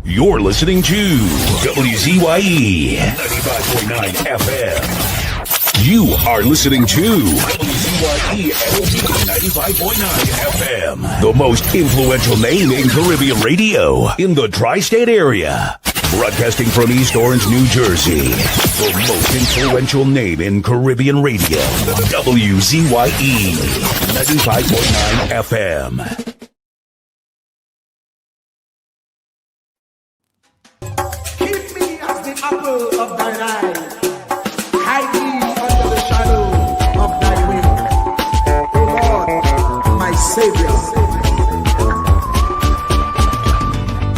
You're listening to WZYE 95.9 FM. You are listening to WZYE 95.9 FM. The most influential name in Caribbean radio in the tri-state area. Broadcasting from East Orange, New Jersey. The most influential name in Caribbean radio. WZYE 95.9 FM. Apple of thine eye, hide me under the shadow of thy wing, O Lord, my Savior.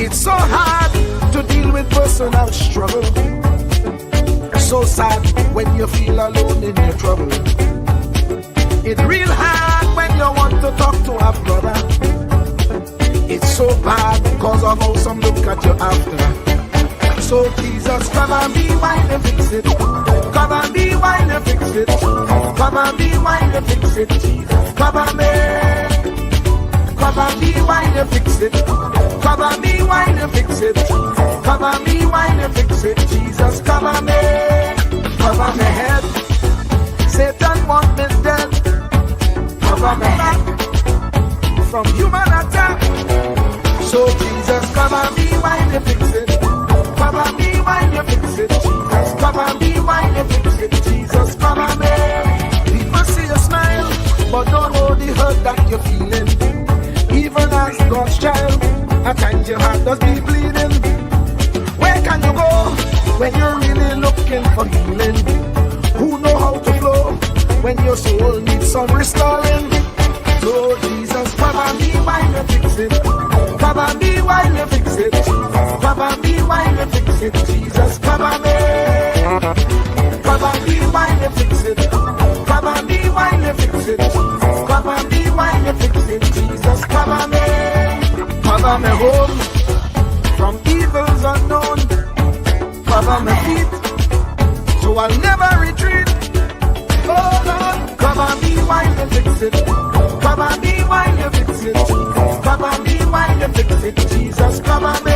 It's so hard to deal with personal struggle. It's so sad when you feel alone in your trouble. It's real hard when you want to talk to a brother. It's so bad because of how some look at you after. So Jesus, cover me while you fix it. Cover me while you fix it. Cover me while you fix it. Jesus, cover me. Cover me while you fix it. Cover me while you fix it. Cover me while you fix it. Jesus, cover me. Cover my head. Satan want me dead. Cover my back from human attack. So Jesus, cover me while you fix it. Cover me while you fix it, Jesus. Cover me while you fix it, Jesus. Cover me. People see you smile, but don't know the hurt that you're feeling. Even as God's child, at times your heart does be bleeding. Where can you go when you're really looking for healing? Who know how to flow when your soul needs some restoring? So Jesus, cover me while you fix it. Cover me while you fix it, Jesus. Cover me while you fix it, Jesus. Cover me. Cover me while you fix it. Cover me while you fix it, Jesus. Cover me while you fix it, Jesus. Cover me. Cover me home from evils unknown. Cover my feet so I'll never retreat. Oh Lord, cover me while you fix it. Cover me while you fix it, Jesus. Cover me while you fix it, Jesus. Cover me.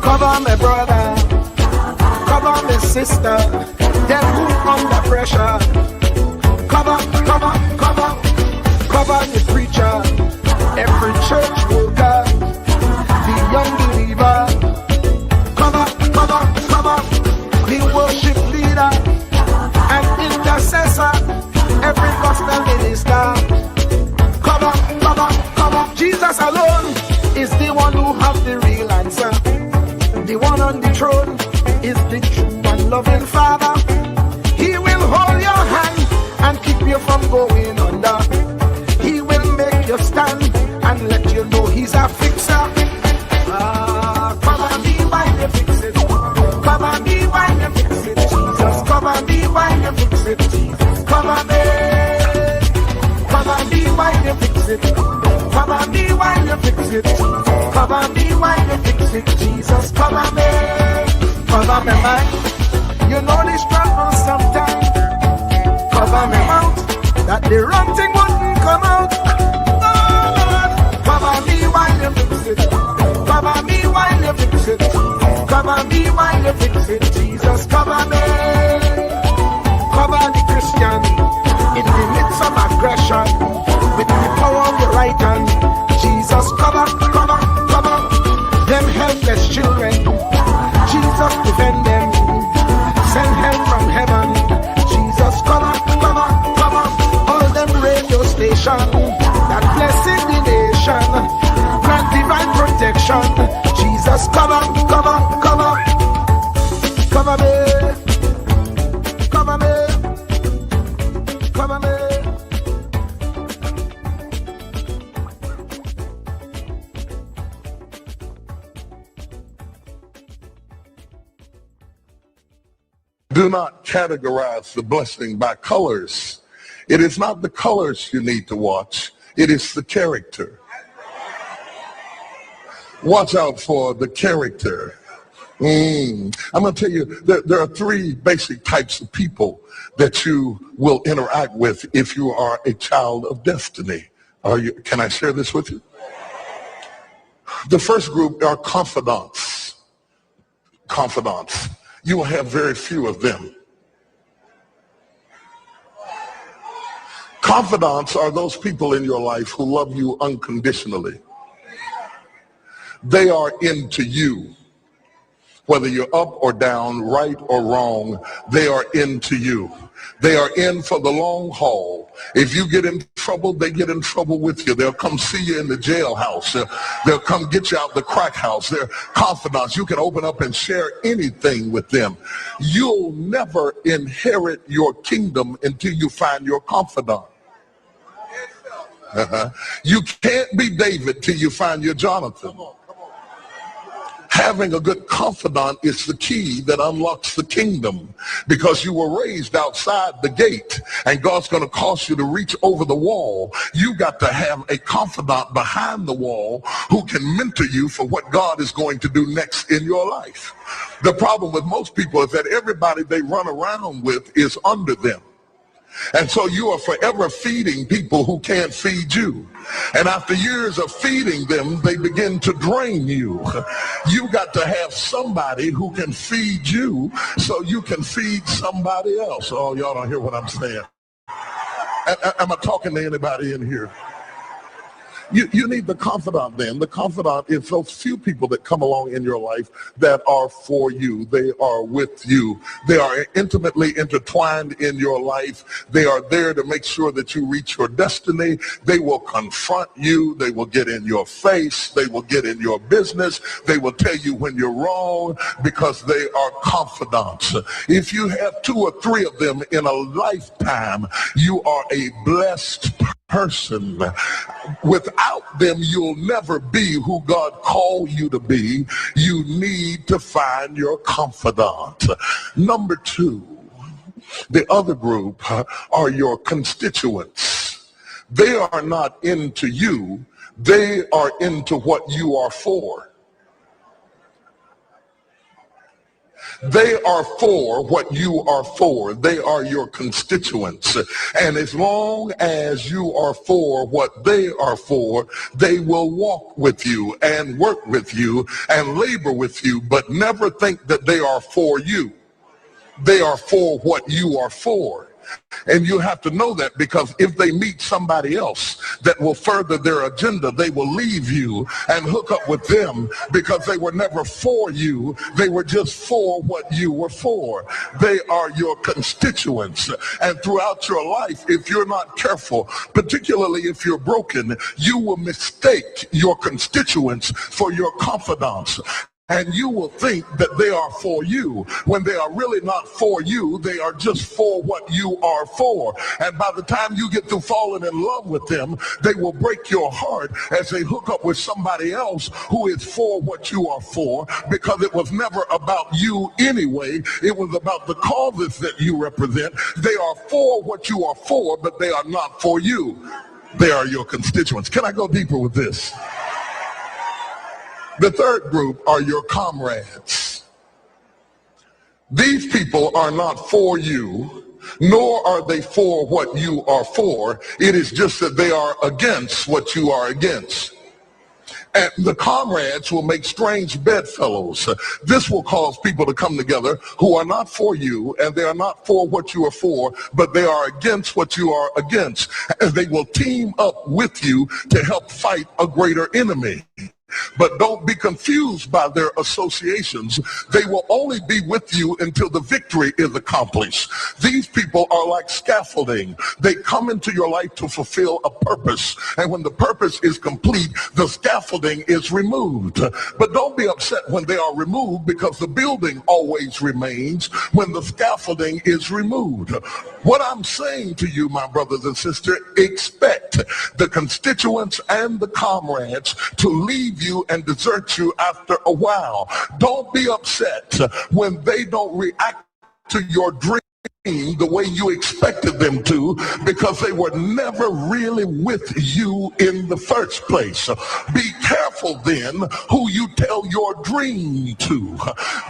Cover my brother, cover my sister, them who under pressure. Cover the preacher, every church worker, the young believer. Cover the worship leader and intercessor, every gospel minister. Cover. Jesus alone is the one who has the real answer. The one on the throne is the true and loving Father. He will hold your hand and keep you from going under. He will make you stand and let you know he's a fixer. Cover me while you fix it. Cover me while you fix it, Jesus. Cover me while you fix it, Jesus. Cover me. Cover me while you fix it. Cover me while you fix it, Jesus. Cover me while you fix it, Jesus. Cover me. Cover me mind. You know the struggle sometimes. Cover me mouth, that the wrong thing wouldn't come out. Oh Lord, cover me while you fix it. Cover me while you fix it. Cover me while you fix it, Jesus. Cover me. Cover the Christian in the midst of aggression with the power of your right hand. Jesus, cover them helpless children. Jesus, defend them. Send help from heaven. Jesus, cover all them radio stations that blessing the nation. Grant divine protection. Jesus, cover me. Do not categorize the blessing by colors. It is not the colors you need to watch. It is the character. Watch out for the character I'm going to tell you that there are three basic types of people that you will interact with if you are a child of destiny. Can I share this with you? The first group are confidants. Confidants. You will have very few of them. Confidants are those people in your life who love you unconditionally. They are into you. Whether you're up or down, right or wrong, they are into you. They are in for the long haul. If you get in trouble, they get in trouble with you. They'll come see you in the jailhouse. They'll come get you out the crack house. They're confidants. You can open up and share anything with them. You'll never inherit your kingdom until you find your confidant. You can't be David till you find your Jonathan. Having a good confidant is the key that unlocks the kingdom, because you were raised outside the gate and God's going to cause you to reach over the wall. You got to have a confidant behind the wall who can mentor you for what God is going to do next in your life. The problem with most people is that everybody they run around with is under them. And so you are forever feeding people who can't feed you. And after years of feeding them, they begin to drain you. You got to have somebody who can feed you so you can feed somebody else. Oh, y'all don't hear what I'm saying. Am I talking to anybody in here? You need the confidant then. The confidant is those few people that come along in your life that are for you. They are with you. They are intimately intertwined in your life. They are there to make sure that you reach your destiny. They will confront you. They will get in your face. They will get in your business. They will tell you when you're wrong, because they are confidants. If you have 2 or 3 of them in a lifetime, you are a blessed person. Without them, you'll never be who God called you to be. You need to find your confidant. Number 2, the other group are your constituents. They are not into you. They are into what you are for. They are for what you are for. They are your constituents. And as long as you are for what they are for, they will walk with you and work with you and labor with you, but never think that they are for you. They are for what you are for. And you have to know that, because if they meet somebody else that will further their agenda, they will leave you and hook up with them, because they were never for you. They were just for what you were for. They are your constituents. And throughout your life, if you're not careful, particularly if you're broken, you will mistake your constituents for your confidants. And you will think that they are for you when they are really not for you. They are just for what you are for. And by the time you get through falling in love with them, they will break your heart as they hook up with somebody else who is for what you are for, because it was never about you anyway. It was about the causes that you represent. They are for what you are for, but they are not for you. They are your constituents. Can I go deeper with this? The third group are your comrades. These people are not for you, nor are they for what you are for. It is just that they are against what you are against. And the comrades will make strange bedfellows. This will cause people to come together who are not for you, and they are not for what you are for, but they are against what you are against. And they will team up with you to help fight a greater enemy. But don't be confused by their associations. They will only be with you until the victory is accomplished. These people are like scaffolding. They come into your life to fulfill a purpose. And when the purpose is complete, the scaffolding is removed. But don't be upset when they are removed, because the building always remains when the scaffolding is removed. What I'm saying to you, my brothers and sisters, expect the constituents and the comrades to leave you and desert you after a while. Don't be upset when they don't react to your dream the way you expected them to, because they were never really with you in the first place. Be careful then who you tell your dream to,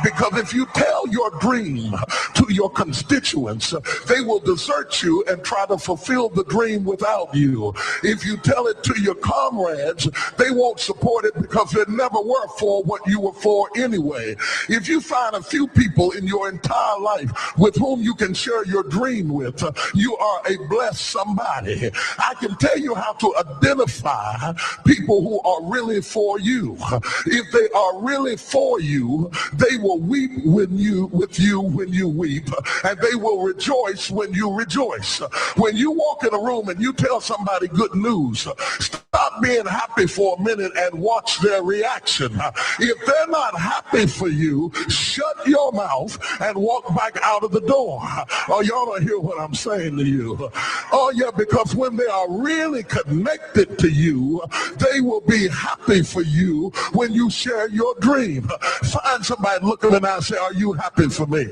because if you tell your dream to your constituents, they will desert you and try to fulfill the dream without you. If you tell it to your comrades, they won't support it because they never were for what you were for anyway. If you find a few people in your entire life with whom you can share your dream with, you are a blessed somebody. I can tell you how to identify people who are really for you. If they are really for you, they will weep with you when you weep, and they will rejoice when you rejoice. When you walk in a room and you tell somebody good news, stop being happy for a minute and watch their reaction. If they're not happy for you, shut your mouth and walk back out of the door. Oh, y'all don't hear what I'm saying to you. Oh, yeah, because when they are really connected to you, they will be happy for you when you share your dream. Find somebody, look at them and say, are you happy for me?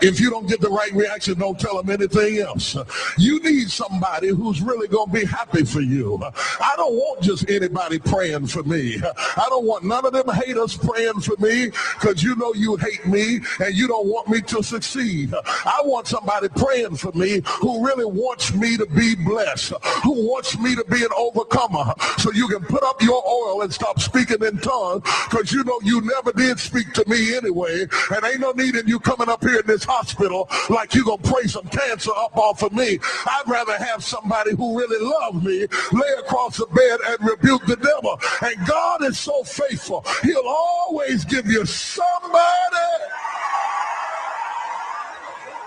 If you don't get the right reaction, don't tell them anything else. You need somebody who's really going to be happy for you. I don't want just anybody praying for me. I don't want none of them haters praying for me, because you know you hate me and you don't want me to succeed. I want somebody praying for me who really wants me to be blessed, who wants me to be an overcomer, so you can put up your oil and stop speaking in tongues, because you know you never did speak to me anyway, and ain't no need in you coming up here in this hospital like you gonna pray some cancer up off of me. I'd rather have somebody who really loves me lay across the bed and rebuke the devil. And God is so faithful, he'll always give you somebody.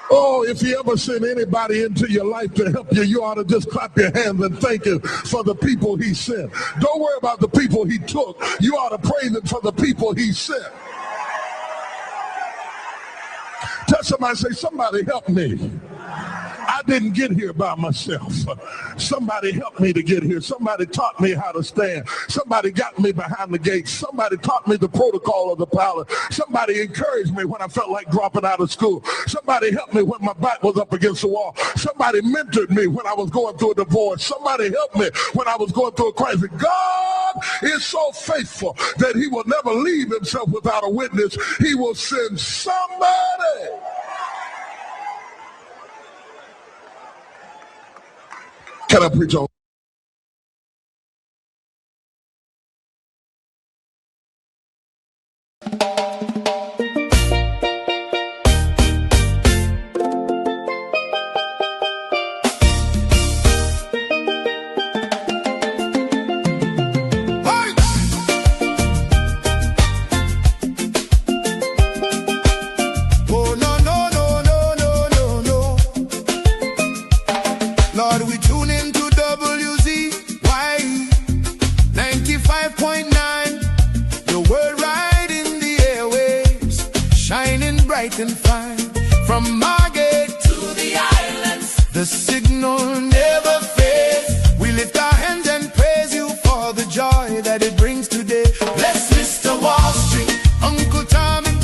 Oh, if he ever sent anybody into your life to help you, you ought to just clap your hands and thank him for the people he sent. Don't worry about the people he took. You ought to praise him for the people he sent. Tell somebody, say, somebody help me. I didn't get here by myself. Somebody helped me to get here. Somebody taught me how to stand. Somebody got me behind the gates. Somebody taught me the protocol of the palace. Somebody encouraged me when I felt like dropping out of school. Somebody helped me when my back was up against the wall. Somebody mentored me when I was going through a divorce. Somebody helped me when I was going through a crisis. God is so faithful that he will never leave himself without a witness. He will send somebody. Can I preach on? Lord, we tune into WZYE 95.9. Your word right in the airwaves, shining bright and fine. From Margate to the islands, the signal never fades. We lift our hands and praise you for the joy that it brings today. Bless Mr. Wall Street, Uncle Tommy,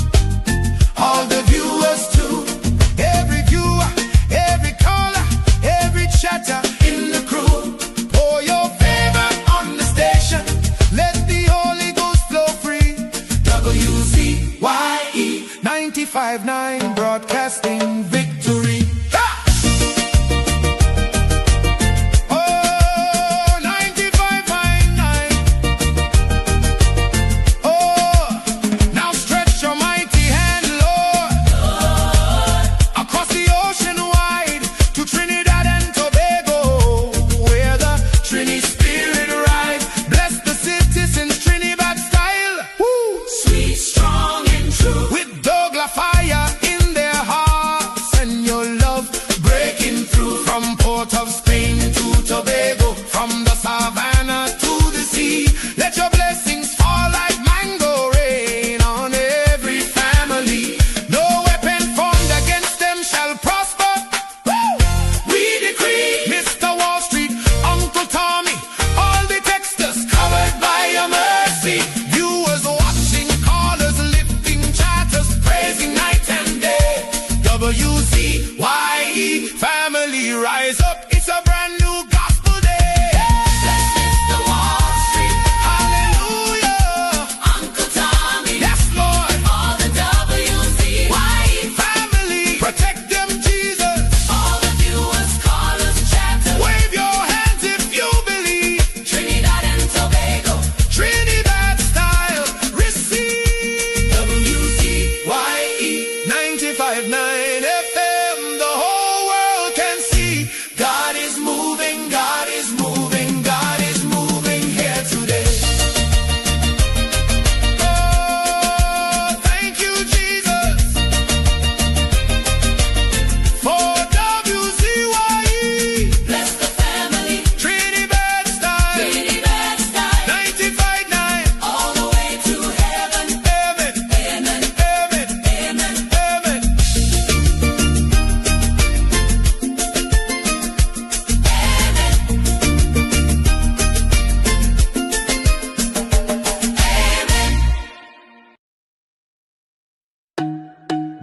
all the viewers too. Every viewer, every caller, every chatter in the crew. Pour your favor on the station, let the Holy Ghost flow free. WZYE 95.9, broadcasting victory.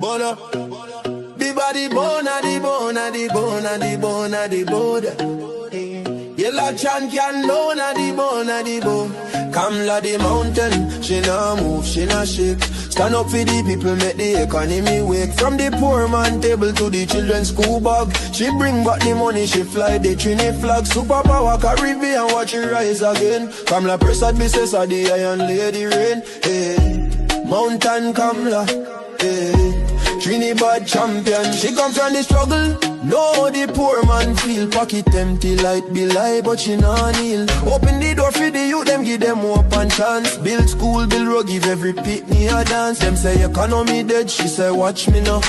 Bona. The body bona, the bona, the bona, the bona, the bona. Yellow chan can lona the bona, the bone. Kamla the mountain, she nah move, she nah shake. Stand up for the people, make the economy wake. From the poor man table to the children's school bag. She bring back the money, she fly the Trini flag. Superpower Caribbean, watch it rise again. Kamla Prasad, Mrs. the Iron Lady Rain. Hey, Mountain Kamla, hey. Trinidad champion, she come from the struggle. No, the poor man feel pocket empty like be lie, but she nah kneel. Open the door for the youth, them give them hope and chance. Build school, build road, give every pitney a dance. Them say economy dead, she say watch me now.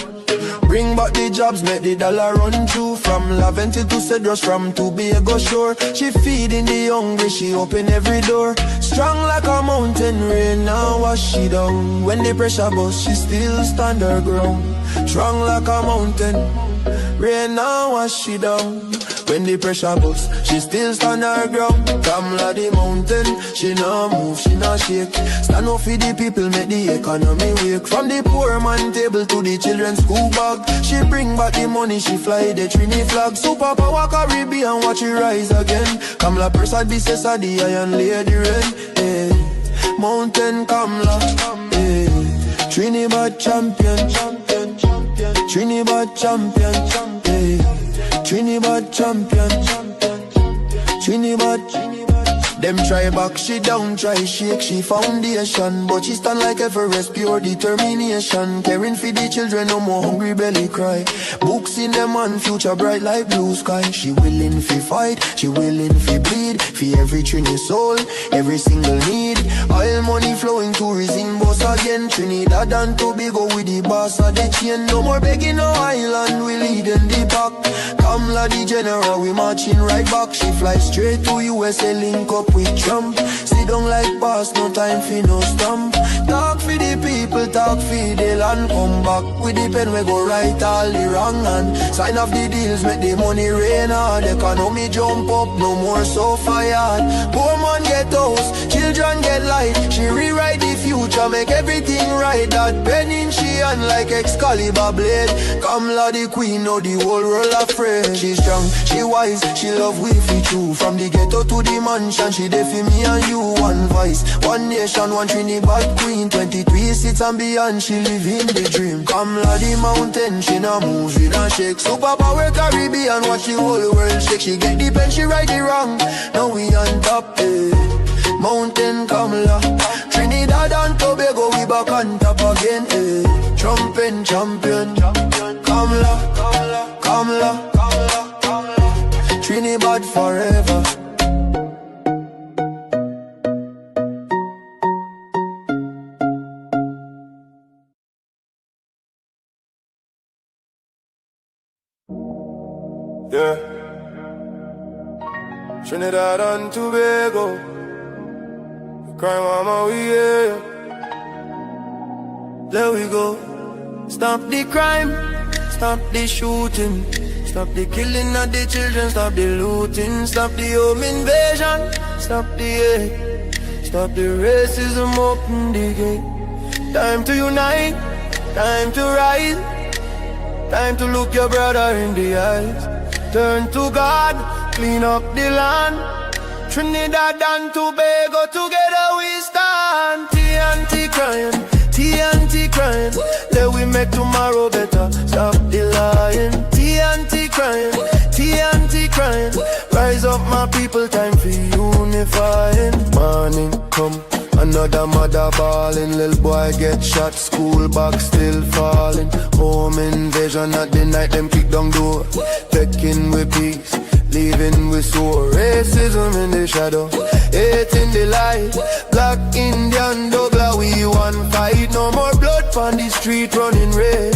Bring back the jobs, make the dollar run through. From Laventille to Cedros, from Tobago shore. She feeding the hungry, she open every door. Strong like a mountain, rain now wash she down. When the pressure bust, she still stand her ground. Strong like a mountain, rain now wash she down. When the pressure bust, she still stand her ground. Kamla the mountain, she nah move, she nah shake. Stand up for the people, make the economy wake. From the poor man table to the children's school bag. She bring back the money, she fly the Trini flag. Superpower Caribbean, watch it rise again. Kamla Prasad, Mrs. the Iron Lady Rain. Hey, Mountain Kamla, hey. Trinidad champion, Trinidad champion, hey. Trinidad champion, Trinidad. Them try back, she down, try shake, she foundation. But she stand like Everest, pure determination. Caring for the children, no more hungry belly cry. Books in them and future bright like blue sky. She willing fi fight, she willing fi bleed. For every Trini soul, every single need. Oil money flowing, tourism boss again. Trinidad and Tobago with the boss of the chain. No more begging no island, we leading the pack. Kamla the general, we marching right back. She fly straight to USA, link up with Trump. Sit down like boss, no time for no stump. Talk for the people, talk for the land. Come back with the pen, we go right all the wrong. And sign off the deals, make the money rain hard. Economy jump up, no more so fired. Poor man get house, children get light. She rewrite the future, make everything right. That pen in she hand like Excalibur blade. Kamla the queen, know the whole world afraid. She strong, she wise, she love we fi true. From the ghetto to the mansion, she there for me and you. One voice, one nation, one Trinidad queen. 23 seats and beyond, she live in the dream. Kamla the mountain, she nah move, she nah shake. Superpower Caribbean, watch the whole world shake. She get the pen, she right the wrong. Now we on top, eh. Mountain Kamla, Trinidad and Tobago, we back on top again, eh. Trumping champion, Kamla, Kamla, Trinidad forever. Yeah, Trinidad and Tobago, crime mama, we yeah. There we go. Stop the crime, stop the shooting, stop the killing of the children, stop the looting, stop the home invasion, stop the hate, stop the racism, open the gate. Time to unite, time to rise, time to look your brother in the eyes. Turn to God, clean up the land. Trinidad and Tobago, together we stand. TNT crying, TNT crying. Let we make tomorrow better, stop the lying. TNT crying, TNT crying. Rise up my people, time for unifying. Morning come, another mother bawling. Little boy get shot, school bag still falling. Home invasion at the night, them kick down door. Taking with peace, leaving with sore. Racism in the shadow, hate in the light. Black Indian Douglas, we one fight. No more blood on the street running red.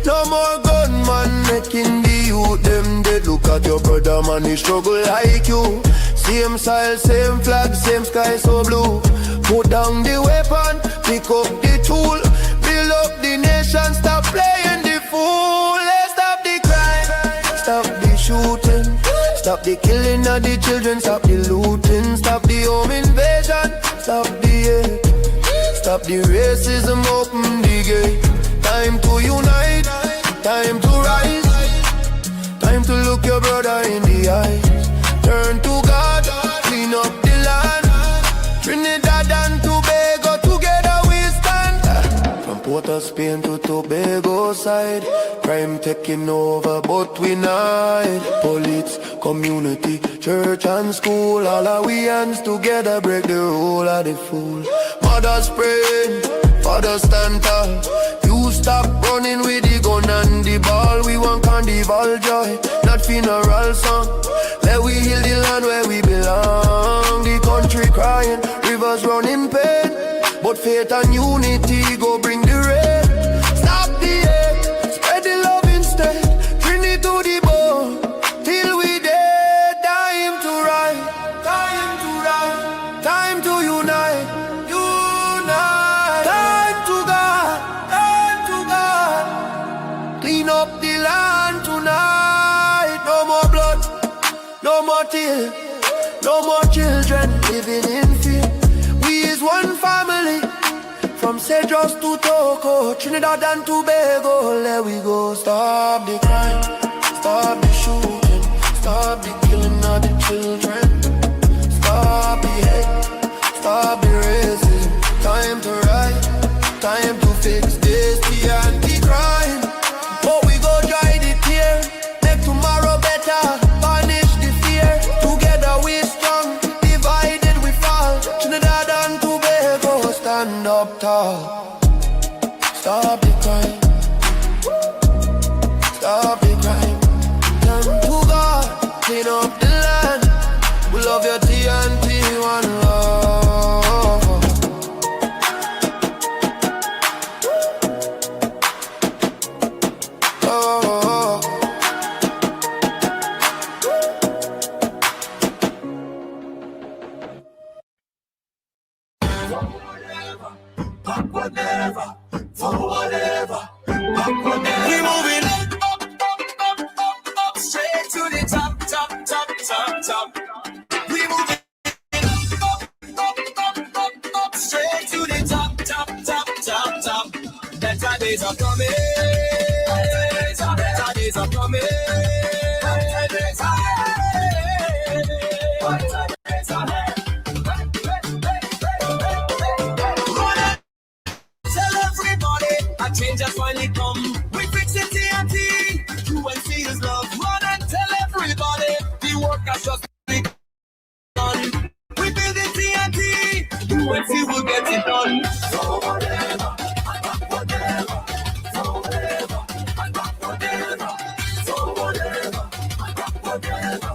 No more gunman making the youth them dead. Look at your brother man, he struggle like you. Same style, same flag, same sky so blue. Put down the weapon, pick up the tool. Build up the nation, stop playing the fool. Let's stop the crime, stop the shooting, stop the killing of the children, stop the looting, stop the home invasion, stop the hate, stop the racism, open the gate. Time to unite. Port of Spain to Tobago side. Crime taking over, but we not. Police, community, church and school, all our we hands together break the rule of the fool. Mothers praying, fathers stand tall. You stop running with the gun and the ball. We want carnival joy, not funeral song. Let we heal the land where we belong. The country crying, rivers running pain, but faith and unity go bring the rain. Stop the hate, spread the love instead. Bring it to the bone, till we dead. Time to rise, time to rise, time to unite, unite. Time to God, time to God. Clean up the land tonight. No more blood, no more tears, no more children living in fear. We is one family, from Cedros to Toco, Trinidad and Tobago. Let we go. Stop the crime, stop the shooting, stop the killing of the children. Stop the hate, stop the racism. Time to rise, time to fix this, the anti-crime. But we go dry the tear, make tomorrow better, banish the fear. Together we strong, divided we fall. Trinidad and Tobago, stand up tall. Stop the crime, stop the crime. Turn to God, clean up the land. We love your TNT, one love. Oh. Whatever, for whatever, We moving straight to the top, top, top, top, top. We moving straight to the top, top, top, top, top. Better days are coming. Better days are coming. Better days are change has finally come. We fix it TNT. You and see his love. Run and tell everybody. The work has just begun. We build it TNT. You and see we'll get it done. So whatever, whatever, so whatever, whatever, so whatever, whatever,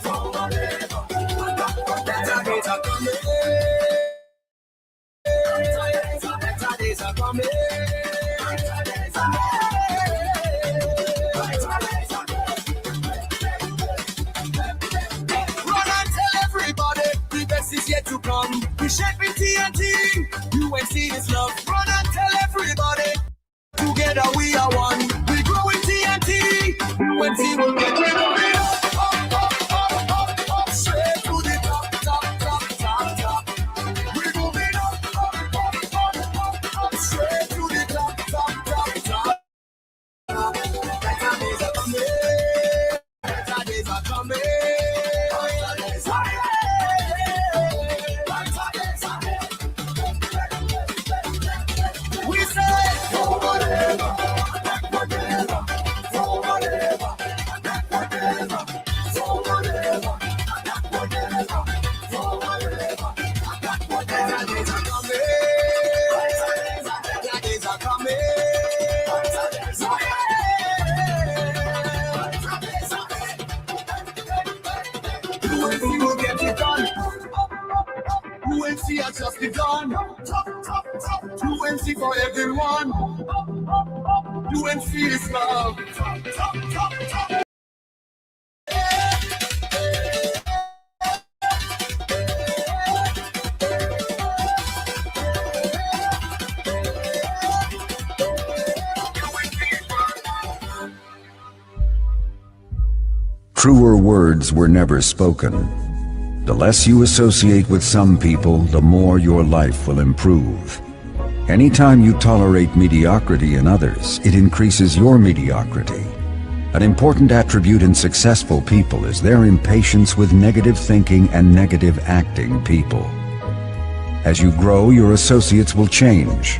so whatever. Better days are coming. Better days are coming. Is yet to come. We shaping TNT. You and see his love. Run and tell everybody. Together we are one. We grow in TNT. You and see will get rid of it. Up, straight to the top, top, top, top, top. We're moving up, straight to the top, top, top, top. Better days are coming. Better days are coming. UNC has just begun. UNC for everyone. UNC is love. Truer words were never spoken. The less you associate with some people, the more your life will improve. Anytime you tolerate mediocrity in others, it increases your mediocrity. An important attribute in successful people is their impatience with negative thinking and negative acting people. As you grow, your associates will change.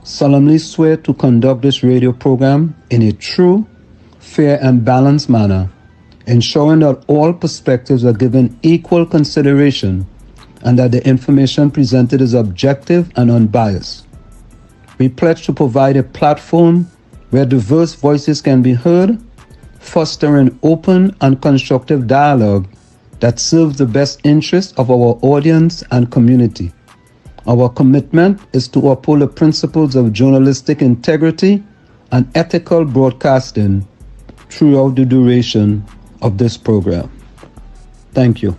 solemnly swear to conduct this radio program in a true, fair, and balanced manner, ensuring that all perspectives are given equal consideration and that the information presented is objective and unbiased. We pledge to provide a platform where diverse voices can be heard, fostering open and constructive dialogue that serves the best interests of our audience and community. Our commitment is to uphold the principles of journalistic integrity and ethical broadcasting throughout the duration of this program. Thank you.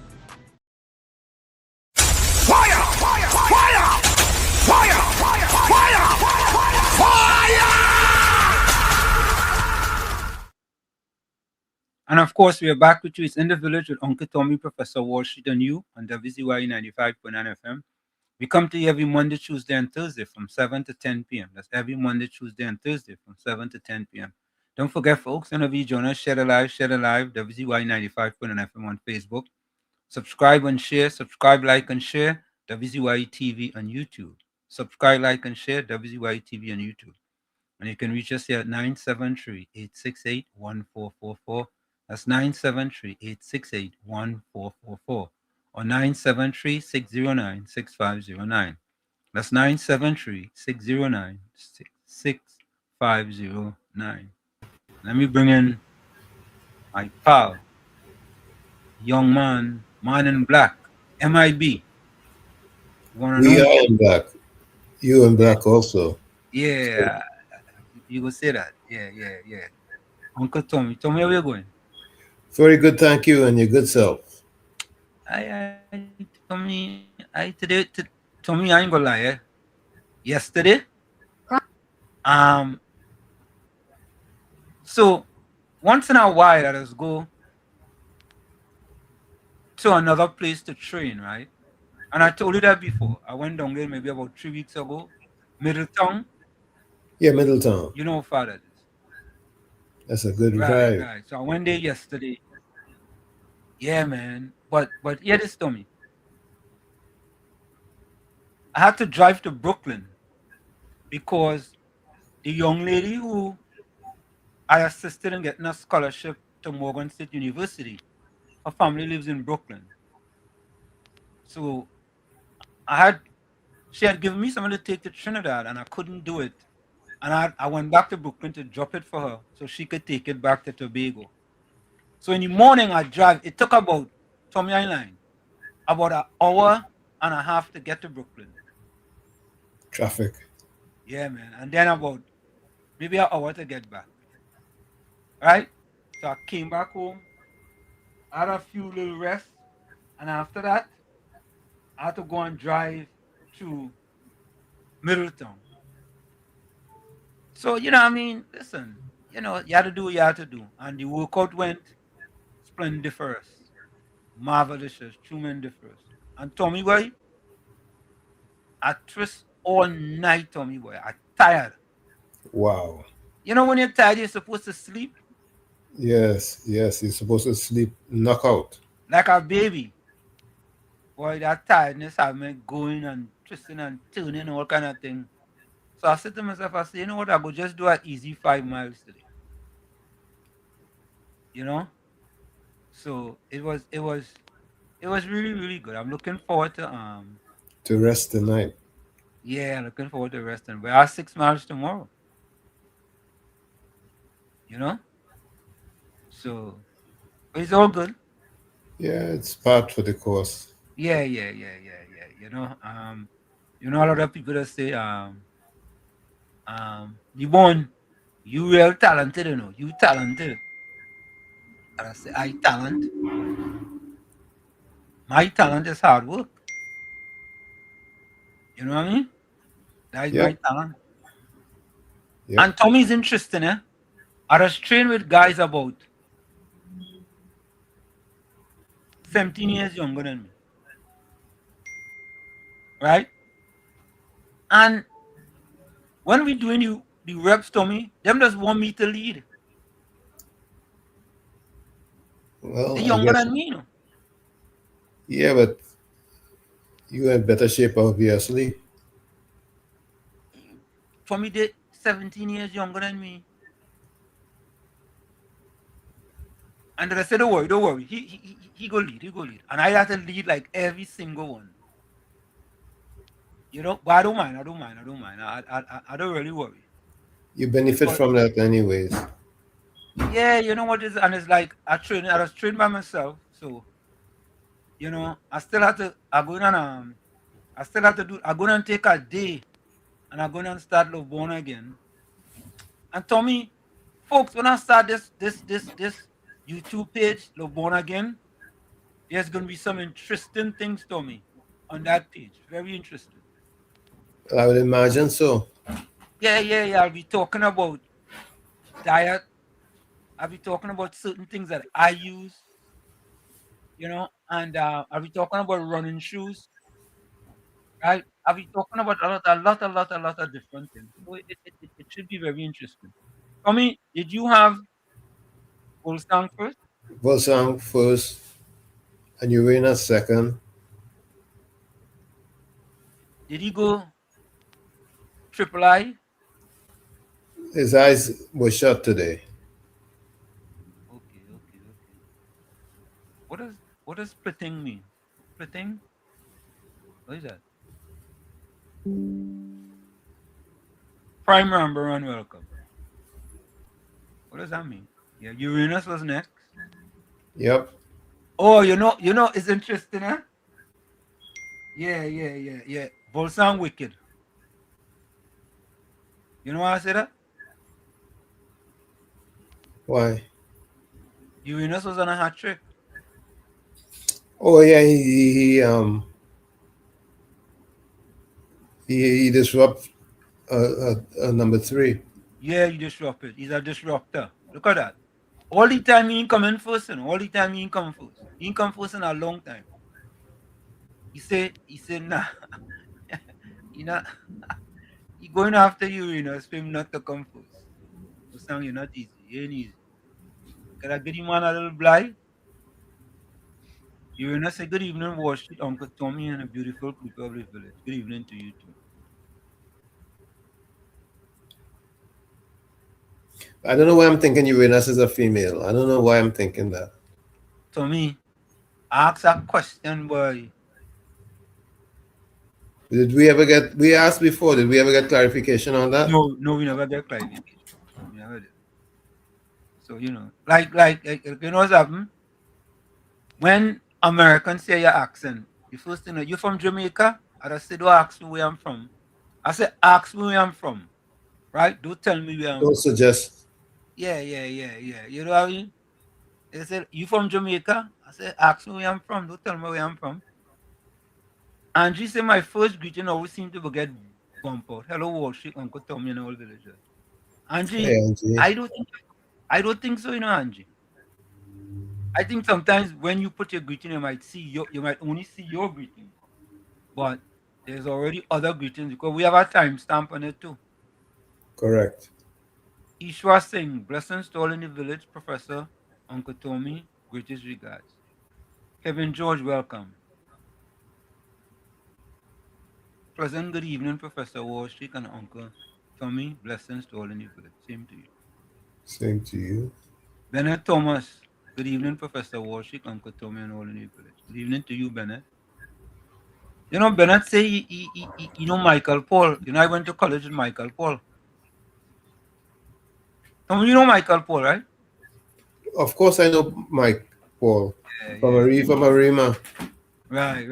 And of course, we are back with you. It's in the village with Uncle Tommy, Professor Wall Street, and you on WZYE 95.9 FM. We come to you every Monday, Tuesday, and Thursday from 7 to 10 p.m. That's every Monday, Tuesday, and Thursday from 7 to 10 p.m. Don't forget, folks, whenever you join us, share the live, WZYE 95.9 FM on Facebook. Subscribe and share, subscribe, like, and share WZYE TV on YouTube. Subscribe, like, and share WZYE TV on YouTube. And you can reach us here at 973-868-1444. That's 973-868-1444 or 973-609-6509. That's 973-609-6509. Let me bring in my pal, young man in black, MIB. You want to know? We are in black. You in black also. Yeah, you go say that. Yeah. Uncle Tommy, where you going? Very good, thank you, and your good self. Tommy, Tommy, I ain't gonna lie. Yesterday, so once in a while, I just go to another place to train, right? And I told you that before. I went down there maybe about 3 weeks ago, Middletown. Yeah, Middletown. You know how far that is. That's a good Right. drive. So I went there yesterday. Yeah, man. But hear this, Tommy. I had to drive to Brooklyn because the young lady who I assisted in getting a scholarship to Morgan State University, her family lives in Brooklyn. So she had given me something to take to Trinidad and I couldn't do it. And I went back to Brooklyn to drop it for her so she could take it back to Tobago. So in the morning I drive, it took about Tommy Island, about an hour and a half to get to Brooklyn. Traffic. Yeah, man. And then about maybe an hour to get back. Right? So I came back home, I had a few little rests, and after that, I had to go and drive to Middletown. So, you know what I mean? Listen, you had to do what you had to do. And the workout went splendiferous, marvelous, tremendous. And Tommy boy, I twist all night, Tommy boy. I tired. Wow. You know when you're tired, you're supposed to sleep? Yes. You're supposed to sleep knockout. Like a baby. Boy, that tiredness had me going and twisting and turning, all kind of thing. So I said to myself, I said, you know what, I go just do an easy 5 miles today. You know? So it was really, really good. I'm looking forward to rest tonight. Yeah, looking forward to resting. We are 6 miles tomorrow. You know? So it's all good. Yeah, it's part for the course. Yeah. You know, a lot of people that say, you real talented, you talented. And I say, I talent. My talent is hard work. You know what I mean? That is my talent. Yep. And Tommy's interesting, eh? I was trained with guys about 17 years younger than me. Right? And when we doing the reps, Tommy, them just want me to lead. Well, they're younger than me, Yeah, but you in better shape, obviously. Tommy did 17 years younger than me. And then I said, don't worry. He go lead, And I had to lead like every single one. You know, but I don't mind. I don't really worry. You benefit Because from that anyways. yeah, you know what is, and it's like I was trained by myself, so you know, I still have to. I still have to do. I'm gonna take a day, and I'm gonna start Love Born Again. And Tommy, folks, when I start this YouTube page, Love Born Again, there's gonna be some interesting things, Tommy, on that page. Very interesting. I would imagine so. Yeah. I'll be talking about diet. I'll be talking about certain things that I use, you know, and I'll be talking about running shoes, right? I'll be talking about a lot of different things. So it should be very interesting. Tommy, did you have Wolfgang first? Volsang first and Uranus second. Did he go triple I? His eyes were shut today. Okay. What does splitting mean? Splitting? What is that? Prime member and welcome. What does that mean? Yeah, Uranus was next. Yep. Oh, it's interesting, huh? Yeah. Volsang wicked. You know why I say that? Why? Uranus was on a hat trick. Oh yeah, he disrupt number three. Yeah, you disrupt it. He's a disruptor. Look at that. All the time he ain't coming first, and all the time he ain't come first. He ain't come first in a long time. He said, nah, he not he going after Uranus for him not to come first. Volsang, you're not easy. You ain't easy. Can I get him on a little blind? Uranus say good evening, Wall Street, Uncle Tommy, and a beautiful people of the village. Good evening to you too. I don't know why I'm thinking Uranus is a female. I don't know why I'm thinking that. Tommy, ask a question, boy. Did we ever get? We asked before. Did we ever get clarification on that? No, we never get clarification. We never did. So like you know what's happened? When Americans say your accent, you first thing you from Jamaica? I just say don't ask me where I'm from. I say ask me where I'm from. Right? Don't tell me where I'm Don't from. suggest. Yeah. You know what I mean? They said, you from Jamaica? I said, ask me where I'm from. Don't tell me where I'm from. Angie said my first greeting always seemed to get bump out. Hello, Wall Street, Uncle Tommy and all villagers. Hey, Angie, Angie. I don't think so, Angie. I think sometimes when you put your greeting, you might only see your greeting. But there's already other greetings because we have a timestamp on it too. Correct. Ishwa Singh, blessings to all in the village, Professor, Uncle Tommy, greatest regards. Kevin George, welcome. Pleasant good evening, Professor Wall Street and Uncle Tommy. Blessings to all in the village. Same to you. Same to you. Bennett Thomas, good evening, Professor Wall Street, Uncle Tommy, and all in the village. Good evening to you, Bennett. Bennett say you know Michael Paul. I went to college with Michael Paul. You know Michael Paul, right? Of course, I know Mike Paul from Yeah. Arima. Right.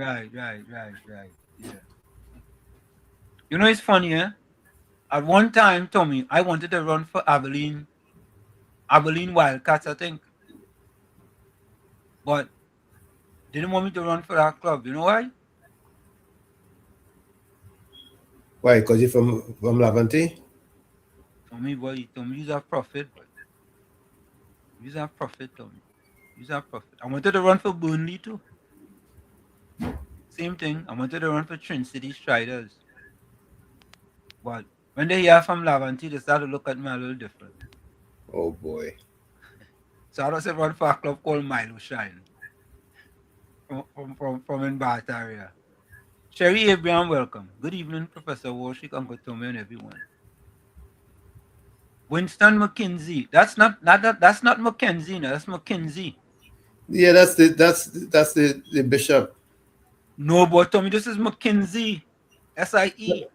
Yeah. It's funny, eh? At one time, Tommy, I wanted to run for Abilene Wildcats, I think. But didn't want me to run for that club. You know why? Why? Because you're from Lavente? Tommy, boy, Tommy, use a profit, boy. Use a profit, Tommy. Use a profit. I wanted to run for Burnley too. Same thing. I wanted to run for Trin City Striders. But when they hear from Lavante, they start to look at me a little different. Oh boy. So I just run for a club called Milo Shine. From in Bath area. Sherry Abraham, welcome. Good evening, Professor Warshik, Uncle Tommy, and everyone. Winston McKinsey. That's not that's not Mackenzie. No, that's McKinsey. Yeah, that's the bishop. No, but Tommy, this is McKinsey. SIE.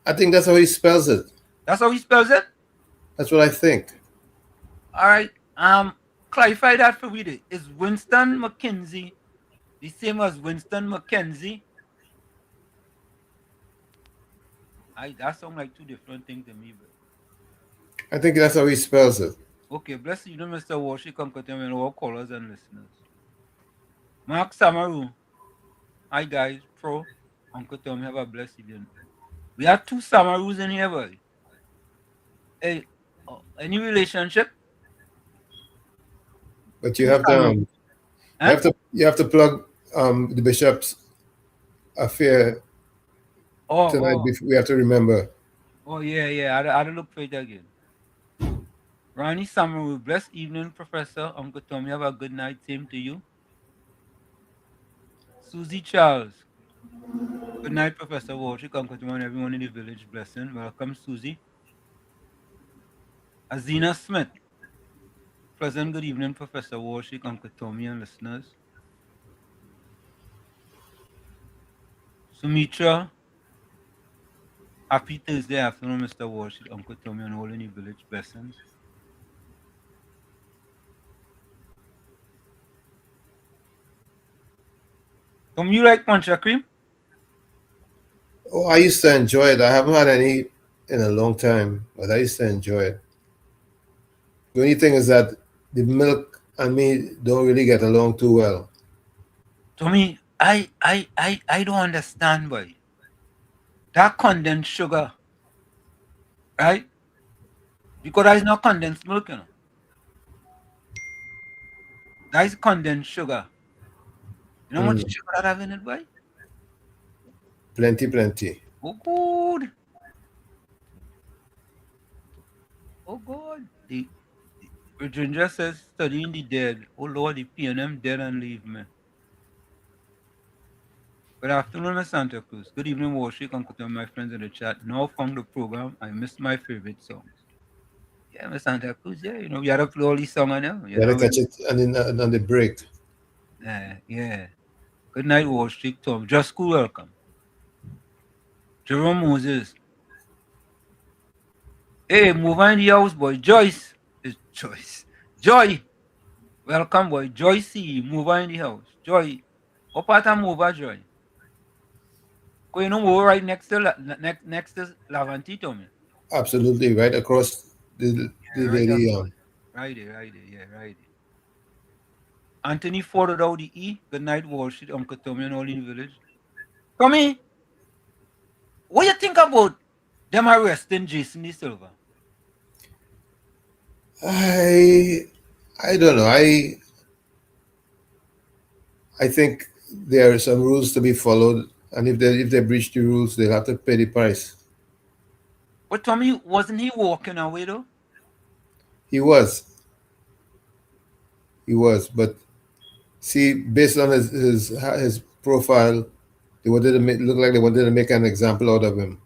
I think that's how he spells it. That's how he spells it. That's what I think. All right. Clarify that for me. Is Winston McKinsey the same as Winston McKenzie? That sounds like two different things to me, bro. I think that's how he spells it. Okay, bless you, Mr. Walsh. Come to me and all callers and listeners. Mark Samaru. Hi guys, Pro. Uncle Tom, have a blessed evening. We have two Samarus in here, boy. Hey, any relationship? But you have to you have to plug the bishop's affair tonight. We have to remember. Oh yeah. I had to look for it again. Ronnie Samaru, blessed evening, Professor. Uncle Tom, have a good night. Same to you. Susie Charles. Good night, Professor Walsh. Uncle Tom and everyone in the village. Blessing. Welcome, Susie. Azina Smith. Pleasant good evening, Professor Walsh, Uncle Tommy, and listeners. Sumitra. Happy Thursday afternoon, Mr. Walsh, Uncle Tommy, and all in the village. Blessings. Tom, you like Pancha Cream? Oh, I used to enjoy it. I haven't had any in a long time, but I used to enjoy it. The only thing is that the milk and me don't really get along too well. Tommy, I don't understand, boy. That condensed sugar, right? Because that is not condensed milk, you know. That is condensed sugar. You know how much sugar that have in it, boy? Plenty. Oh, good. Oh, God. The Virginia says, studying the dead. Oh, Lord, the PNM dead and leave me. Good afternoon, Miss Santa Cruz. Good evening, Warshik, Uncle Tom, my friends in the chat. Now found the program. I missed my favorite songs. Yeah, Miss Santa Cruz, yeah. You know, we had to play all these songs now. You gotta catch it on the break. Yeah. Good night, Warshik, Tom. Just school, welcome. Jerome Moses. Hey, move on in the house, boy. Joyce. It's Joyce. Joy. Welcome, boy. Joy C. Move on in the house. Joy. What part of move on, Joy? You know, we're right next to Lavanti, Tommy. Absolutely, right across the Right there. Anthony Ford out the E. Good night, Walsh, Uncle Tommy, and all in the village. Tommy, what you think about them arresting Jason De Silva? I don't know. I think there are some rules to be followed, and if they breach the rules, they'll have to pay the price. But Tommy, wasn't he walking away though? He was, but see, based on his profile, they wanted to look like they wanted to make an example out of him.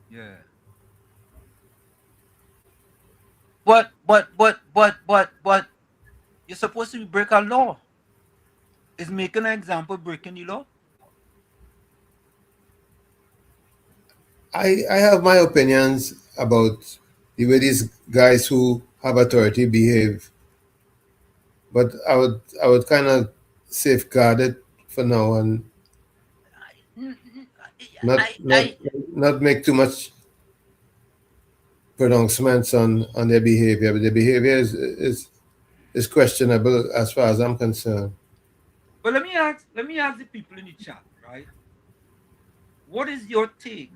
Yeah. But you're supposed to break a law. Is making an example breaking the law? I have my opinions about the way these guys who have authority behave, but I would kind of safeguard it for now and not make too much pronouncements on their behavior. But their behavior is questionable as far as I'm concerned. But let me ask the people in the chat, right? What is your take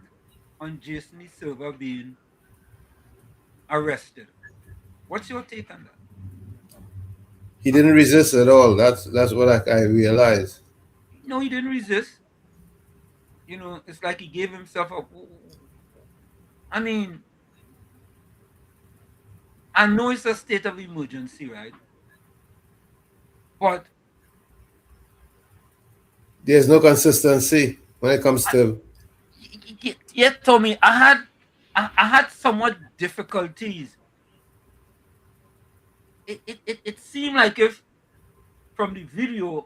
on Jason De Silva being arrested? What's your take on that? He didn't resist at all. That's what I realized. No, he didn't resist. You know, it's like he gave himself up. I mean, I know it's a state of emergency, right? But there's no consistency when it comes to. Yeah, Tommy, I had somewhat difficulties. It seemed like if from the video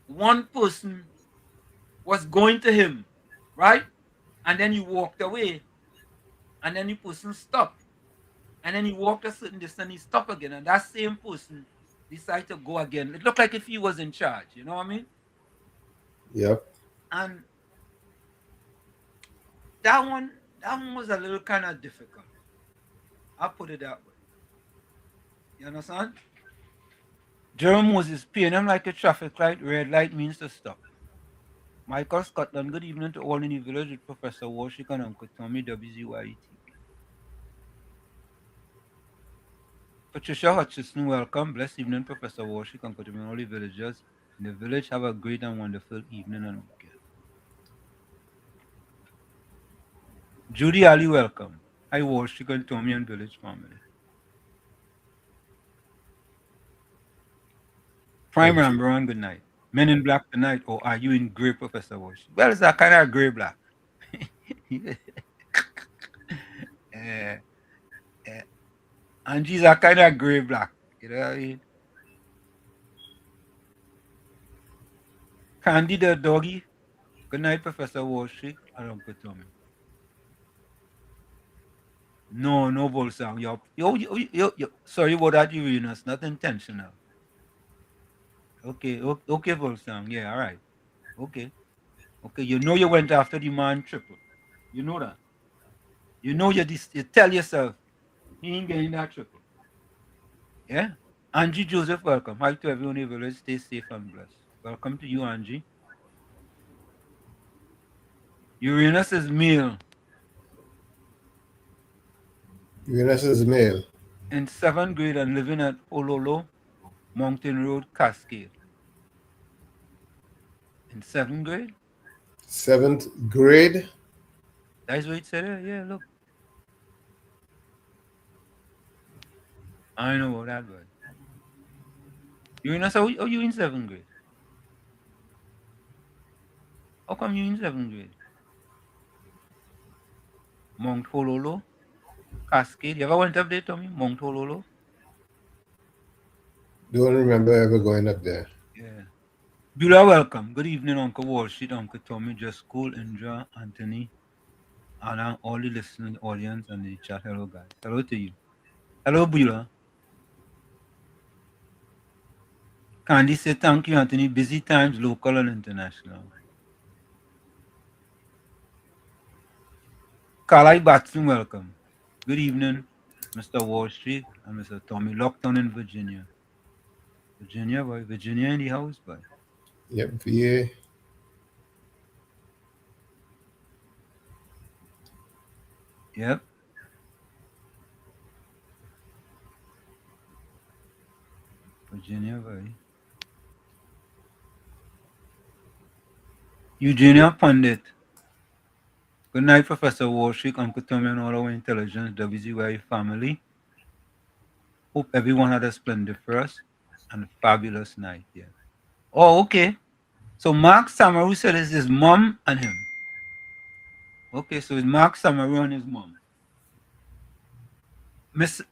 one person was going to him, right? And then he walked away, and then the person stopped, and then he walked a certain distance, he stopped again, and that same person decided to go again. It looked like if he was in charge, you know what I mean? Yep. And that one was a little kind of difficult. I'll put it that way. You understand? Jerome Moses paying him like a traffic light. Red light means to stop. Michael Scotland, good evening to all in the village with Professor Warshik and Uncle Tommy, WZYE TV. Patricia Hutchison, welcome. Blessed evening, Professor Warshik, Uncle Tommy, and all the villagers in the village. Have a great and wonderful evening and weekend. Judy Ali, welcome. Hi, Warshik and Tommy and village family. Prime Rambaran, good night. Men in Black tonight, or are you in grey, Professor Warshik? Well, it's a kind of grey black. Angie's a kind of grey black. You know what I mean? Candy the doggy. Good night, Professor Warshik and Uncle Tommy. No bull song. Yo, sorry about that, Uranus. Not intentional. Okay, bull song. Yeah, all right. Okay. You know you went after the man triple. You know that. You know you tell yourself he ain't getting that triple. Yeah. Angie Joseph, welcome. Hi to everyone in the village. Stay safe and blessed. Welcome to you, Angie. Uranus is male. Uranus is male. In 7th grade and living at Ololo, Mountain Road, Cascade. In 7th grade? 7th grade? That's what it said there? Yeah, look. I know about that, but Uranus, are you in 7th grade? How come you in 7th grade? Mount Hololo, Cascade. You ever went up there, Tommy? Mount Hololo? Don't remember ever going up there. Yeah. Beulah, welcome. Good evening, Uncle Wall Street, Uncle Tommy, Just Cool, Indra, Anthony, Anna, all the listening audience and the chat. Hello, guys. Hello to you. Hello, Beulah. Candy said, thank you, Anthony. Busy times, local and international. Kalai Batson, welcome. Good evening, Mr. Wall Street and Mr. Tommy. Lockdown in Virginia. Virginia, boy. Virginia in the house, boy. Yep, VA. Yep. Virginia, boy. Eugenia Pundit. Good night, Professor Warshik, Uncle Tommy, and all our intelligence WZYE family. Hope everyone had a splendiferous and fabulous night. Yeah. Oh, okay. So Mark Samaru said it's his mom and him. Okay, so it's Mark Samaru and his mom. Mr.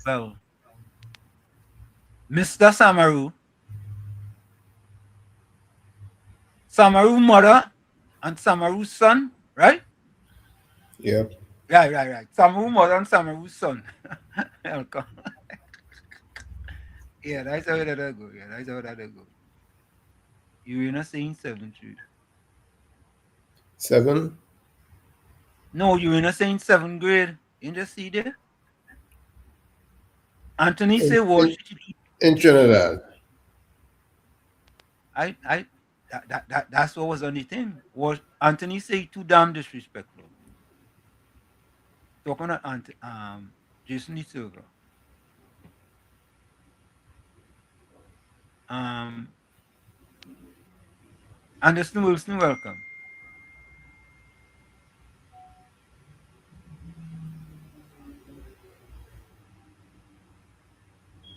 Samaru. Samaru mother and Samaru's son, right? Yep. Right. Samaru mother and Samaru's son. Yeah, that's how that go. Yeah, that's how that go. You're not saying 7th grade. 7? No, you're not saying 7th grade. You just see there? Anthony say what? In Trinidad. That's what was on the thing. Was Anthony say too damn disrespectful. Talking about Jason the Silver. Anderson Wilson, welcome.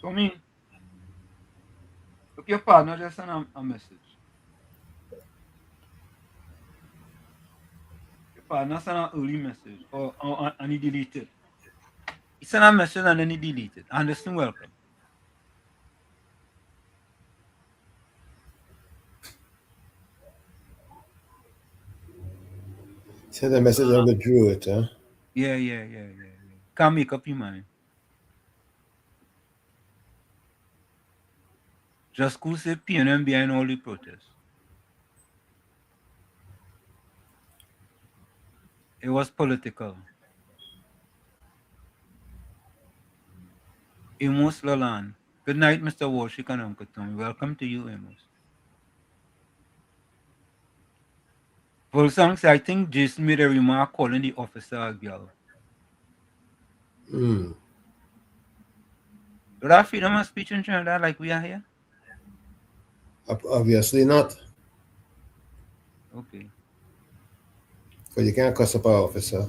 Tommy, look, your partner just sent a message. Your Father sent an early message, and he deleted. He sent a message and then he deleted. Anderson, welcome. Send a message and withdrew it, huh? Yeah. Can't make up your mind. Just school say PNM behind all the protests. It was political. Amos Lalan. Good night, Mr. Walshik and Uncle Tommy. Welcome to you, Amos. Volsang said, I think Jason made a remark calling the officer a girl. Hmm. Do that freedom of speech in Trinidad like we are here? Obviously not. Okay. Because you can't cuss up an officer.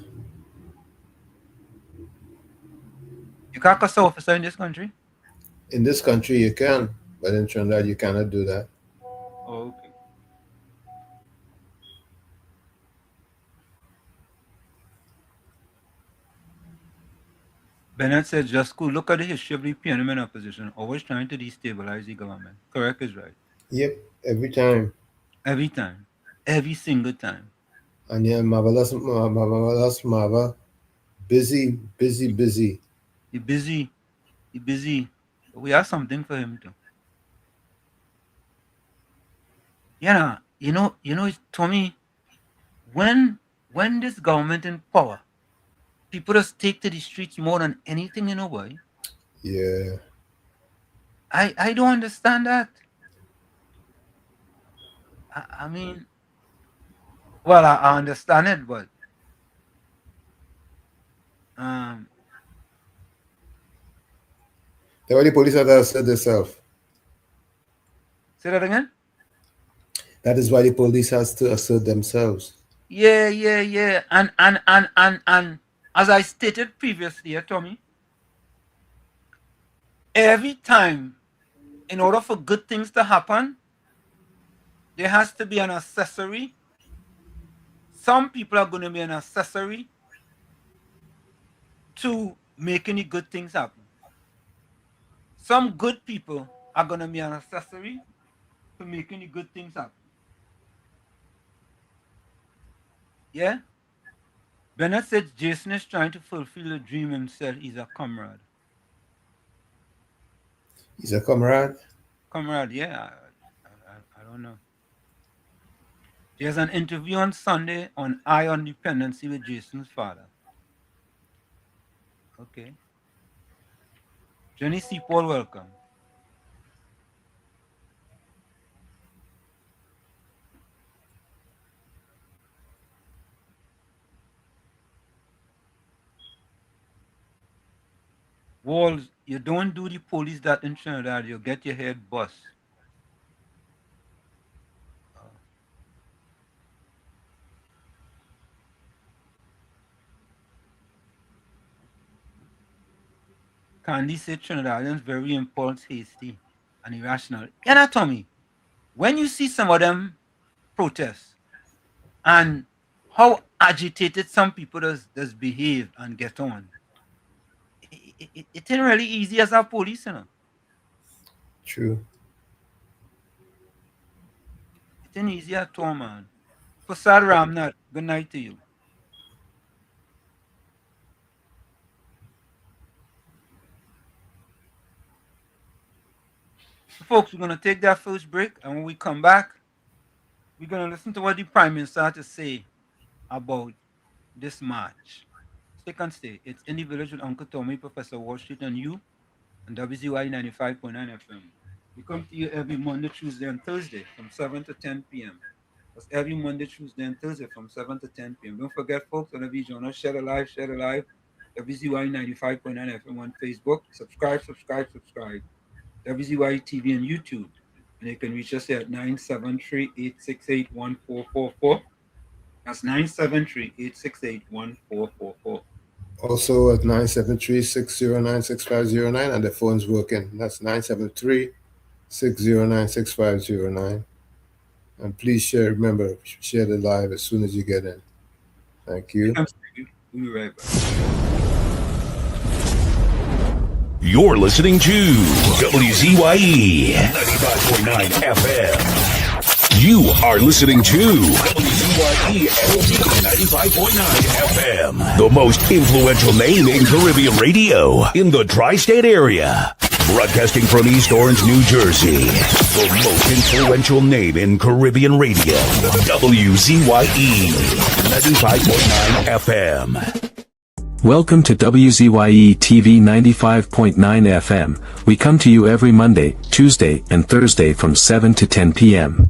You can't cuss an officer in this country? In this country, you can. But in Trinidad, you cannot do that. Oh, okay. Bennett said, just cool. Look at the history of the PNM in opposition, always trying to destabilize the government. Correct is right. Yep, every time. Every time. Every single time. And yeah, marvelous, busy. He busy. But we have something for him too. Yeah, you know, Tommy, when this government in power, people just take to the streets more than anything, you know, boy. Yeah. I don't understand that. I mean, well, I understand it, but That's why the police have to assert themselves. Say that again? That is why the police has to assert themselves. Yeah. And as I stated previously, Tommy, every time, in order for good things to happen, there has to be an accessory. Some people are going to be an accessory to making the good things happen. Some good people are going to be an accessory to making the good things happen. Yeah? Bennett said Jason is trying to fulfill a dream himself. He's a comrade. He's a comrade? Comrade, yeah. I don't know. There's an interview on Sunday on Eye on Dependency with Jason's father. Okay. Jenny C. Paul, welcome. Walls, you don't do the police that in Trinidad, you'll get your head bust. Candy said Trinidadians very impulse, hasty, and irrational. You know, Tommy, when you see some of them protests and how agitated some people does behave and get on, it ain't really easy as a police, you know. True. It ain't easy at all, man. Prasad Ramnath, good night to you. Folks, we're going to take that first break, and when we come back, we're going to listen to what the Prime Minister had to say about this march. Stick and stay. It's In the Village with Uncle Tommy, Professor Wall Street, and you, and WZYE 95.9 FM. We come to you every Monday, Tuesday, and Thursday from 7 to 10 p.m. That's every Monday, Tuesday, and Thursday from 7 to 10 p.m. Don't forget, folks, on the journal, share the live, WZYE 95.9 FM on Facebook. Subscribe. WZYE TV and YouTube. And you can reach us at 973-868-1444. That's 973-868-1444. Also at 973-609-6509, and the phone's working. That's 973-609-6509. And please share, remember, share the live as soon as you get in. Thank you. We'll be right back. You're listening to WZYE 95.9 FM. You are listening to WZYE 95.9 FM. The most influential name in Caribbean radio in the tri-state area. Broadcasting from East Orange, New Jersey. The most influential name in Caribbean radio. WZYE 95.9 FM. Welcome to WZYE TV 95.9 FM. We come to you every Monday, Tuesday, and Thursday from 7 to 10 p.m.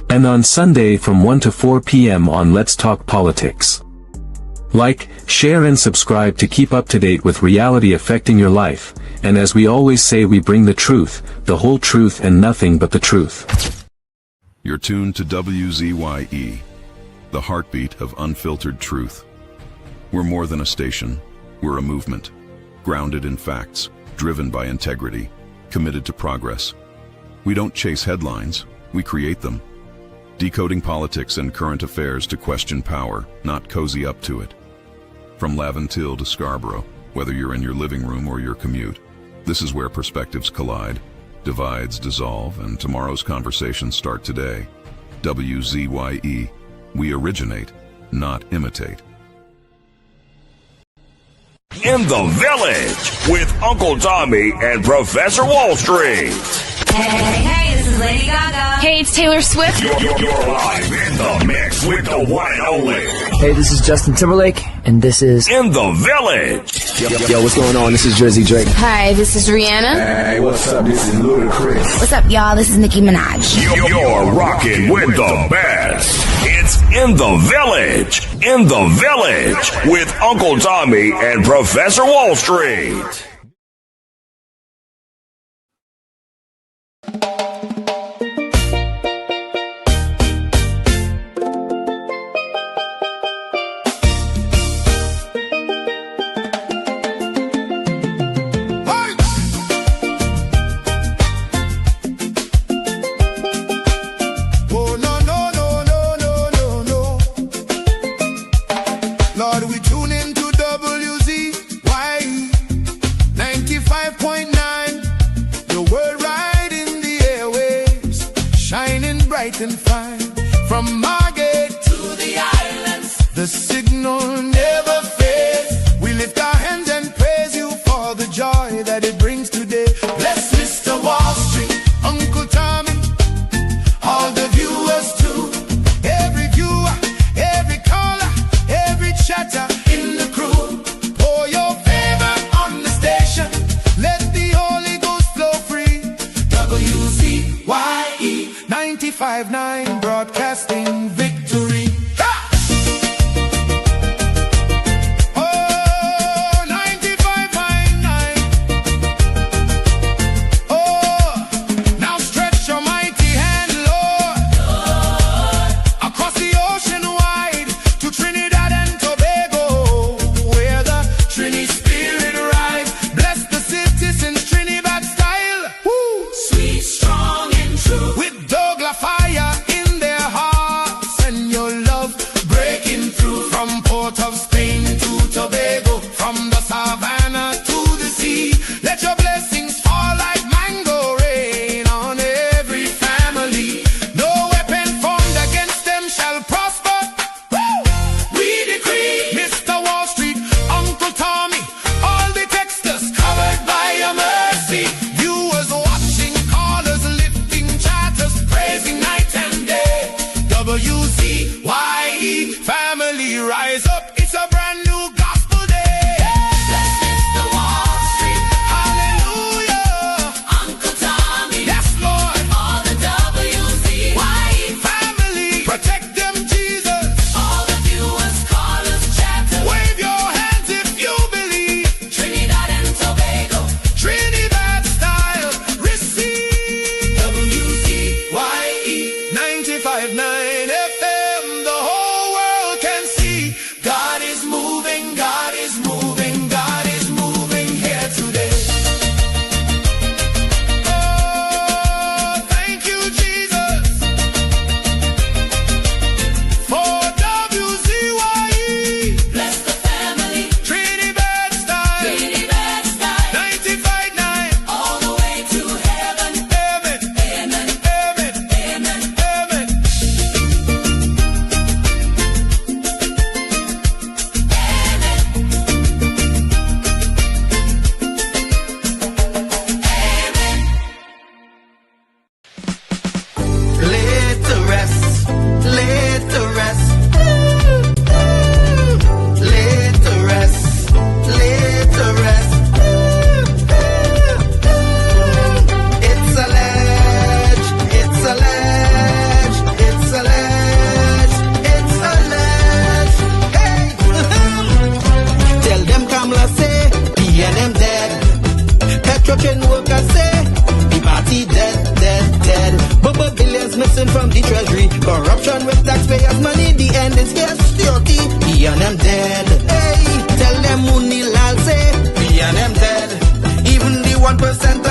And on Sunday from 1 to 4 p.m. on Let's Talk Politics. Like, share and subscribe to keep up to date with reality affecting your life. And as we always say, we bring the truth, the whole truth and nothing but the truth. You're tuned to WZYE, the heartbeat of unfiltered truth. We're more than a station, we're a movement, grounded in facts, driven by integrity, committed to progress. We don't chase headlines, we create them. Decoding politics and current affairs to question power, not cozy up to it. From Laventille to Scarborough, whether you're in your living room or your commute, this is where perspectives collide, divides dissolve, and tomorrow's conversations start today. WZYE, we originate, not imitate. In the Village with Uncle Tommy and Professor Wall Street. Hey, this is Lady Gaga. Hey, it's Taylor Swift. You're live in the mix with the one and only. Hey, this is Justin Timberlake, and this is In the Village. Yo, what's going on? This is Jersey Drake. Hi, this is Rihanna. Hey, what's up? This is Ludacris. What's up, y'all? This is Nicki Minaj. You're rocking with the best. It's In the Village. In the Village with Uncle Tommy and Professor Wall Street. Broadcasting victory. Fire in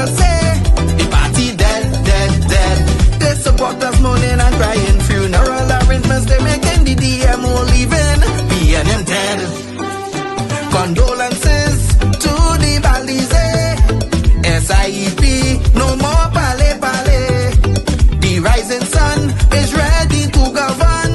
member say the party dead, dead, dead. They support us mourning and crying. Funeral arrangements they making, the DMO leaving. B&M dead. Condolences to the Balize. SIEP, no more pale pale. The rising sun is ready to govern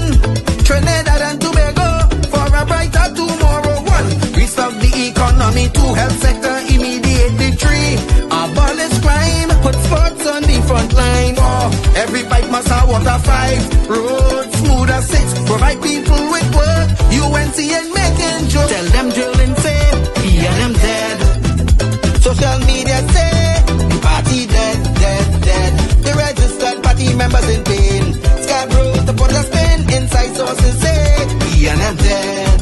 Trinidad and Tobago for a brighter tomorrow. One, restart the economy, two, health sector, immediate victory. Abolish crime, put sports on the front line. Oh, every pipe must have water. 5, roads smooth as 6, provide people with work. UNC and making jokes. Tell them drilling say, B&M dead. Social media say, the party dead, dead, dead. The registered party members in pain. Scarborough to put a spin. Inside sources say, B&M dead.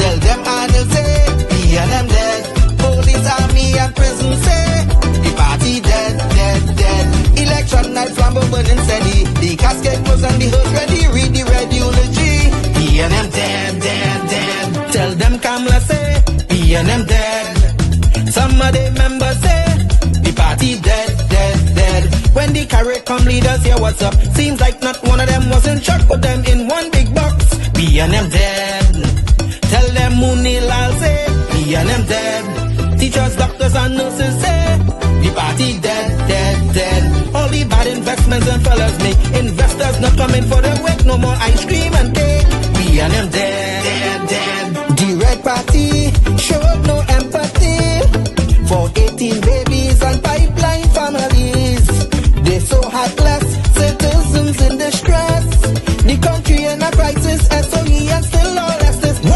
Tell them Arnold say, B&M dead. Police, army and prison say, the party dead, dead, dead. Election night flambeau burning steady. The casket closed and the hearse ready. Read the red eulogy. B&M dead, dead, dead. Tell them Kamla say, B&M dead. Some of the members say, the party dead, dead, dead. When the carry come leaders hear what's up, seems like not one of them was in shock. Put them in one big box, B&M dead. Tell them Munilal say, B&M dead. Teachers, doctors and nurses say, the party dead, dead, dead. All the bad investments and fellas make investors not coming for the work. No more ice cream and cake, B&M dead, dead, dead. The red party showed no empathy for 18 babies and pipeline families. They so heartless, citizens in distress. The country in a crisis, SOE and still all this. 1,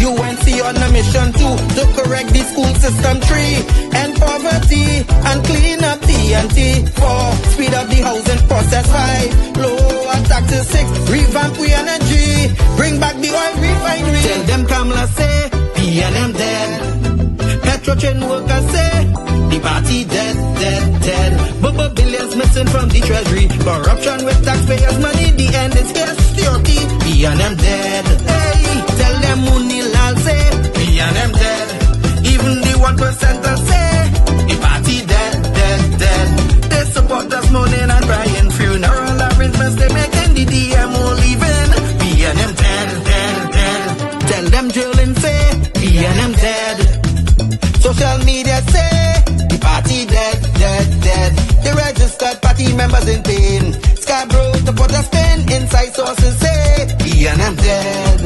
UNC on a mission. 2, to correct the school system. 3, end poverty and clean up TNT. 4, speed up the housing process. 5, lower taxes. 6, revamp we energy. Bring back the oil refinery. Tell them Kamla say, B&M dead. Petro train workers say, the party dead, dead, dead. Bubba billions missing from the treasury. Corruption with taxpayers' money, the end is here, security. B&M dead. Hey, tell them Munilal say, B&M dead. Even the 1%ers say, the party dead, dead, dead. They support us mourning and crying. Funeral arrangements they making, the DMO leaving. B&M dead, dead, dead. Tell them drilling say, B&M dead. Social media say, the party dead, dead, dead. The registered party members in pain. Scarborough to put a spin. Inside sources say, B&M dead.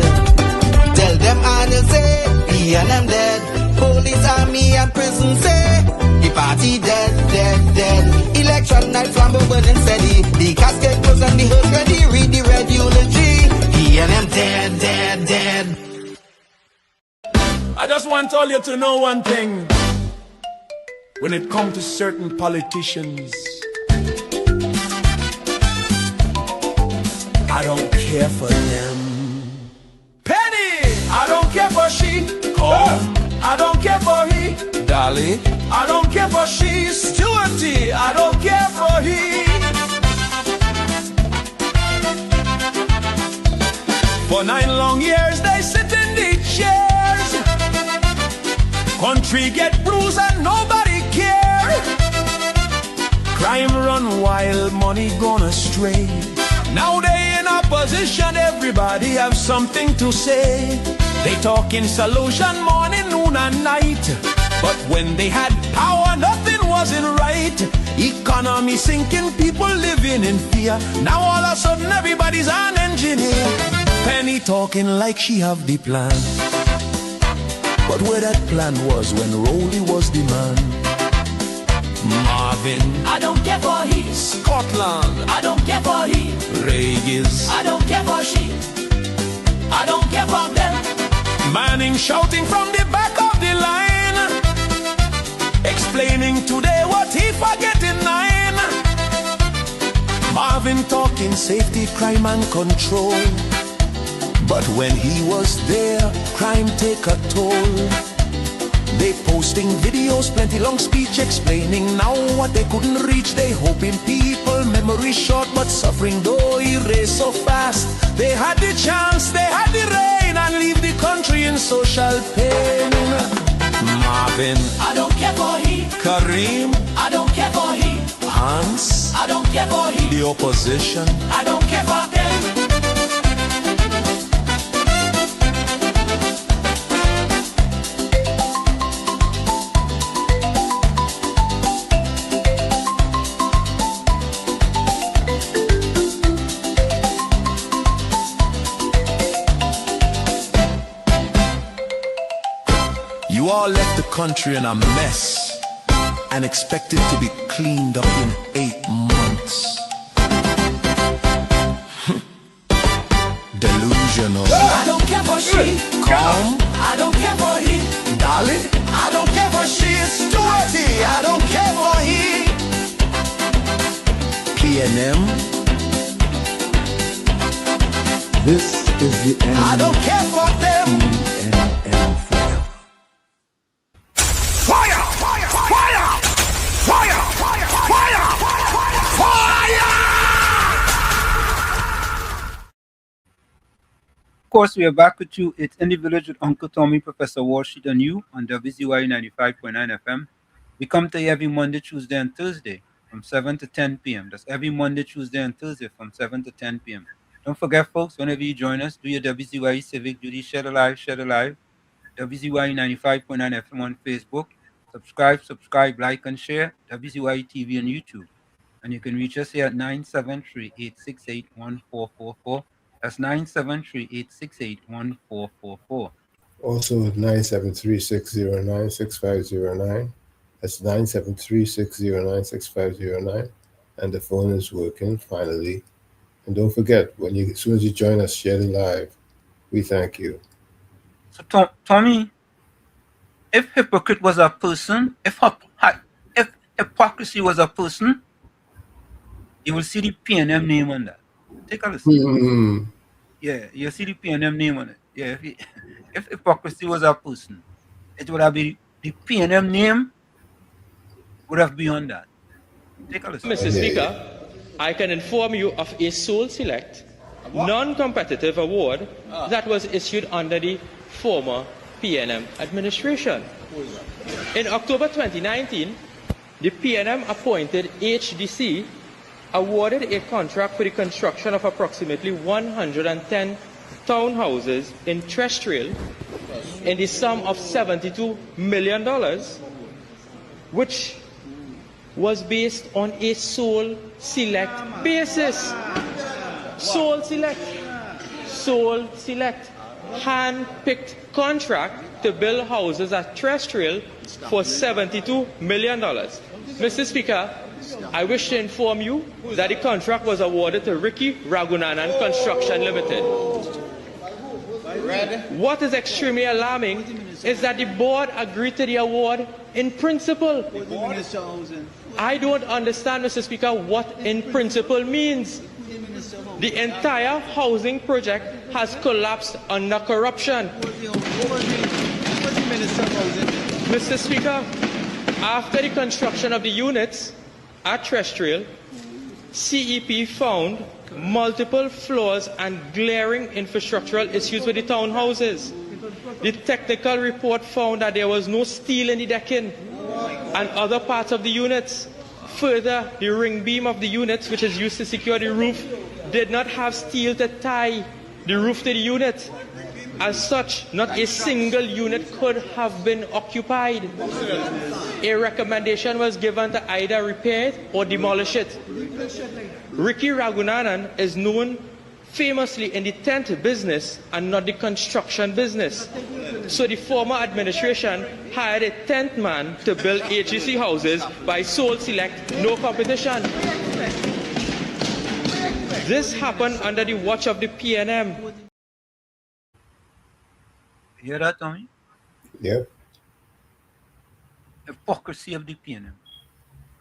Tell them Arnold say, B&M dead. Police, army and prison say, the party dead, dead, dead. Election night flambeau burning steady. The casket closed and the hearse ready. Read the red eulogy. B&M dead, dead, dead. I just want all you to know one thing. When it comes to certain politicians, I don't care for them. Penny, I don't care for she. Oh, I don't care for he. Dolly, I don't care for she. Stewarty, I don't care for he. For 9 long years they sit in the chairs. Country get bruised and nobody care. Crime run wild, money gone astray. Now they in opposition, everybody have something to say. They talking solution morning, noon and night. But when they had power, nothing wasn't right. Economy sinking, people living in fear. Now all of a sudden everybody's an engineer. Penny talking like she have the plan. But where that plan was when Rolly was the man. Marvin, I don't care for he. Scotland, I don't care for he. Regis, I don't care for she. I don't care for them. Manning shouting from the back of the line, explaining today what he forget in 9. Marvin talking safety, crime and control. But when he was there, crime take a toll. They posting videos, plenty long speech explaining now what they couldn't reach. They hoping people memory short, but suffering though erase so fast. They had the chance, they had the rain, and leave the country in social pain. Marvin, I don't care for he. Kareem, I don't don't care for he. The opposition, I don't care for them. you all left the country in a mess and expect it to be cleaned up in 8 months. Delusional. I don't care for she. Calm. I don't care for he. Dolly. I don't care for she. Stuarty. I don't care for he. PNM. This is the end. I don't care for them. PNM forever. Fire! Fire! Fire! Fire! Fire! Fire! Fire! Of course, we are back with you. It's In the Village with Uncle Tommy, Professor Walsh, and you on WZYE 95.9 FM. We come to you every Monday, Tuesday, and Thursday from 7 to 10 p.m. That's every Monday, Tuesday, and Thursday from 7 to 10 p.m. Don't forget, folks, whenever you join us, do your WZYE civic duty, share the live, WZYE 95.9 FM on Facebook. Subscribe, like, and share. WZYE TV on YouTube. And you can reach us here at 973-868-1444. That's 973-868-1444. Also at 973-609-6509. That's 973-609-6509. And the phone is working finally. And don't forget, as soon as you join us, share the live. We thank you. So, Tommy, if hypocrite was a person, if hypocrisy was a person, you will see the PNM name on that. Take a listen. Mm-hmm. Yeah, you'll see the PNM name on it. Yeah, if hypocrisy was a person, it would have been the PNM name would have been on that. Take a listen. Mr. Speaker, I can inform you of a sole select, non-competitive award that was issued under the former PNM administration. In October 2019, the PNM appointed HDC awarded a contract for the construction of approximately 110 townhouses in Terrestrial in the sum of $72 million, which was based on a sole select basis. Sole select, hand-picked contract to build houses at Terrestrial for $72 million. Mr. Speaker, I wish to inform you that the contract was awarded to Ricky Ragunanan Construction Limited. What is extremely alarming is that the board agreed to the award in principle. I don't understand, Mr. Speaker, what in principle means. The entire housing project has collapsed under corruption. Mr. Speaker, after the construction of the units at Terrestrial, CEP found multiple flaws and glaring infrastructural issues with the townhouses. The technical report found that there was no steel in the decking and other parts of the units. Further, the ring beam of the units, which is used to secure the roof, did not have steel to tie the roof to the unit. As such, not a single unit could have been occupied. A recommendation was given to either repair it or demolish it. Ricky Ragunanan is known famously in the tent business and not the construction business. So the former administration hired a tent man to build HGC houses by sole select, no competition. This happened under the watch of the PNM. You hear that, Tommy? Yeah. Hypocrisy of the PNM.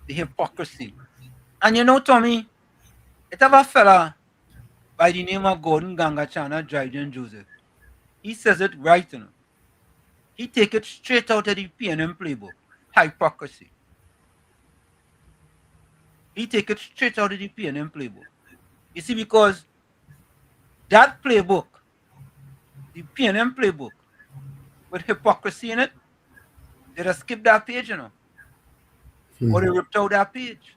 The hypocrisy. And you know, Tommy, it have a fella by the name of Gordon Gangachana Dryden Joseph. He says it right, you know. He take it straight out of the PNM playbook. Hypocrisy. He take it straight out of the PNM playbook. You see, because that playbook, the PNM playbook, with hypocrisy in it, they just skip that page, you know. Or they ripped out that page.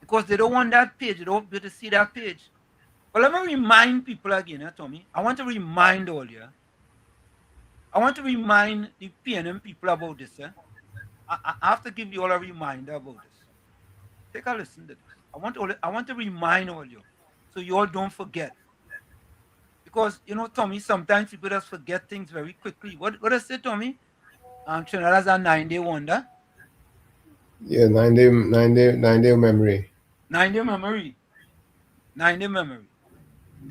because they don't want that page. They don't want to see that page. But let me remind people again, Tommy. I want to remind all you. I want to remind the PNM people about this. I have to give you all a reminder about this. Take a listen to this. I want to remind all you, so you all don't forget. Because Tommy, sometimes people just forget things very quickly. What does it, Tommy? Trinidad's a 9-day wonder. Yeah, 9-day memory. 9-day memory. 9-day memory.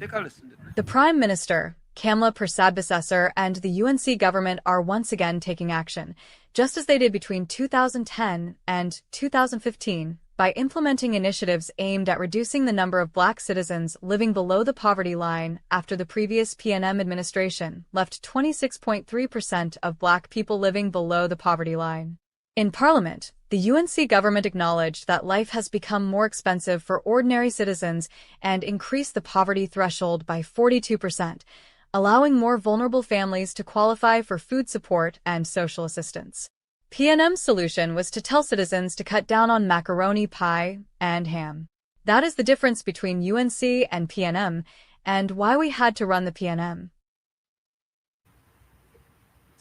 Take a listen to this. The Prime Minister, Kamla Persad-Bissessar, and the UNC government are once again taking action, just as they did between 2010 and 2015, by implementing initiatives aimed at reducing the number of Black citizens living below the poverty line after the previous PNM administration left 26.3% of Black people living below the poverty line. In Parliament, the UNC government acknowledged that life has become more expensive for ordinary citizens and increased the poverty threshold by 42%, allowing more vulnerable families to qualify for food support and social assistance. PNM's solution was to tell citizens to cut down on macaroni pie and ham. That is the difference between UNC and PNM, and why we had to run the PNM.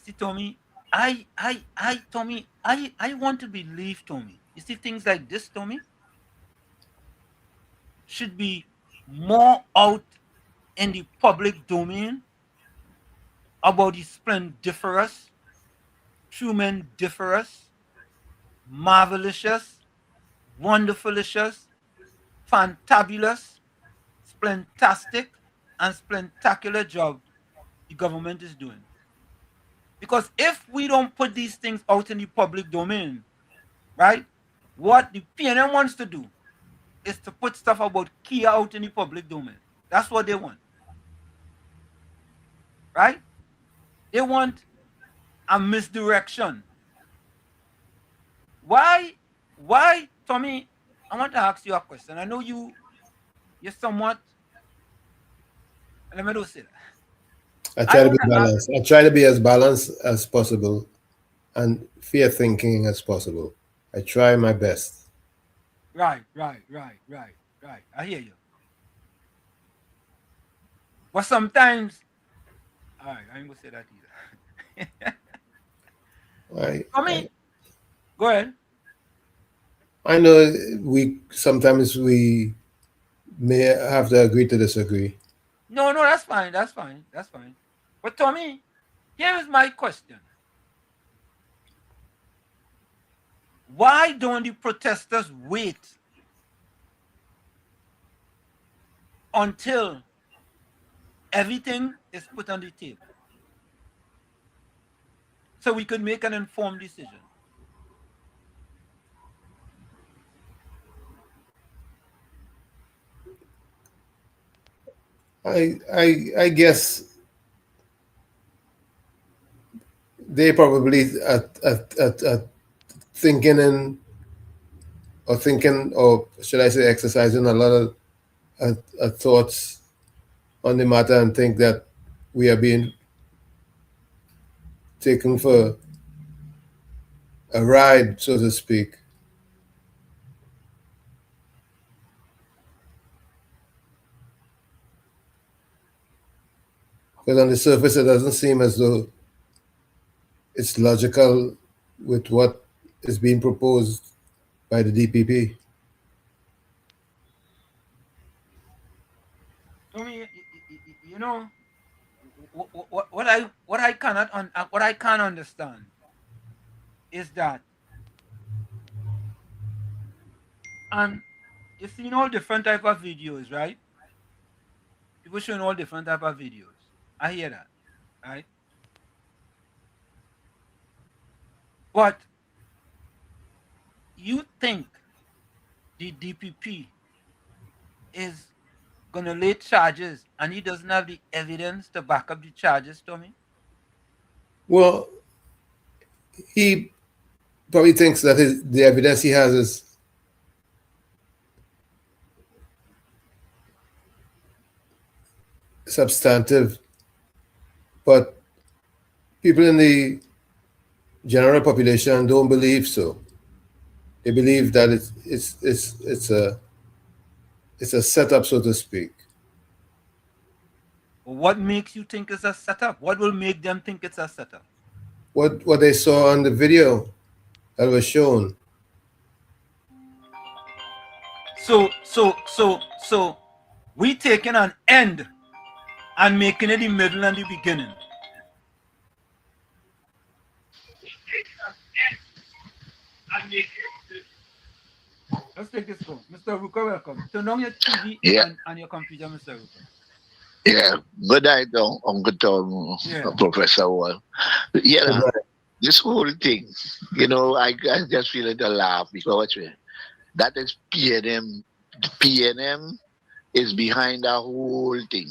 See, Tommy, Tommy, I want to believe, Tommy. You see, things like this, Tommy, should be more out in the public domain about the splendiferous, tremendous, marvelous, wonderfulicious, fantabulous, splentastic, and splentacular job the government is doing. Because if we don't put these things out in the public domain, right, what the PNM wants to do is to put stuff about Kia out in the public domain. That's what they want. Right? They want a misdirection. Why, Tommy, I want to ask you a question. I know you're somewhat, let me not say that. I try to be balanced. I try to be as balanced as possible and fair thinking as possible. I try my best. Right. I hear you. But sometimes, all right, I ain't gonna say that either. Go ahead. I know sometimes we may have to agree to disagree. No, that's fine. But Tommy, here is my question. Why don't the protesters wait until everything is put on the table so we could make an informed decision? I guess they probably are thinking or should I say exercising a lot of thoughts on the matter and think that we are being taken for a ride, so to speak. Because on the surface, it doesn't seem as though it's logical with what is being proposed by the DPP. I mean, what I can't understand is that, and you've seen all different type of videos, right? People showing all different type of videos. I hear that, right? But you think the DPP is going to lay charges and he doesn't have the evidence to back up the charges, Tommy? Well, he probably thinks that the evidence he has is substantive, but people in the general population don't believe so. They believe that it's a setup, so to speak. What makes you think it's a setup? What will make them think it's a setup? What they saw on the video that was shown. So we taking an end and making it the middle and the beginning. Let's take this go. Mr. Ruka, welcome. Turn on your TV and your computer, Mr. Ruka. Yeah, good night, Uncle Tom, Professor Wall. Yeah, this whole thing, I just feel it a laugh because that is PNM. PNM is behind the whole thing.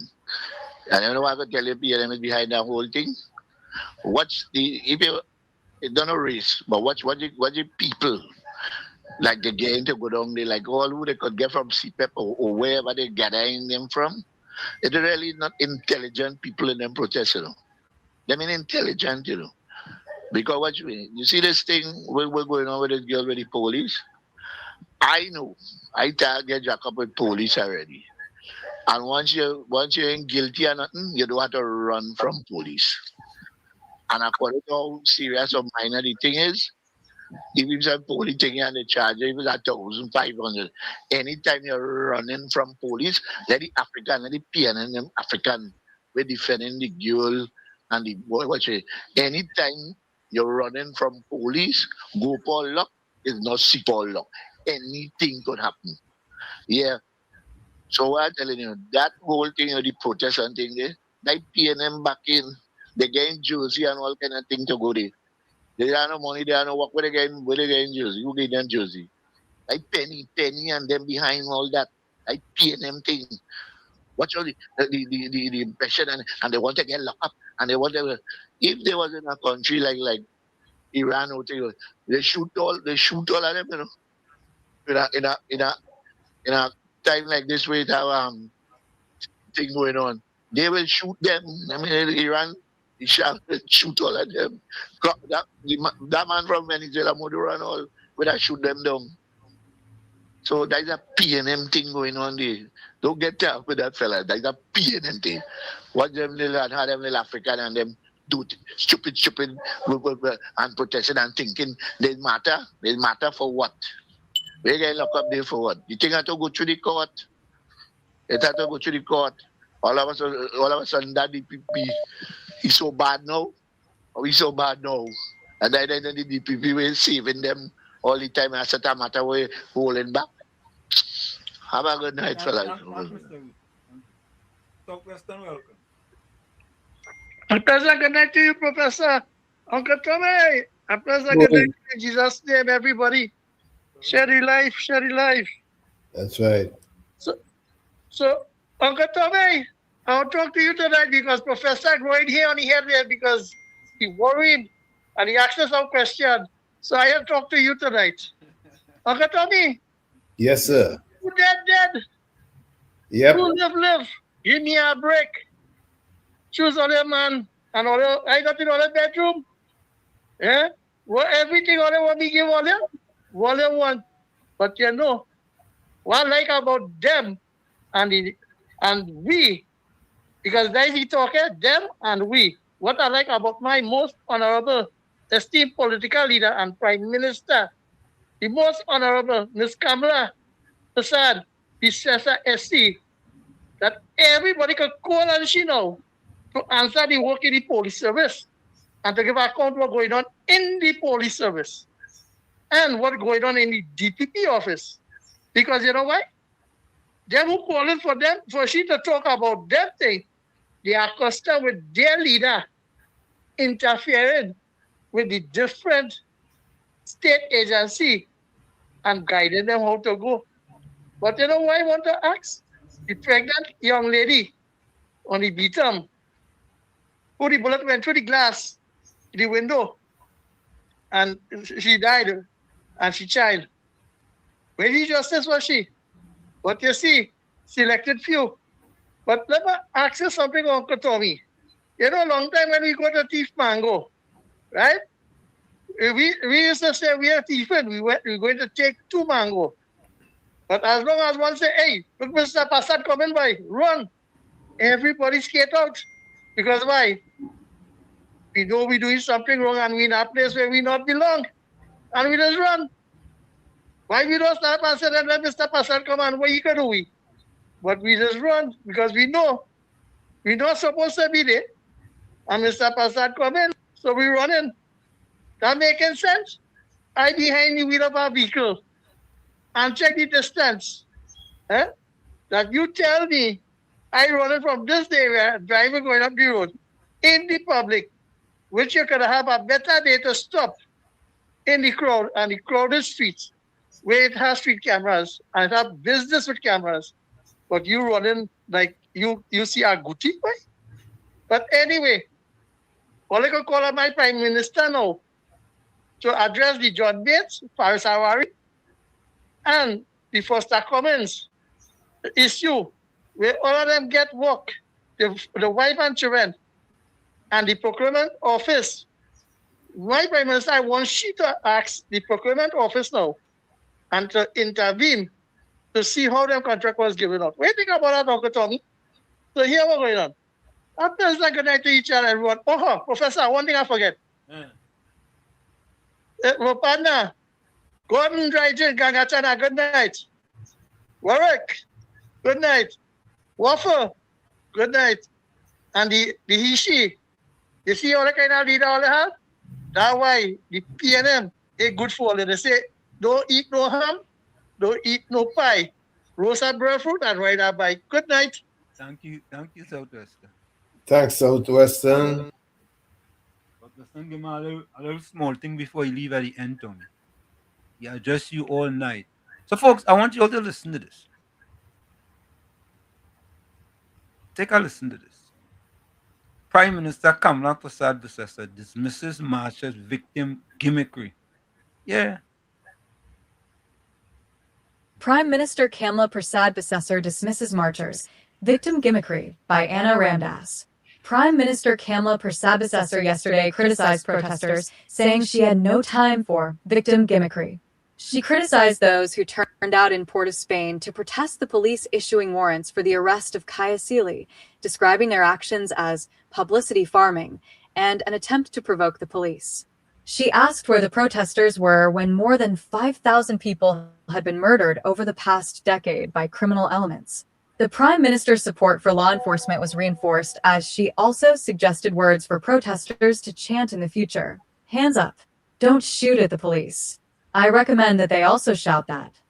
And I know I could tell you PNM is behind the whole thing. If you don't know race, but watch what the people like they getting to go down there, like all who they could get from CPEP or wherever they're gathering them from. It's really not intelligent people in them protests, They mean intelligent, Because what you see this thing we're going on with this girl with the police? I know. I get jacked up with police already. And once you ain't guilty or nothing, you don't have to run from police. And according to how serious or minor the thing is, if it's a police thing and the charge, if it's 1,500, anytime you're running from police, let the African and the PNN them African, we're defending the girl and the boy. Anytime you're running from police, go for luck is not see for luck. Anything could happen. Yeah. So I'm telling you, that whole thing of the protest and thing there, like PNM back in, they getting jersey and all kind of thing to go there. They have no money, they have no work. Where they getting jersey? Who get them jersey? Like penny, and then behind all that, like PNM thing. Watch all the impression and they want to get locked up and they want to. If they was in a country like Iran or thing, they shoot all of them, In a time like this, where it have thing going on, they will shoot them. I mean, Iran. He shall shoot all of them. That man from Venezuela, Maduro and all, will I shoot them down. So there's a PNM thing going on there. Don't get tough with that fella. There's a PNM thing. Watch them little and how them little African and them do stupid and protesting and thinking they matter. They matter for what? They get locked up there for what? You think I have to go through the court? It have to go through the court. All of a sudden that DPP is so bad now. Or he's so bad now. And then the DPP will saving them all the time. I said, matter way holding back. Have a good night, fellas. Southwestern, welcome. A pleasure, good night to you, Professor. Uncle Tommy. A pleasure, good night to you. In Jesus' name, everybody. Share your life, share your life. That's right. So Uncle Tommy, I'll talk to you tonight because Professor going here on the head there because he worried and he asked us some question. So I will talk to you tonight. Uncle Tommy. Yes, sir. Who dead? Yep. Who live? Give me a break. Choose other man and other. I got in other bedroom. Yeah? Well, everything other want me give all them. What they want. But what I like about them and we, because they he talking, them and we. What I like about my most honorable, esteemed political leader and Prime Minister, the most honorable Ms. Kamala Prasad, Professor SC, that everybody could call and she know to answer the work in the police service and to give account what going on in the police service and what's going on in the DPP office. Because you know why? Them who calling for them, for she to talk about them thing, they are accustomed with their leader interfering with the different state agency and guiding them how to go. But you know why I want to ask? The pregnant young lady on the beatum, who the bullet went through the glass, the window, and she died, and she child. Where the justice was she? But you see, selected few. But let me ask you something, Uncle Tommy. You know, a long time when we go to thief mango, right? We used to say we are thieving. We're going to take 2 mango. But as long as one say, hey, look, Mr. Passat coming by, run. Everybody skate out. Because why? We know we're doing something wrong and we're in a place where we not belong. And we just run. Why we don't stop and say, let Mr. Passat come and what you can do? But we just run because we know we're not supposed to be there. And Mr. Passat come in, so we running. That making sense? I behind the wheel of our vehicle and check the distance. Eh? That you tell me I running from this area, driving going up the road in the public, which you could have a better day to stop in the crowd and the crowded streets where it has street cameras and it have business with cameras. But you running like you see a Gucci boy. But anyway, all I can call on my Prime Minister now to address the John Bates, Faris Awari, and the Foster Commons issue where all of them get work, the wife and children, and the procurement office. My Prime Minister, I want she to ask the procurement office now and to intervene to see how them contract was given out. What do you think about that, Dr. Tommy? So here what's going on. After it's like good night to each other, everyone. Oh, Professor, one thing I forget. My partner, Gordon Dryden, Gangachana, good night. Warwick, good night. Waffle, good night. And the Hishi, you see all the kind of leader all they have? That's why the PNM is good for all. They say, don't eat no ham, don't eat no pie. Roast breadfruit and ride a bike. Good night. Thank you, Southwestern. Thanks, Southwestern. But listen, give me a little small thing before you leave at the end, Tommy. He address you all night. So, folks, I want you all to listen to this. Take a listen to this. Prime Minister Kamala Prasad-Bissessar dismisses march as victim gimmickry. Yeah. Prime Minister Kamala Prasad-Bissessar dismisses marchers. Victim gimmickry by Anna Ramdas. Prime Minister Kamala Prasad-Bissessar yesterday criticized protesters, saying she had no time for victim gimmickry. She criticized those who turned out in Port of Spain to protest the police issuing warrants for the arrest of Kaya Sealy, describing their actions as publicity farming and an attempt to provoke the police. She asked where the protesters were when more than 5,000 people had been murdered over the past decade by criminal elements. The Prime Minister's support for law enforcement was reinforced as she also suggested words for protesters to chant in the future. Hands up. Don't shoot at the police. I recommend that they also shout that.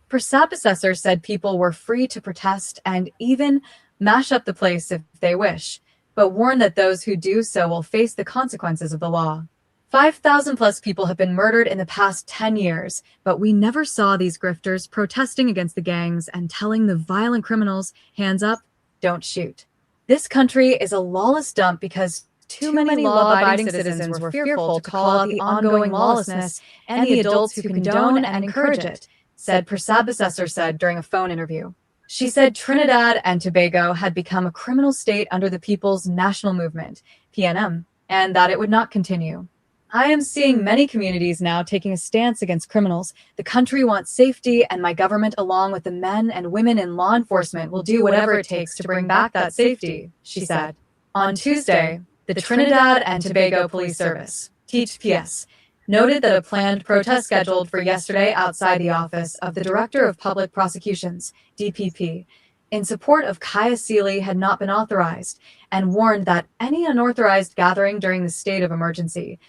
Prasad-Bissessar said people were free to protest and even mash up the place if they wish, but warned that those who do so will face the consequences of the law. 5,000 plus people have been murdered in the past 10 years, but we never saw these grifters protesting against the gangs and telling the violent criminals, hands up, don't shoot. This country is a lawless dump because too many law-abiding citizens were fearful to call out the ongoing lawlessness and the adults who condone and encourage it, said Prasad-Bissessar said during a phone interview. She said Trinidad and Tobago had become a criminal state under the People's National Movement, PNM, and that it would not continue. I am seeing many communities now taking a stance against criminals. The country wants safety, and my government, along with the men and women in law enforcement, will do whatever it takes to bring back that safety, she said. On Tuesday, the Trinidad and Tobago Police Service, TTPS, noted that a planned protest scheduled for yesterday outside the office of the Director of Public Prosecutions, DPP, in support of Kaya Sealy had not been authorized, and warned that any unauthorized gathering during the state of emergency,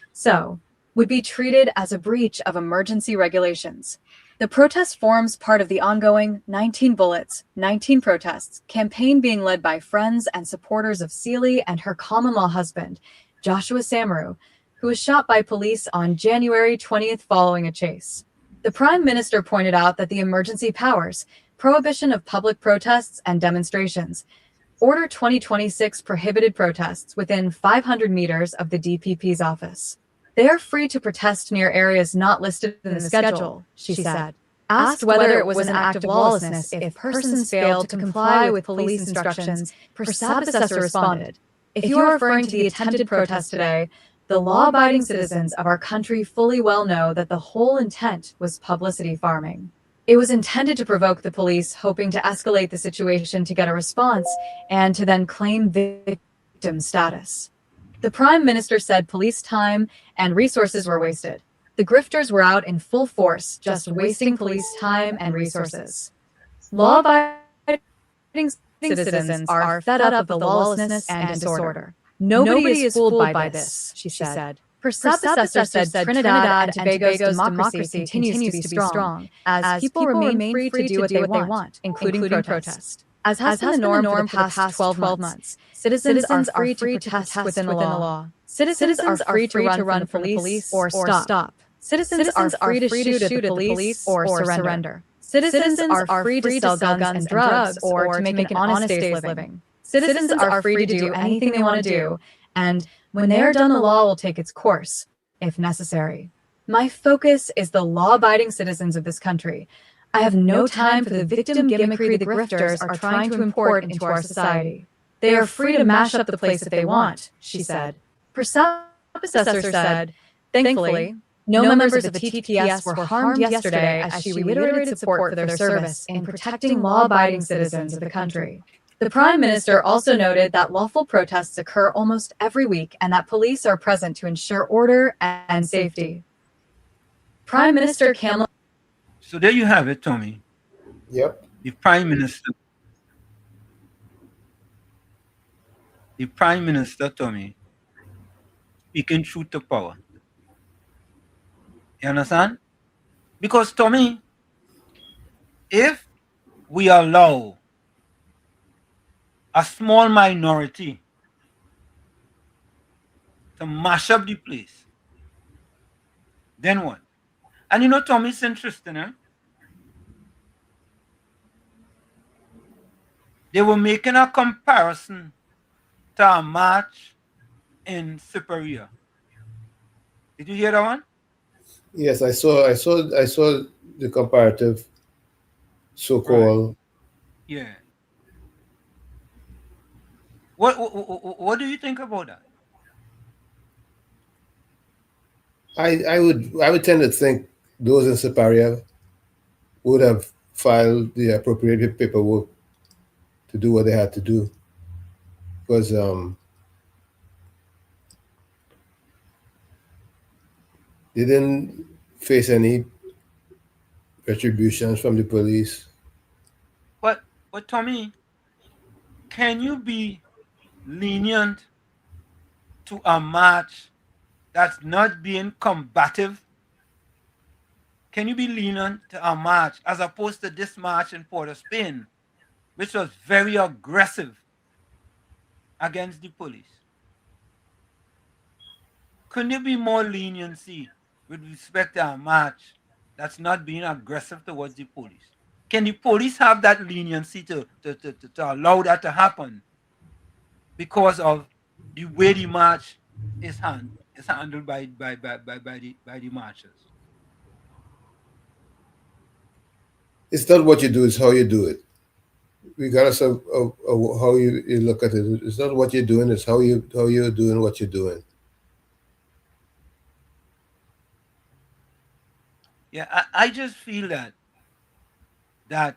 would be treated as a breach of emergency regulations. The protest forms part of the ongoing 19 Bullets, 19 Protests campaign being led by friends and supporters of Sealy and her common-law husband, Joshua Samaru, who was shot by police on January 20th following a chase. The Prime Minister pointed out that the emergency powers, prohibition of public protests and demonstrations, Order 2026 prohibited protests within 500 meters of the DPP's office. They are free to protest near areas not listed in the schedule, she said. Asked whether it was an act of lawlessness if persons failed to comply with police instructions, Prasad-Bissessar responded, if you are referring to the attempted protest today, The law-abiding citizens of our country fully well know that the whole intent was publicity farming. It was intended to provoke the police, hoping to escalate the situation to get a response and to then claim victim status. The Prime Minister said police time and resources were wasted. The grifters were out in full force, just wasting police time and resources. Law-abiding citizens are fed up of the lawlessness and disorder. Nobody is fooled by this, she said. Persabessor said Trinidad and Tobago's democracy continues to be strong, as people remain free to do what they want, including protest. As has been the norm for the past 12 months, citizens are free to protest within the law. Citizens are free to run from the police or stop. Citizens are free to shoot at the police or surrender. Citizens are free to sell guns and drugs or to make an honest day's living. Citizens are free to do anything they want to do, and when they are done, the law will take its course, if necessary. My focus is the law-abiding citizens of this country. I have no time for the victim gimmickry the grifters are trying to import into our society. They are free to mash up the place if they want, she said. Persabessor said, thankfully, no members of the TTPS were harmed yesterday as she reiterated support for their service in protecting law-abiding citizens of the country. The Prime Minister also noted that lawful protests occur almost every week and that police are present to ensure order and safety. Prime Minister Kamala... So there you have it, Tommy. Yep. The Prime Minister, Tommy, speaking truth to power. You understand? Because, Tommy, if we allow a small minority to mash up the place, then what? And you know, Tommy, it's interesting, eh? They were making a comparison to a match in Superior. Did you hear that one? Yes, I saw the comparative, so-called. Right. Yeah. What do you think about that? I would tend to think those in Superior would have filed the appropriate paperwork to do what they had to do, because they didn't face any retributions from the police. But Tommy, can you be lenient to a match that's not being combative? Can you be lenient to a match as opposed to this match in Port of Spain, which was very aggressive against the police? Couldn't there be more leniency with respect to a match that's not being aggressive towards the police? Can the police have that leniency to allow that to happen because of the way the match is handled by the marchers? It's not what you do, it's how you do it. Regardless of how you look at it, it's not what you're doing, it's how you're doing what you're doing. Yeah, I just feel that the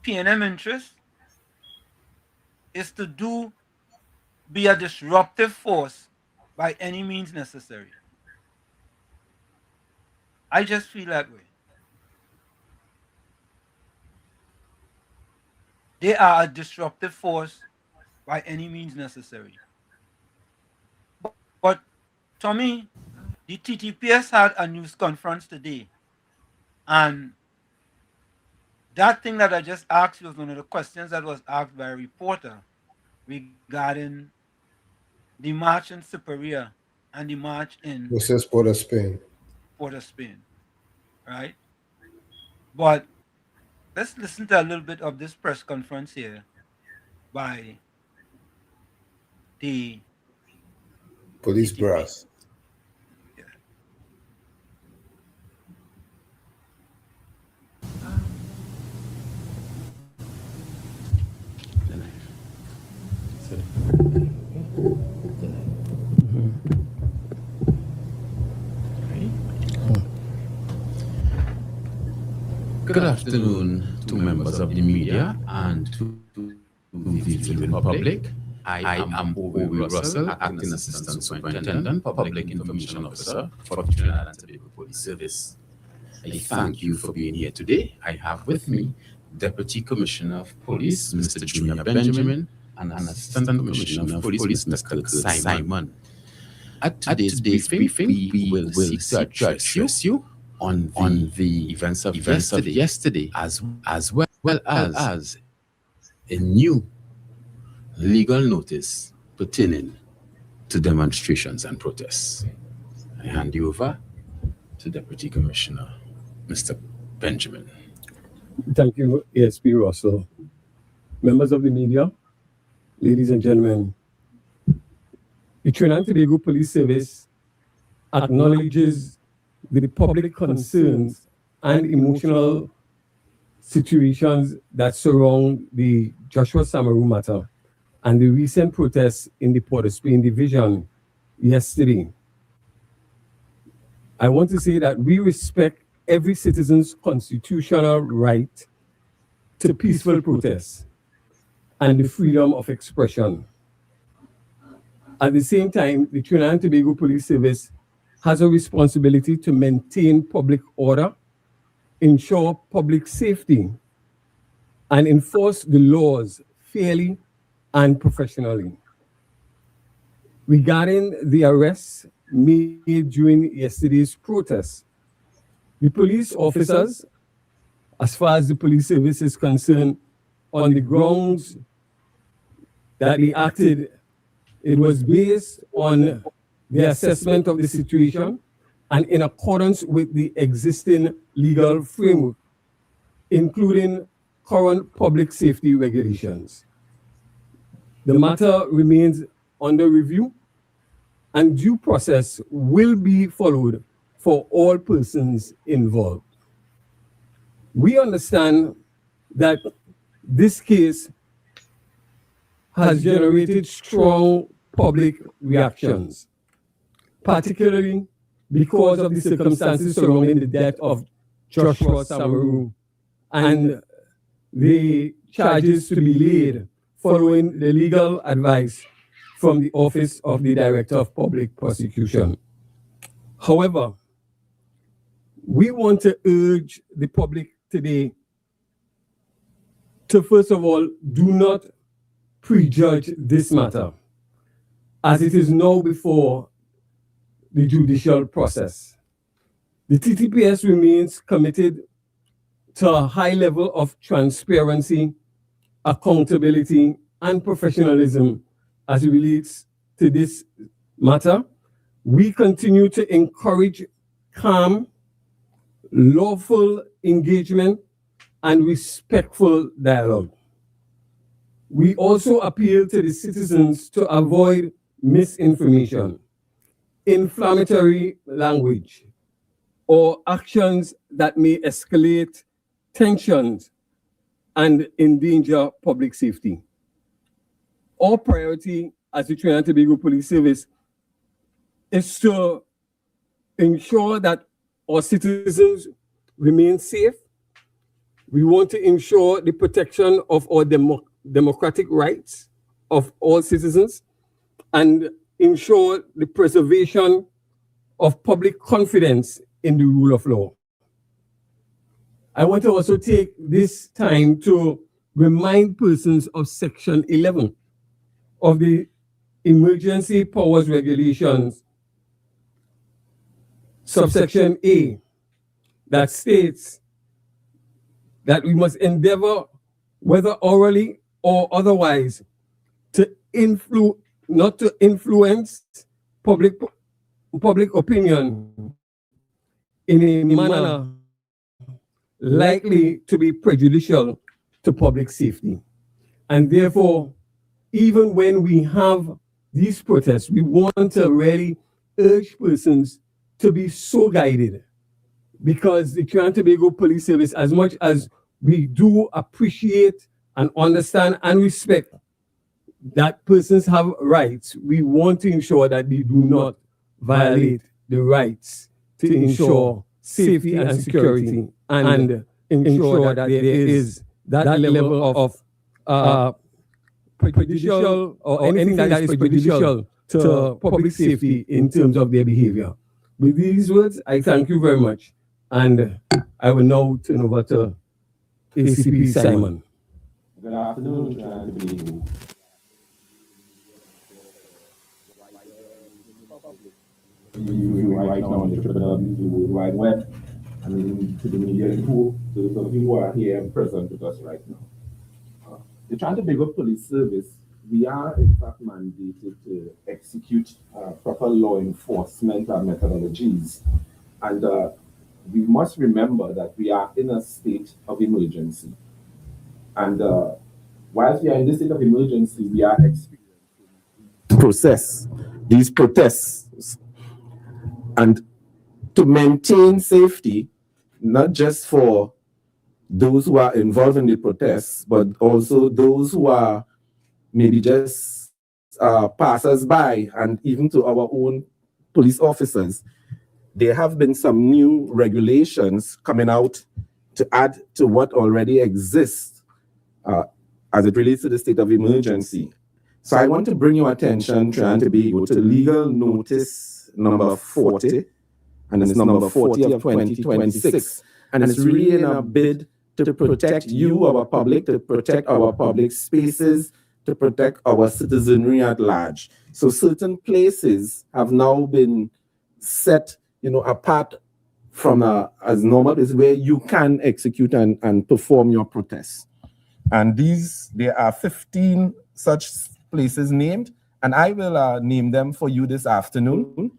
PNM interest is to be a disruptive force by any means necessary. I just feel that way. They are a disruptive force by any means necessary. But Tommy, the TTPS had a news conference today, and that thing that I just asked you was one of the questions that was asked by a reporter regarding the march in Superior and the march in Port of Spain. Port of Spain, right? But let's listen to a little bit of this press conference here by the police brass. Good afternoon to members of the media and to the viewing public. I am O.W. Russell, Acting Assistant Superintendent, Public Information Officer for Trinidad and Tobago Police Service. I thank you for being here today. I have with me Deputy Commissioner of Police, Mr. Junior Benjamin, and Assistant Commissioner of Police, Mr. Kurt Simon. At today's briefing, we will seek to address you on the events of yesterday, as well as a new legal notice pertaining to demonstrations and protests. I hand you over to Deputy Commissioner, Mr. Benjamin. Thank you, ASP Russell. Members of the media, ladies and gentlemen, the Trinidad and Tobago Police Service acknowledges the public concerns and emotional situations that surround the Joshua Samaru matter and the recent protests in the Port of Spain division yesterday. I want to say that we respect every citizen's constitutional right to peaceful protest and the freedom of expression. At the same time, the Trinidad and Tobago Police Service has a responsibility to maintain public order, ensure public safety, and enforce the laws fairly and professionally. Regarding the arrests made during yesterday's protests, the police officers, as far as the police service is concerned, on the grounds that they acted, it was based on the assessment of the situation and in accordance with the existing legal framework, including current public safety regulations. The matter remains under review and due process will be followed for all persons involved. We understand that this case has generated strong public reactions, particularly because of the circumstances surrounding the death of Joshua Samaru and the charges to be laid following the legal advice from the Office of the Director of Public Prosecution. However, we want to urge the public today to, first of all, do not prejudge this matter, as it is now before the judicial process. The TTPS remains committed to a high level of transparency, accountability, and professionalism as it relates to this matter. We continue to encourage calm, lawful engagement, and respectful dialogue. We also appeal to the citizens to avoid misinformation, inflammatory language, or actions that may escalate tensions and endanger public safety. Our priority as the Trinidad and Tobago Police Service is to ensure that our citizens remain safe. We want to ensure the protection of our democratic rights of all citizens and ensure the preservation of public confidence in the rule of law. I want to also take this time to remind persons of Section 11 of the Emergency Powers Regulations, subsection A, that states that we must endeavor, whether orally or otherwise, not to influence public opinion in a manner likely to be prejudicial to public safety. And therefore, even when we have these protests, we want to really urge persons to be so guided, because the Trinidad and Tobago Police Service, as much as we do appreciate and understand and respect that persons have rights, we want to ensure that they do not violate the rights to ensure safety and security and ensure that there is that level of prejudicial or anything that is prejudicial to public safety in terms of their behavior. With these words, I thank you very much, and I will now turn over to ACP Simon. Good afternoon, Trying to be you right now on the World Wide Web and to the media who those of you who are here and present with us right now. The Trying to Tobago Police Service, we are in fact mandated to execute proper law enforcement methodologies, and we must remember that we are in a state of emergency. And whilst we are in this state of emergency, we are experiencing these protests, and to maintain safety, not just for those who are involved in the protests, but also those who are maybe just passers-by, and even to our own police officers. There have been some new regulations coming out to add to what already exists as it relates to the state of emergency. So I want to bring your attention, Trying to Tobago, to legal notice number 40, and it's number 40 of 2026. And it's really in a bid to protect you, our public, to protect our public spaces, to protect our citizenry at large. So certain places have now been set, apart from as normal is where you can execute and perform your protests. And there are 15 such places named, and I will name them for you this afternoon,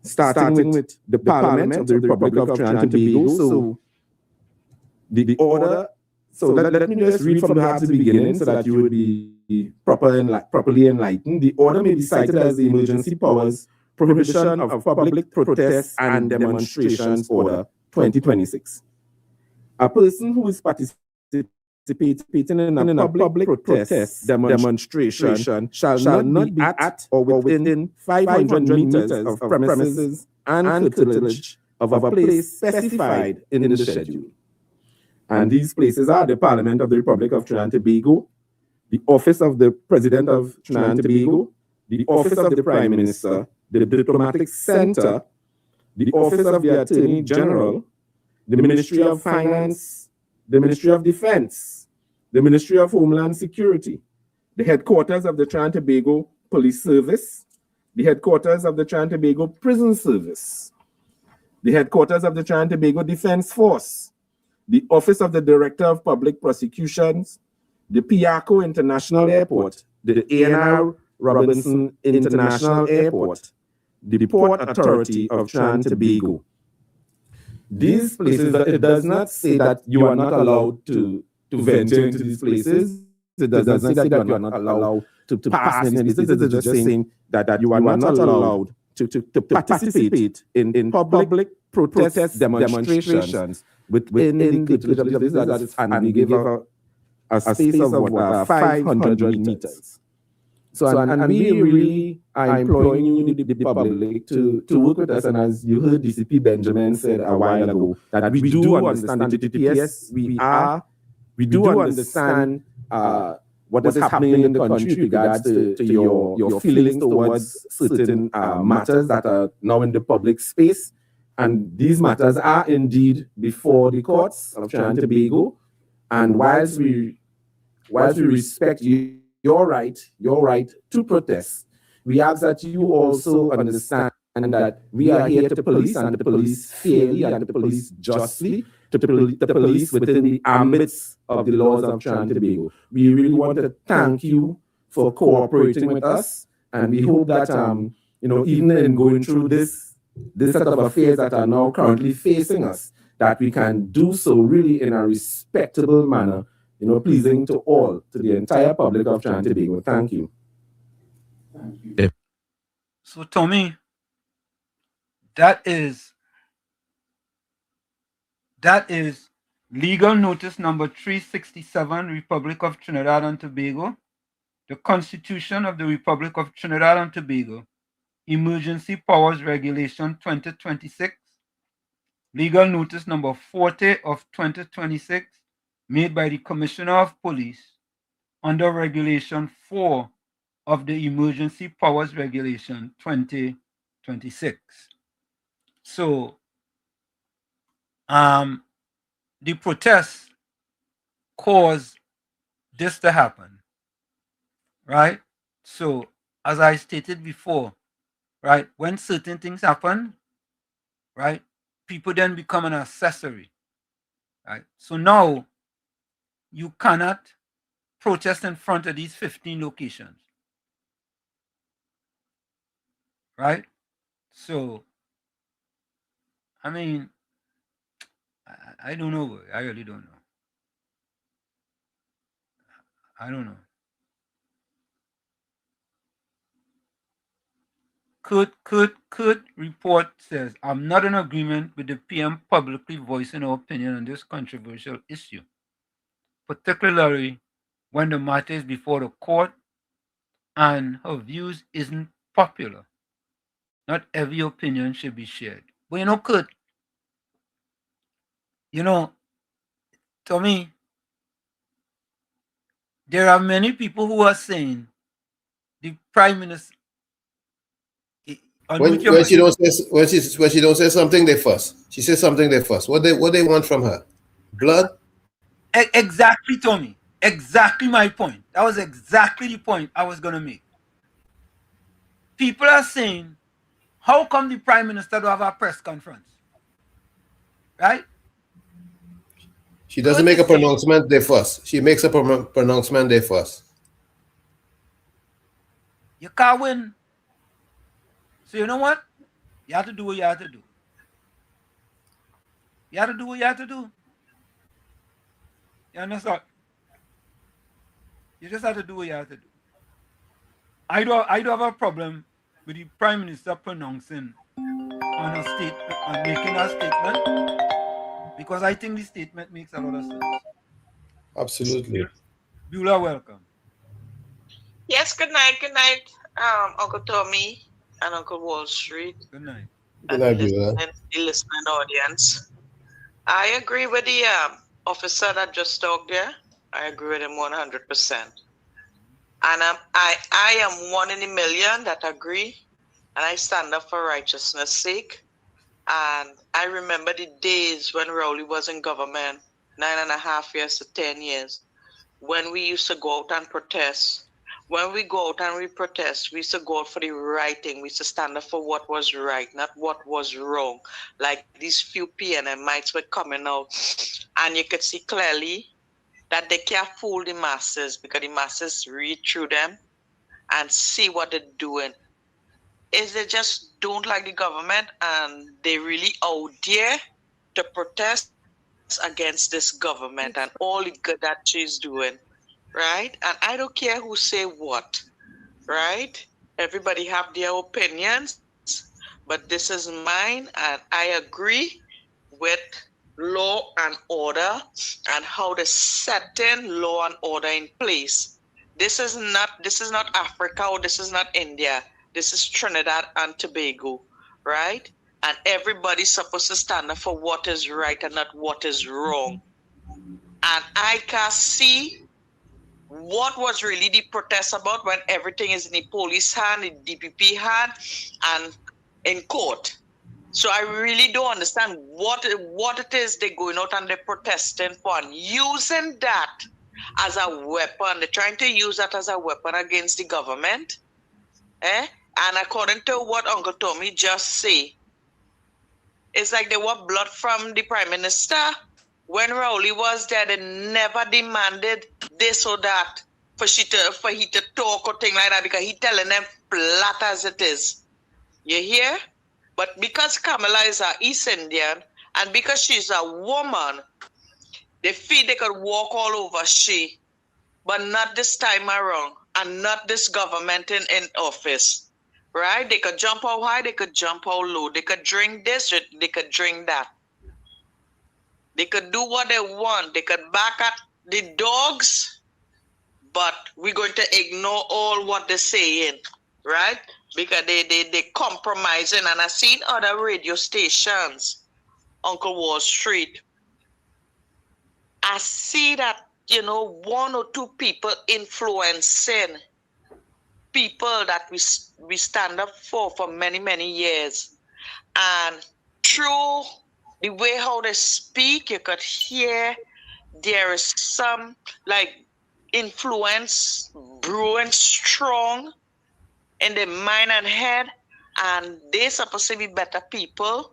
starting with the Parliament of the Republic of Trinidad and Tobago. So the order, so let me just read from the beginning so that you would be properly enlightened. The order may be cited as the Emergency Powers Prohibition of Public Protests and Demonstrations Order 2026. A person who is participating in a public protest demonstration shall not be at or within 500 meters of premises and curtilage of a place specified in the schedule. And these places are the Parliament of the Republic of Trinidad and Tobago, the Office of the President of Trinidad and Tobago, the Office of the Prime Minister, the Diplomatic Center, the Office of the Attorney General, the Ministry of Finance, the Ministry of Defense, the Ministry of Homeland Security, the headquarters of the Trinidad and Tobago Police Service, the headquarters of the Trinidad and Tobago Prison Service, the headquarters of the Trinidad and Tobago Defense Force, the Office of the Director of Public Prosecutions, the Piarco International Airport, the A&R Robinson International Airport, the Port Authority of Trinidad and Tobago. These places, it does not say that you are not allowed to venture into these places. It does not say that you are not allowed to pass in these places. It is just saying that you are not allowed to participate in public protest demonstrations within the curtilage of this, and we give a space of 500 meters. So, and we really are imploring you, the public, to work with us. And as you heard DCP Benjamin said a while ago, that we do understand the TPS. We do understand what is happening in the country with regards to your feelings towards certain matters that are now in the public space. And these matters are indeed before the courts of Trinidad and Tobago. And whilst we respect your right to protest, we ask that you also understand that we are here to police, and to police fairly, and to police justly, to police within the ambits of the laws of Trinidad and Tobago. We really want to thank you for cooperating with us, and we hope that even in going through this set of affairs that are now currently facing us, that we can do so really in a respectable manner, pleasing to all, to the entire public of Trinidad and Tobago. Thank you. So, Tommy, that is legal notice number 367, Republic of Trinidad and Tobago, the Constitution of the Republic of Trinidad and Tobago, Emergency Powers Regulation 2026, Legal notice number 40 of 2026, made by the Commissioner of Police under Regulation 4 of the Emergency Powers Regulation 2026. So, the protests caused this to happen, right? So, as I stated before, right, when certain things happen, right, people then become an accessory, right? So now you cannot protest in front of these 15 locations, right? So, I mean, I don't know. I really don't know. I don't know. Kurt report says, I'm not in agreement with the PM publicly voicing her opinion on this controversial issue, particularly when the matter is before the court and her views isn't popular. Not every opinion should be shared. But you know, Kurt, you know, to me, there are many people who are saying the prime minister. When she don't say when she don't say something, they fuss. She says something, they fuss. What they want from her? Blood? Exactly, Tommy. Exactly my point. That was exactly the point I was gonna make. People are saying, how come the prime minister don't have a press conference? Right? She doesn't make a pronouncement, they fuss. She makes a pronouncement, they fuss. You can't win. So you know what? You have to do what you have to do. You have to do what you have to do. You understand? You just have to do what you have to do. I don't have a problem with the prime minister pronouncing on a statement, on making a statement, because I think the statement makes a lot of sense. Absolutely. Beulah, welcome. Yes, good night, Uncle Tommy and Uncle Wall Street. Good night. Good night, Beulah. The listening audience. I agree with the officer that just talked there. I agree with him 100%. And I am one in a million that agree, and I stand up for righteousness' sake. And I remember the days when Rowley was in government, 9.5 years to 10 years, when we used to go out and protest. When we go out and we protest, we used to go out for the right thing. We used to stand up for what was right, not what was wrong. Like these few PNMites were coming out, and you could see clearly that they can't fool the masses, because the masses read through them and see what they're doing. Is they just don't like the government, and they really out there to protest against this government and all the good that she's doing, right? And I don't care who say what, right? Everybody have their opinions, but this is mine, and I agree with law and order and how to set in law and order in place. This is not Africa, or this is not India. This is Trinidad and Tobago, right? And everybody's supposed to stand up for what is right and not what is wrong. And I can see what was really the protest about when everything is in the police hand, in DPP hand, and in court. So I really don't understand what it is they're going out and they're protesting for, and using that as a weapon. They're trying to use that as a weapon against the government. And according to what Uncle Tommy just said, it's like they want blood from the prime minister. When Rowley was there, they never demanded this or that for he to talk or thing like that, because he telling them flat as it is. You hear? But because Kamala is an East Indian, and because she's a woman, they feel they could walk all over she, but not this time around, and not this government in office. Right? They could jump how high, they could jump how low. They could drink this, they could drink that. They could do what they want. They could back at the dogs, but we're going to ignore all what they're saying, right? Because they compromising. And I've seen other radio stations Uncle Wall Street, I see that, you know, one or two people influencing people that we stand up for many, many years. And through the way how they speak, you could hear there is some like influence brewing strong in the mind and head, and they're supposed to be better people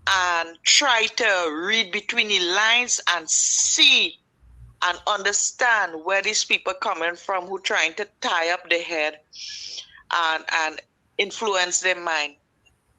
and try to read between the lines and see and understand where these people coming from who trying to tie up their head and influence their mind,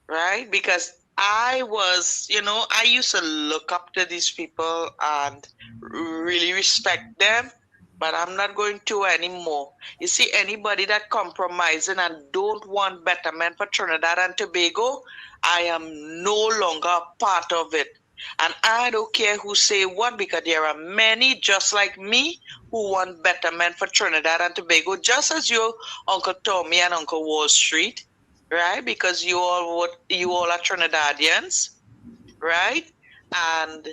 right? Because I was, you know, I used to look up to these people and really respect them, but I'm not going to anymore. You see, anybody that compromising and don't want betterment for Trinidad and Tobago, I am no longer a part of it. And I don't care who say what, because there are many just like me who want betterment for Trinidad and Tobago, just as you, Uncle Tommy and Uncle Wall Street, right? Because you all are Trinidadians, right? And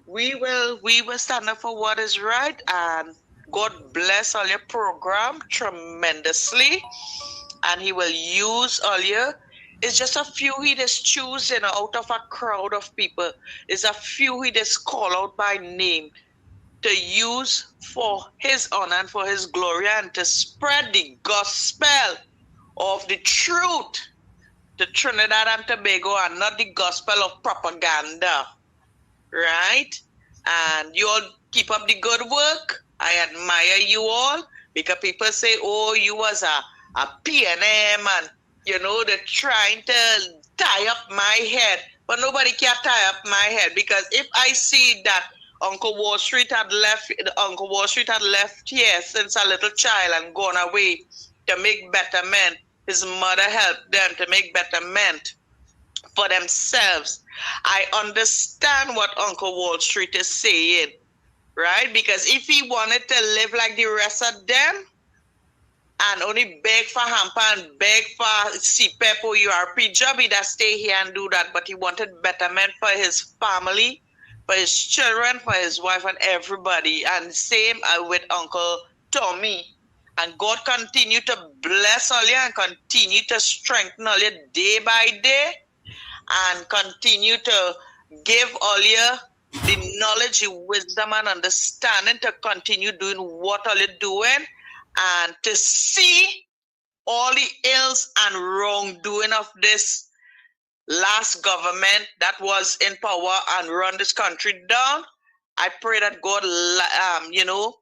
we will stand up for what is right, and God bless all your program tremendously, and He will use all your. It's just a few He just choosing out of a crowd of people. It's a few He just call out by name to use for His honor and for His glory, and to spread the gospel of the truth to Trinidad and Tobago, and not the gospel of propaganda, right? And you all keep up the good work. I admire you all, because people say, oh, you was a PNM, and you know, they're trying to tie up my head, but nobody can tie up my head, because if I see that Uncle Wall Street had left here since a little child and gone away to make betterment, his mother helped them to make betterment for themselves. I understand what Uncle Wall Street is saying, right? Because if he wanted to live like the rest of them and only beg for hamper and beg for CPEP or URP job, he'd stay here and do that. But he wanted betterment for his family, for his children, for his wife, and everybody. And same with Uncle Tommy. And God continue to bless all you and continue to strengthen all you day by day, and continue to give all you the knowledge, the wisdom, and understanding to continue doing what all you're doing, and to see all the ills and wrongdoing of this last government that was in power and run this country down. I pray that God, you know,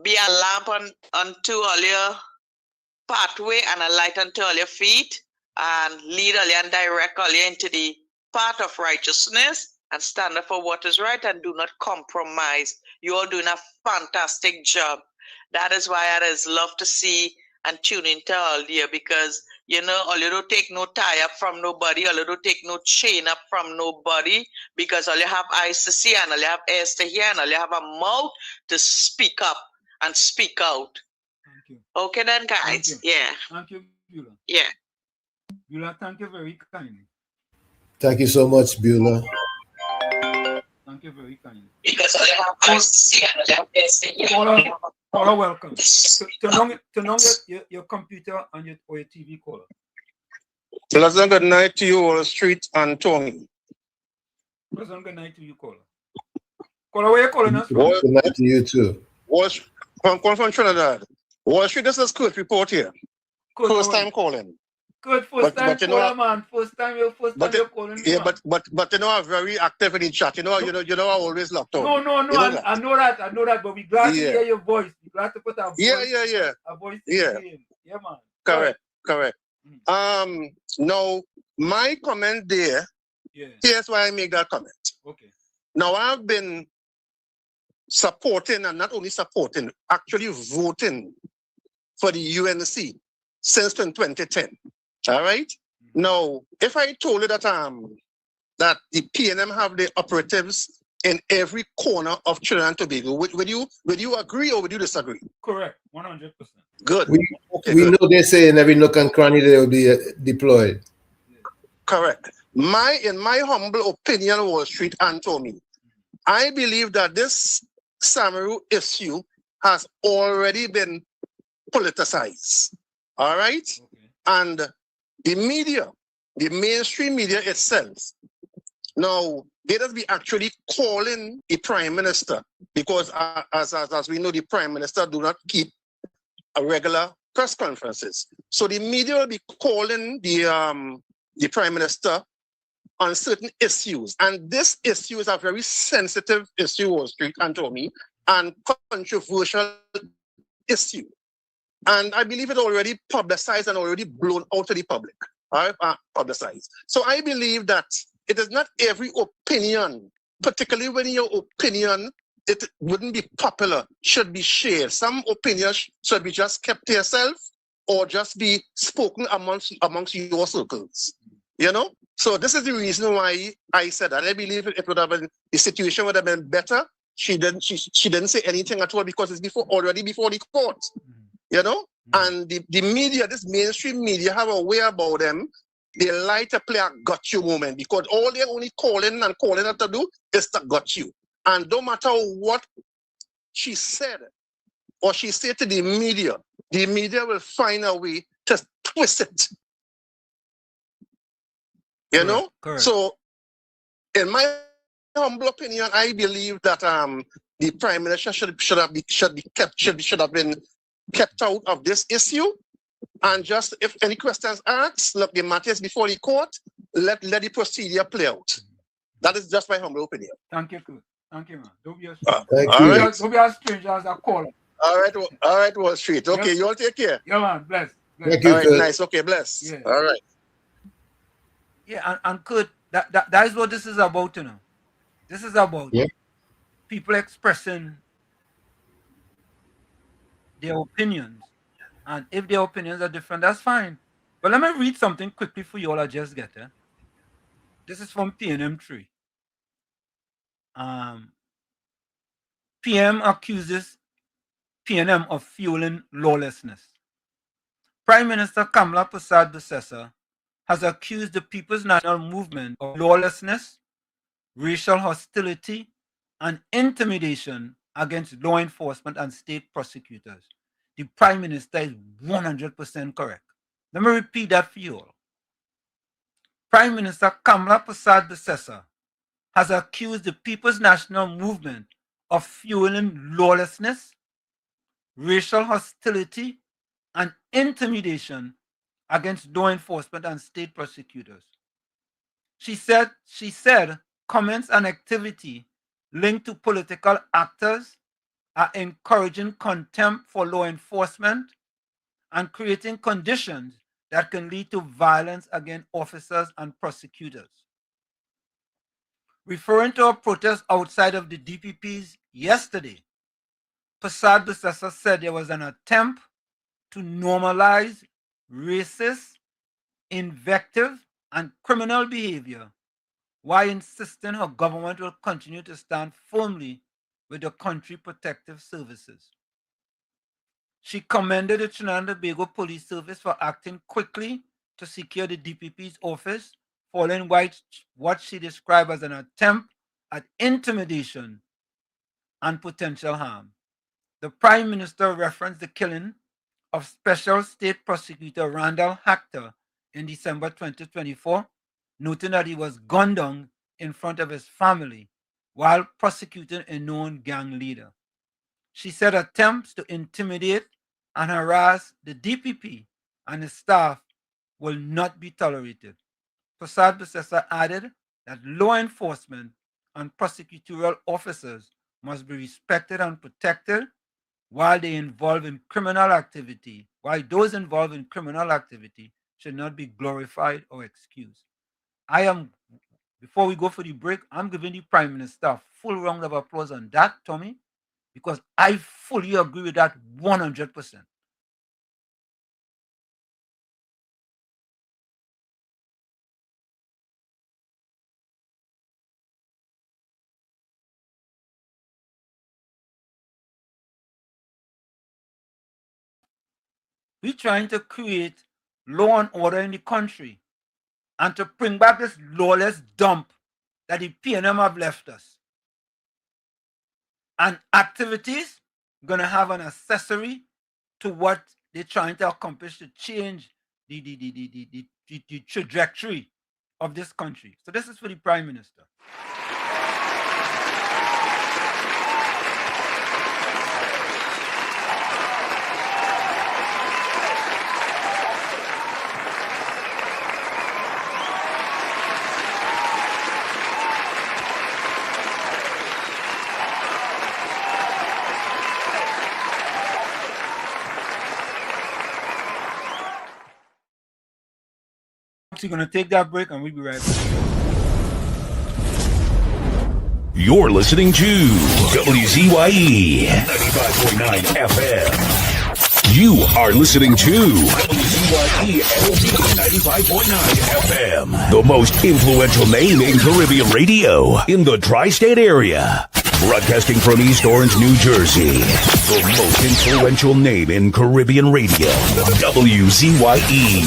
be a lamp unto all your pathway and a light unto all your feet, and lead all you and direct all you into the path of righteousness, and stand up for what is right and do not compromise. You are doing a fantastic job. That is why I just love to see and tune into all you, because you know, all you don't take no tie up from nobody, all you don't take no chain up from nobody, because all you have eyes to see and all you have ears to hear and all you have a mouth to speak up and speak out. Thank you. Okay then, guys. Yeah. Thank you, Beulah. Yeah. Beulah, thank you very kindly. Thank you so much, Beulah. Thank you very kindly. Because all you have eyes to see and all you have ears to hear. Caller, welcome. Turn on your computer and your TV, caller. Pleasant good night to you, Wall Street and Tony. Pleasant good night to you, caller. Caller, where you calling us from? Good night to you too. I'm calling from Trinidad. Wall Street, this is Kurt report here. Kurt, first time calling. Good, first time caller, man. First time you're calling. Yeah, but you know, I'm very active in the chat. You know, I always love talking. No. I know that. But we're glad to hear your voice. We're glad to put our voice. Yeah. A voice. Yeah, man. Correct. Now my comment there. Yeah. Here's why I make that comment. Okay. Now I've been supporting, and not only supporting, actually voting for the UNC since 2010. All right. Now, if I told you that that the PNM have the operatives in every corner of Trinidad and Tobago, would you agree or would you disagree? Correct, 100%. Good. We know they say in every nook and cranny they will be deployed. Correct. in my humble opinion, Wall Street and Tommy, I believe that this Samaru issue has already been politicized. All right? Okay. And the media, the mainstream media itself, now they just be actually calling the prime minister because as we know, the prime minister do not keep a regular press conferences. So the media will be calling the prime minister on certain issues. And this issue is a very sensitive issue, Wall Street and Tommy, and controversial issue. And I believe it already publicized and already blown out to the public. Publicized. So I believe that it is not every opinion, particularly when your opinion, it wouldn't be popular, should be shared. Some opinions should be just kept to yourself or just be spoken amongst your circles. You know? So this is the reason why I said that. I believe it would have been, the situation would have been better. She didn't say anything at all because it's already before the court. You know? And the media, this mainstream media, have a way about them. They like to play a got you moment because all they're only calling her to do is to got you. And no matter what she said or she said to the media will find a way to twist it. You know? Correct. So, in my humble opinion, I believe that the prime minister should have been kept out of this issue. And just if any questions asked, look, the matter is before the court. Let the procedure play out. That is just my humble opinion. Thank you, good. Thank you, man. Don't be a Don't be a stranger as a caller. All right, Wall Street. Okay, you all take care. Yeah, man. Bless. Thank you, all right, nice. Okay, bless. Yeah. All right. Yeah, and could that is what this is about, you know. This is about people expressing their opinions. And if their opinions are different, that's fine. But let me read something quickly for you all I just get. This is from PNM3. PM accuses PNM of fueling lawlessness. Prime Minister Kamla Persad-Bissessar has accused the People's National Movement of lawlessness, racial hostility, and intimidation against law enforcement and state prosecutors. The Prime Minister is 100% correct. Let me repeat that for you all. Prime Minister Kamla Persad-Bissessar has accused the People's National Movement of fueling lawlessness, racial hostility, and intimidation against law enforcement and state prosecutors. She said comments and activity linked to political actors are encouraging contempt for law enforcement and creating conditions that can lead to violence against officers and prosecutors. Referring to a protest outside of the DPPs yesterday, Persad-Bissessar said there was an attempt to normalize racist, invective, and criminal behavior while insisting her government will continue to stand firmly with the country protective services. She commended the Trinidad and Tobago Police Service for acting quickly to secure the DPP's office, following what she described as an attempt at intimidation and potential harm. The Prime Minister referenced the killing of Special State Prosecutor Randall Hector in December 2024, noting that he was gunned down in front of his family while prosecuting a known gang leader. She said attempts to intimidate and harass the DPP and his staff will not be tolerated. Persad-Bissessar added that law enforcement and prosecutorial officers must be respected and protected while those involved in criminal activity should not be glorified or excused. Before we go for the break, I'm giving the Prime Minister a full round of applause on that, Tommy, because I fully agree with that 100%. We're trying to create law and order in the country. and to bring back this lawless dump that the PNM have left us. And activities going to have an accessory to what they're trying to accomplish to change the trajectory of this country. So this is for the Prime Minister. We're going to take that break and we'll be right back. You're listening to WZYE 95.9 FM. You are listening to WZYE 95.9 FM, the most influential name in Caribbean radio in the tri-state area. Broadcasting from East Orange, New Jersey, the most influential name in Caribbean radio, WZYE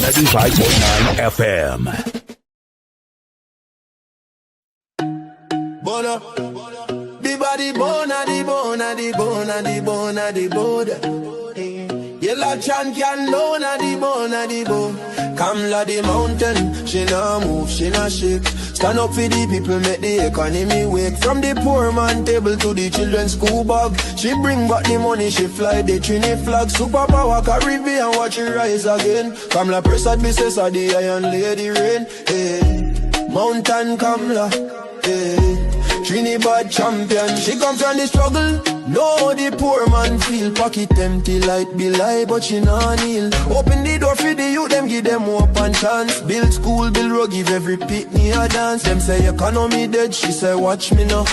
95.9 FM. Bona, the body bona, the bona, the bona, the bona, the bona. Yellow chan can lona, the bona, the bona. Kamla the mountain, she nah move, she nah shake. Stand up for the people, make the economy wake. From the poor man table to the children's school bag. She bring back the money, she fly the Trini flag. Superpower Caribbean, watch it rise again. Kamla Prasad Bisses are the Iron Lady Rain. Hey, Mountain Kamla, hey. Trinidad champion, she come from the struggle. No, the poor man feel pocket empty, light be lie, but she nah kneel. Open the door for the youth, them give them hope and chance. Build school, build road, give every pitney a dance. Them say economy dead, she say watch me now.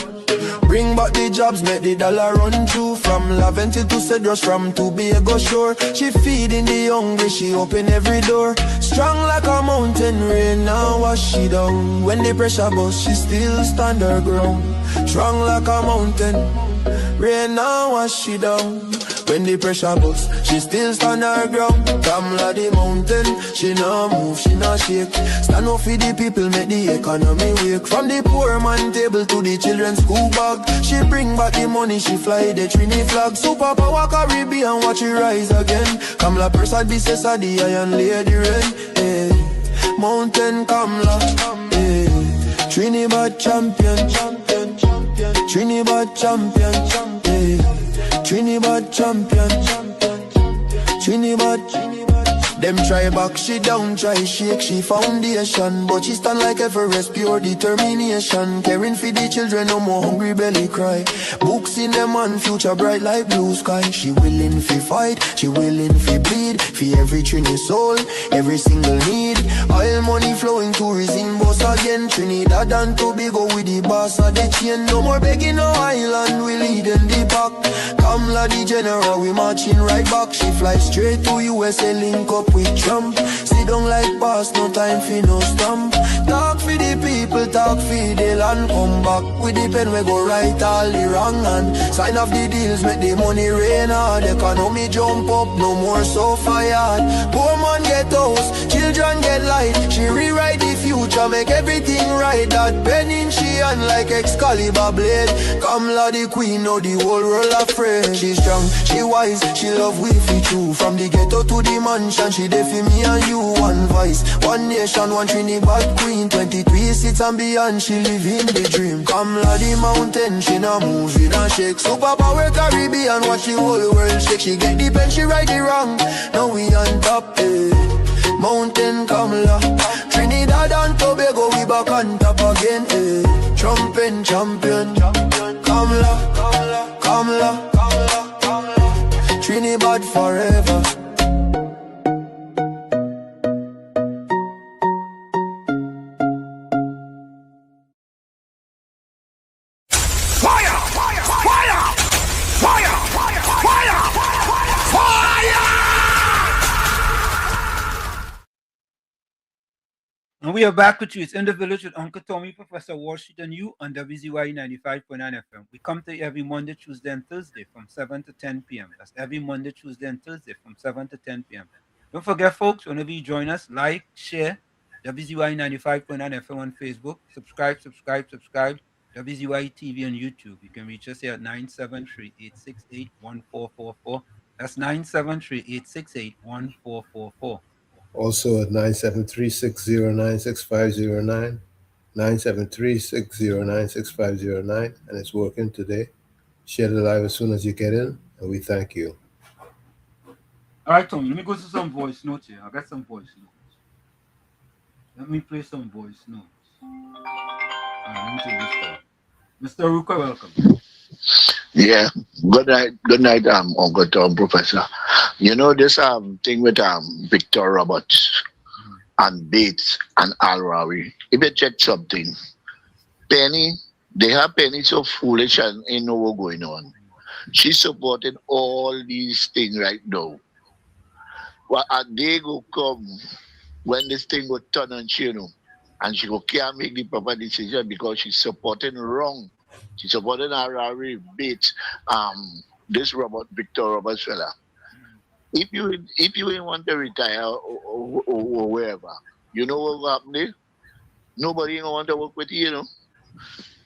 Bring back the jobs, make the dollar run through. From Laventil to Cedros, from Tobago shore. She feeding the hungry, she open every door. Strong like a mountain, rain now wash she down. When the pressure bust, she still stand her ground. Strong like a mountain, rain now wash she down. When the pressure bust, she still stand her ground. Kamla the mountain, she nah move, she nah shake. Stand up for the people, make the economy wake. From the poor man table to the children's school bag. She bring back the money, she fly the Trini flag. Superpower Caribbean, watch it rise again. Kamla Prasad Bisses are the Iron Lady Rain. Hey, Mountain Kamla, hey. Trinidad champion, champion, champion. Trinidad champion, champion. Hey. Trinidad champion, Trinidad. Them try back, she down, try shake, she foundation. But she stand like Everest, pure determination. Caring for the children, no more hungry belly cry. Books in them and future bright like blue sky. She willing fi fight, she willing fi bleed. For every Trini soul, every single need. Oil money flowing, tourism boss again. Trinidad and Tobago with the boss of the chain. No more begging no island, we leading the pack. Kamla the general, we marching right back. She fly straight to USA, link up with Trump. Sit down like boss, no time for no stamp. Talk for the people, talk for the land. Come back with the pen, we go right all the wrong. And sign off the deals, make the money rain hard. Economy jump up, no more so fired. Poor man get house, children get light. She rewrite the future, make everything right. That pen in she hand like Excalibur blade. Kamla the queen, now the whole world afraid. She strong, she wise, she love we fi true. From the ghetto to the mansion, she there for me and you. One voice, one nation, one Trinidad queen. 23 seats and beyond, she living the dream. Kamla the mountain, she nah move, she nah shake. Superpower Caribbean, watch the whole world shake. She get the pen, she right the wrong. Now we on top, eh. Mountain Kamla, Trinidad and Tobago, we back on top again, eh. Trumping champion, Kamla, Kamla, Kamla, Kamla, Kamla. Trinidad forever. And we are back with you. It's In the Village with Uncle Tommy, Professor Wall Street, and you on WZYE 95.9 FM. We come to you every Monday, Tuesday, and Thursday from 7 to 10 p.m. That's every Monday, Tuesday, and Thursday from 7 to 10 p.m. Don't forget, folks, whenever you join us, like, share, WZYE 95.9 FM on Facebook. Subscribe. WZYE TV on YouTube. You can reach us here at 973-868-1444. That's 973-868-1444. Also at 973-609-6509. 973-609-6509. And it's working today. Share the live as soon as you get in, and we thank you. All right, Tommy, let me go to some voice notes here. I got some voice notes. Let me play some voice notes. All right, let me take this call. Mr. Ruka, welcome. Yeah. Good night, Uncle Tom, Professor. You know this thing with Victor Roberts and Bates and Al Rawi. If you check something, Penny, they have Penny so foolish and ain't know what's going on. She's supporting all these things right now. Well, a day go come when this thing go turn on she, and she go can't make the proper decision because she's supporting wrong. She's supporting Harari, Bates, this Victor Roberts fella. If you ain't want to retire or wherever, you know what will happen there? Nobody ain't gonna want to work with you,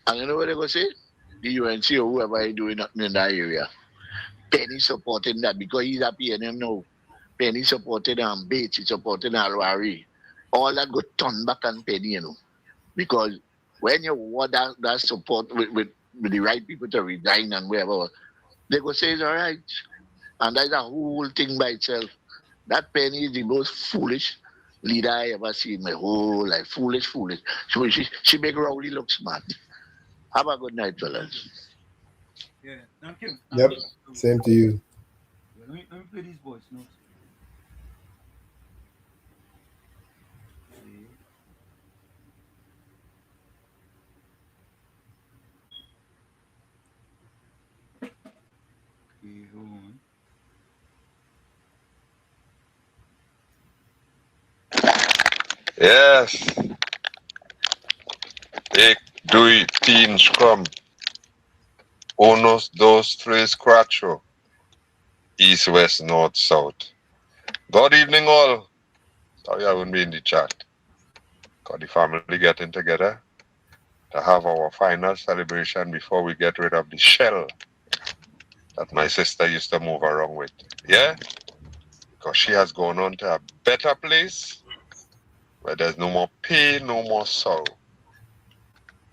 And you know what they're gonna say? The UNC or whoever is doing nothing in that area. Penny supporting that because he's happy and him now. Penny supported Bates, he supported Alwari. All that got turned back on Penny, Because when you want that support with the right people to resign and wherever, they go say it's all right. And that's a whole thing by itself. That Penny is the most foolish leader I ever seen in my whole life. Foolish. She make Rowley look smart. Have a good night, fellas. Yeah, thank you. Yep, same to you. Let me play these voice notes. Okay, hold on. Yes. Ek, doi, teen, scrum. Unos, dos, tres, cuatro. East, west, north, south. Good evening, all. Sorry I won't be in the chat. Got the family getting together to have our final celebration before we get rid of the shell that my sister used to move around with. Yeah? Because she has gone on to a better place where there's no more pain, no more sorrow.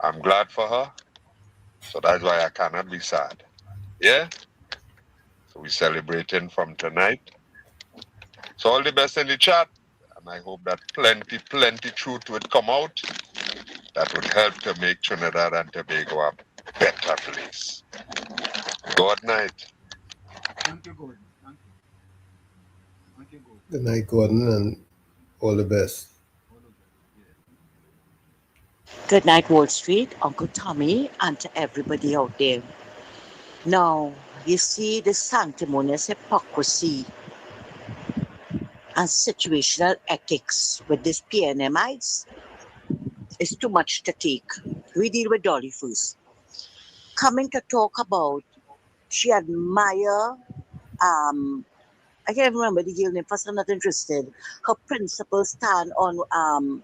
I'm glad for her, so that's why I cannot be sad. Yeah? So we're celebrating from tonight. So all the best in the chat, and I hope that plenty truth would come out that would help to make Trinidad and Tobago a better place. Good night. Thank you, Gordon. Thank you. Thank you, Gordon. Good night, Gordon, and all the best. Good night, Wall Street, Uncle Tommy, and to everybody out there. Now, you see the sanctimonious hypocrisy and situational ethics with these PNMites is too much to take. We deal with Dolly first. Coming to talk about, she admire, I can't remember the girl name, first I'm not interested. Her principal stand on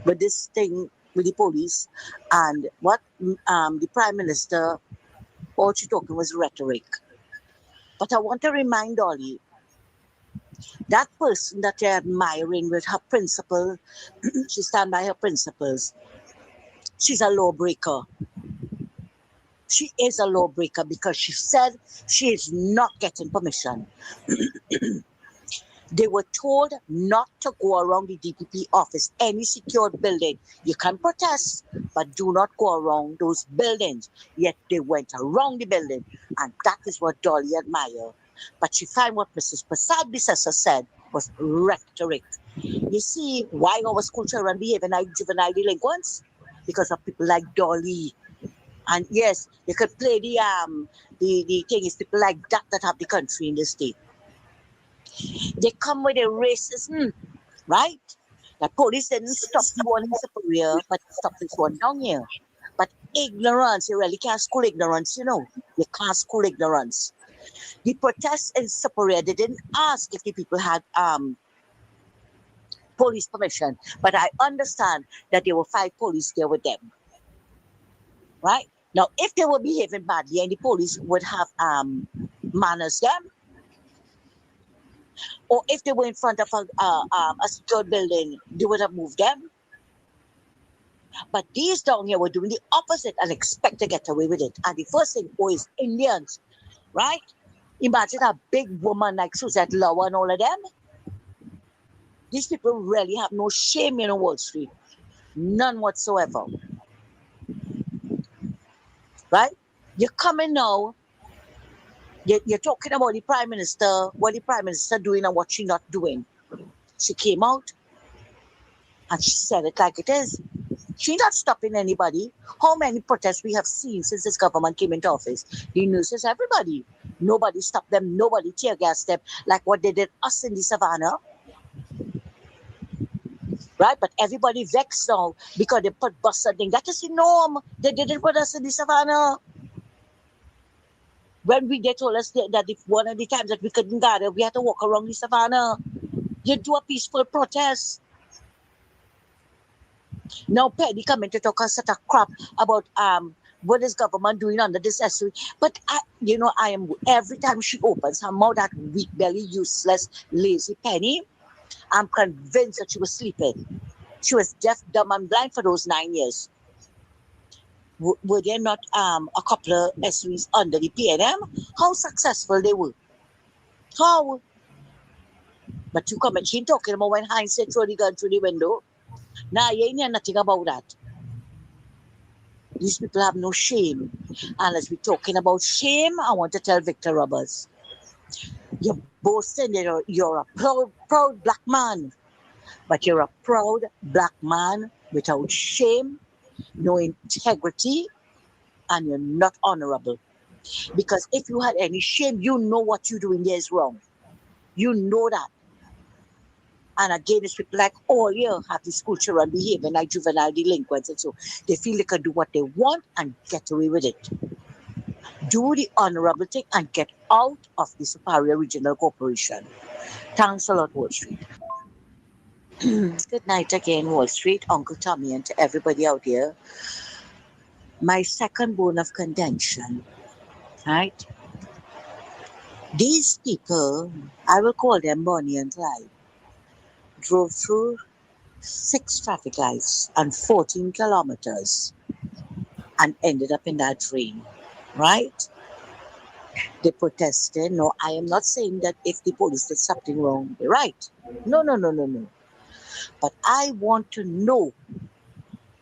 with this thing with the police, and what the Prime Minister, all she talking was rhetoric. But I want to remind Dolly, that person that you're admiring with her principle, she stand by her principles. She's a lawbreaker. She is a lawbreaker because she said she is not getting permission. They were told not to go around the DPP office, any secured building. You can protest, but do not go around those buildings. Yet they went around the building, and that is what Dolly admired. But she found what Mrs. Prasad Bissessa said was rhetoric. You see why our school children behave like juvenile delinquents? Because of people like Dolly. And yes, you could play the thing is people like that have the country in the state. They come with a racism, right? The police didn't stop this one in Superior, but stop this one down here. But ignorance, you really can't school ignorance, You can't school ignorance. The protests in Superior, they didn't ask if the people had police permission. But I understand that there were 5 police there with them. Right? Now, if they were behaving badly and the police would have manners them, or if they were in front of a secured building, they would have moved them. But these down here were doing the opposite and expect to get away with it. And the first thing is Indians, right? Imagine a big woman like Suzette Lower and all of them. These people really have no shame in Wall Street. None whatsoever. Right? You're coming now. You're talking about the Prime Minister, what the Prime Minister doing and what she not doing. She came out and she said it like it is. She's not stopping anybody. How many protests we have seen since this government came into office? The nurses, everybody. Nobody stopped them. Nobody tear gassed them like what they did us in the savannah. Right? But everybody vexed now because they put bus and thing. That is the norm. They didn't put us in the savannah. When they told us that if one of the times that we couldn't gather, we had to walk around the savannah. You do a peaceful protest. Now Petty coming to talk such a crap about what is government doing under this SU. But I am every time she opens her mouth, that weak belly, useless, lazy Penny, I'm convinced that she was sleeping. She was deaf, dumb, and blind for those 9 years. Were there not a couple of SUs under the PNM? How successful they were? How? But you come and she talking about when Heinz said throw the gun through the window. Nah, you ain't hear nothing about that. These people have no shame. And as we're talking about shame, I want to tell Victor Roberts, you're boasting that you're a proud black man, but you're a proud black man without shame, no integrity, and you're not honorable. Because if you had any shame, you know what you're doing there is wrong. You know that. And again, it's people like all year have the school children behaving like juvenile delinquents, and so they feel they can do what they want and get away with it. Do the honorable thing and get out of the Superior Regional Corporation. Thanks a lot, Wall Street. Good night again, Wall Street, Uncle Tommy, and to everybody out here. My second bone of contention, right? These people, I will call them Bonnie and Clyde, drove through 6 traffic lights and 14 kilometers and ended up in that drain, right? They protested. No, I am not saying that if the police did something wrong, they're right. No. But I want to know,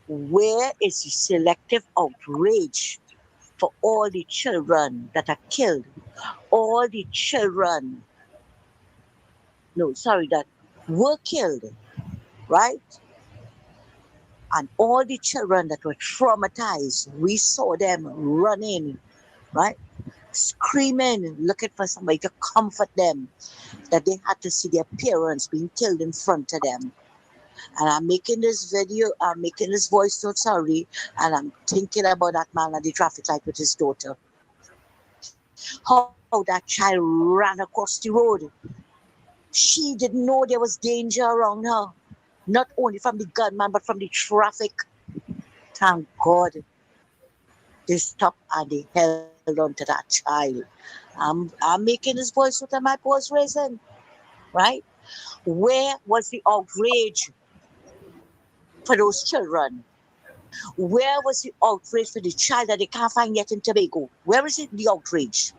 where is the selective outrage for all the children that are killed? All the children, that were killed, right? And all the children that were traumatized, we saw them running, right? Screaming, looking for somebody to comfort them, that they had to see their parents being killed in front of them. And I'm making this video, I'm making this voice note, sorry, and I'm thinking about that man at the traffic light with his daughter. How that child ran across the road. She didn't know there was danger around her, not only from the gunman, but from the traffic. Thank God they stopped and they held on to that child. I'm making this voice note and my paws raising, right? Where was the outrage for those children? Where was the outrage for the child that they can't find yet in Tobago? Where is it, the outrage?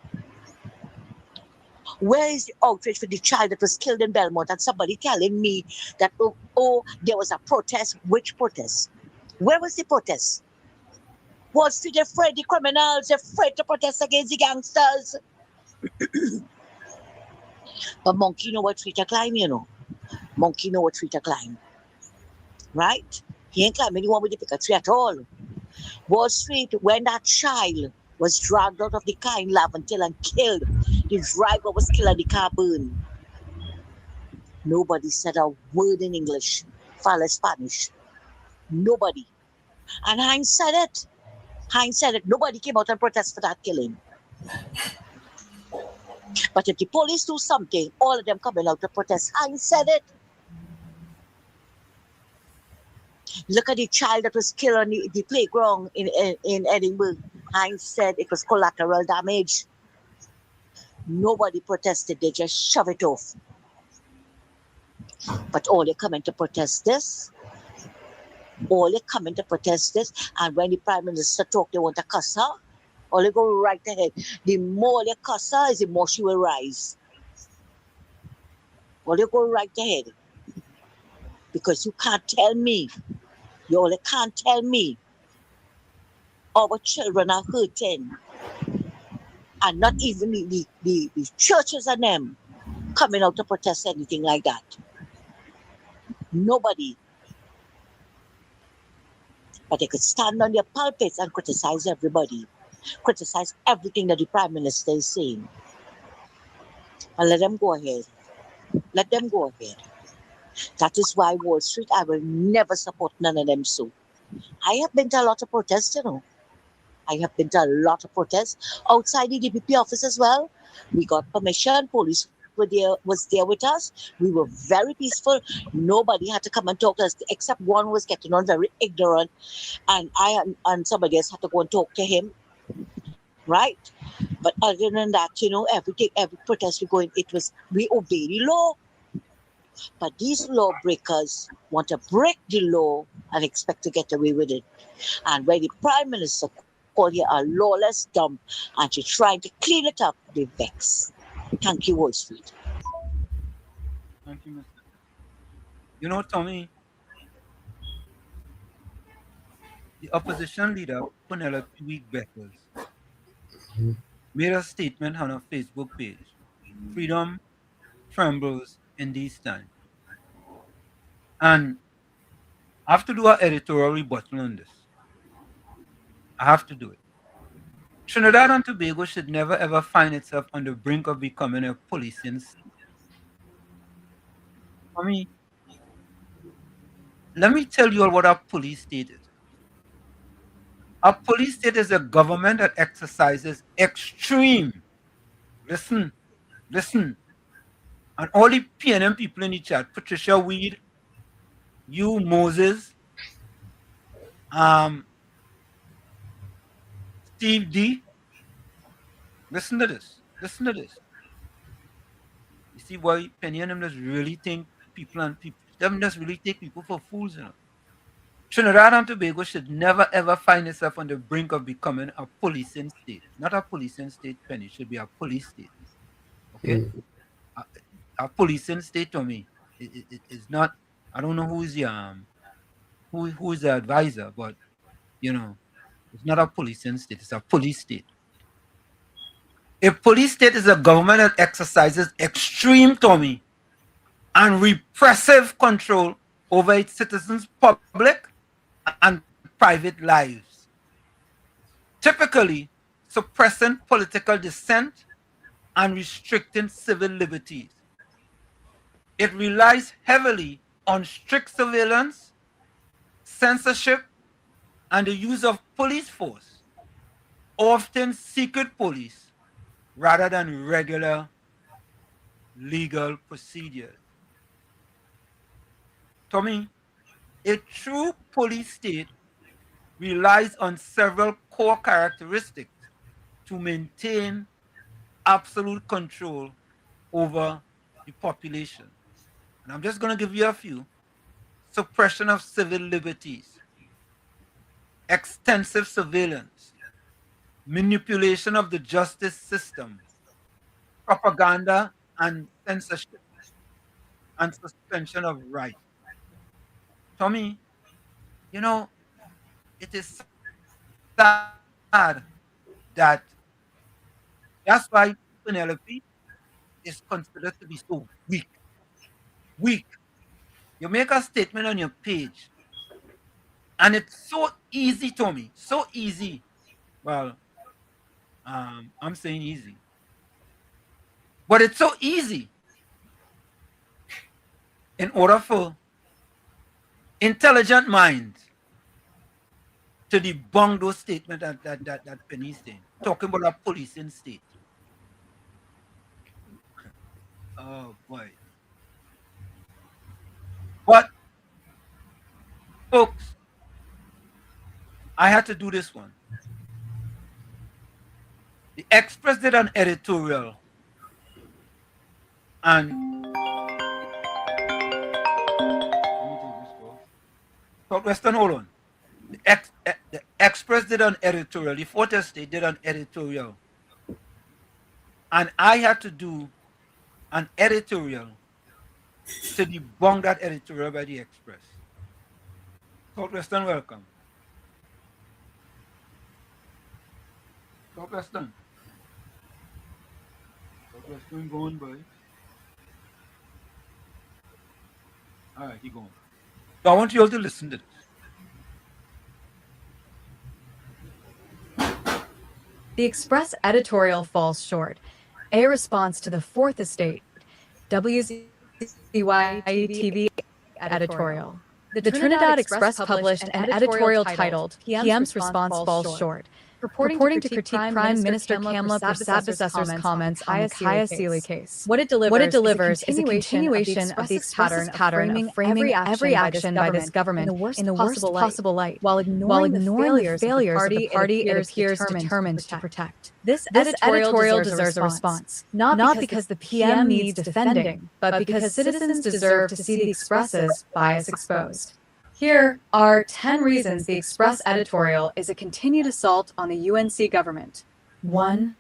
Where is the outrage for the child that was killed in Belmont and somebody telling me that, there was a protest? Which protest? Where was the protest? Wall Street afraid the criminals, afraid to protest against the gangsters. But monkey know what tree to climb, Monkey know what tree to climb. Right? He ain't climbing the one with the pick a tree at all. Wall Street, when that child was dragged out of the car in Laventille and killed, the driver was killed and the car burned. Nobody said a word in English, far less Spanish. Nobody. And Heinz said it. Nobody came out and protested for that killing. But if the police do something, all of them coming out to protest. Heinz said it. Look at the child that was killed on the playground in Edinburgh. Heinz said it was collateral damage. Nobody protested, they just shove it off. But all they coming to protest this. All they coming to protest this. And when the Prime Minister talk, they want to cuss her. All they go right ahead. The more they cuss her, the more she will rise. All they go right ahead. Because you can't tell me. You only can't tell me our children are hurting. And not even the churches and them coming out to protest anything like that. Nobody. But they could stand on their pulpits and criticize everybody. Criticize everything that the Prime Minister is saying. And let them go ahead. Let them go ahead. That is why Wall Street, I will never support none of them so. I have been to a lot of protests, you know. I have been to a lot of protests outside the DPP office as well. We got permission. Police was there with us. We were very peaceful. Nobody had to come and talk to us except one was getting on very ignorant, and I and somebody else had to go and talk to him. Right? But other than that, you know, every protest we go in, we obey the law. But these lawbreakers want to break the law and expect to get away with it. And when the Prime Minister call you a lawless dump and she's trying to clean it up, they vex. Thank you, Wall Street. Thank you, Mr. You know, Tommy, the opposition leader, Penelope Week-Beckers, made a statement on her Facebook page. Freedom trembles in these times. And I have to do an editorial rebuttal on this. I have to do it. Trinidad and Tobago should never ever find itself on the brink of becoming a policing state. I mean, let me tell you all what a police state is. A police state is a government that exercises extreme, listen, and all the PNM people in the chat, Patricia Weed, you, Moses, Steve D, listen to this. Listen to this. You see why Penny and them just really think them just really take people for fools, you know. Trinidad and Tobago should never ever find itself on the brink of becoming a policing state. Not a policing state, Penny. It should be a police state. Okay? A policing state to me is not. I don't know who is the advisor, but you know, it's not a policing state. It's a police state. A police state is a government that exercises extreme, Tommy, and repressive control over its citizens' public and private lives. Typically, suppressing political dissent and restricting civil liberties. It relies heavily on strict surveillance, censorship, and the use of police force, often secret police, rather than regular legal procedures. Tommy, a true police state relies on several core characteristics to maintain absolute control over the population. And I'm just going to give you a few. Suppression of civil liberties, extensive surveillance, manipulation of the justice system, propaganda and censorship, and suspension of rights. Tommy, you know, it is sad that that's why Penelope is considered to be so weak. Weak. You make a statement on your page, and it's so easy, Tommy, so easy. Well, I'm saying easy, but it's so easy in order for intelligent minds to debunk those statements that Penny's saying, talking about a policing state. Oh boy. But folks, I had to do this one. The Express did an editorial, and Western, hold on. The Express did an editorial. The Fortress State did an editorial, and I had to do an editorial to debunk that editorial by the Express. Southwestern, welcome. Southwestern. Southwestern going by. All right, keep going. So I want you all to listen to this. The Express editorial falls short. A response to the Fourth Estate, WZYE TV editorial. The Trinidad Express published an editorial titled PM's Response Falls Short, purporting to critique Prime Minister Kamla Persad-Bissessor's comments on the Kaya Sealy case. What it delivers is a continuation of the Express's pattern of framing every action by this government in the worst possible light, while ignoring the failures of the party it appears determined to protect. This editorial deserves a response, not because the PM needs defending, but because citizens deserve to see the Express's bias exposed. Here are 10 reasons the Express editorial is a continued assault on the UNC government. 1.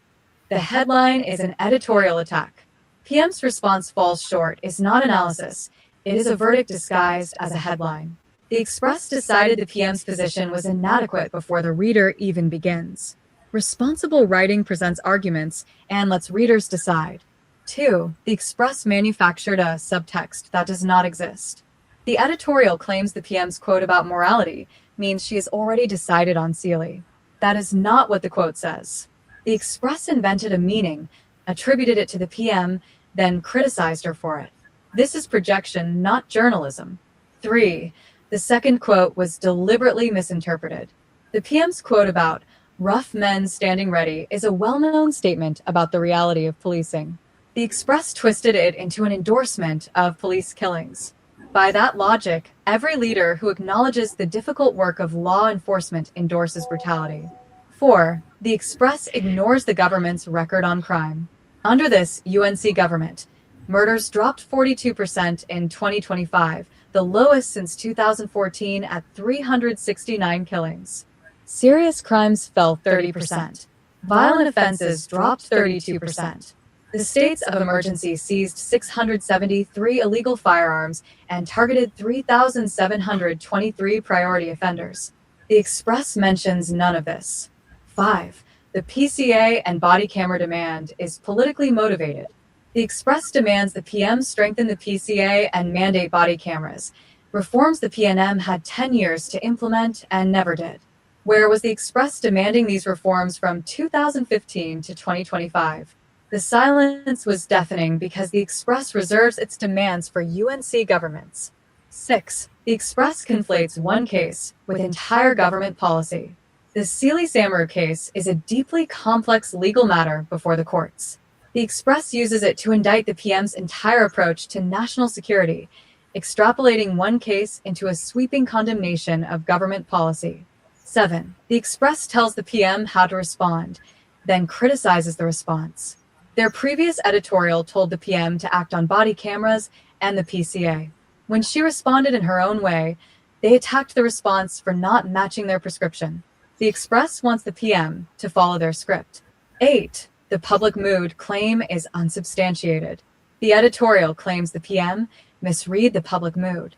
The headline is an editorial attack. PM's response falls short is not analysis. It is a verdict disguised as a headline. The Express decided the PM's position was inadequate before the reader even begins. Responsible writing presents arguments and lets readers decide. 2. The Express manufactured a subtext that does not exist. The editorial claims the PM's quote about morality means she has already decided on Sealy. That is not what the quote says. The Express invented a meaning, attributed it to the PM, then criticized her for it. This is projection, not journalism. 3. The second quote was deliberately misinterpreted. The PM's quote about rough men standing ready is a well-known statement about the reality of policing. The Express twisted it into an endorsement of police killings. By that logic, every leader who acknowledges the difficult work of law enforcement endorses brutality. 4. The Express ignores the government's record on crime. Under this UNC government, murders dropped 42% in 2025, the lowest since 2014 at 369 killings. Serious crimes fell 30%. Violent offenses dropped 32%. The states of emergency seized 673 illegal firearms and targeted 3,723 priority offenders. The Express mentions none of this. 5. The PCA and body camera demand is politically motivated. The Express demands the PM strengthen the PCA and mandate body cameras. Reforms the PNM had 10 years to implement and never did. Where was the Express demanding these reforms from 2015 to 2025? The silence was deafening because the Express reserves its demands for UNC governments. 6. The Express conflates one case with entire government policy. The Sealy-Samru case is a deeply complex legal matter before the courts. The Express uses it to indict the PM's entire approach to national security, extrapolating one case into a sweeping condemnation of government policy. 7. The Express tells the PM how to respond, then criticizes the response. Their previous editorial told the PM to act on body cameras and the PCA. When she responded in her own way, they attacked the response for not matching their prescription. The Express wants the PM to follow their script. 8. The public mood claim is unsubstantiated. The editorial claims the PM misread the public mood.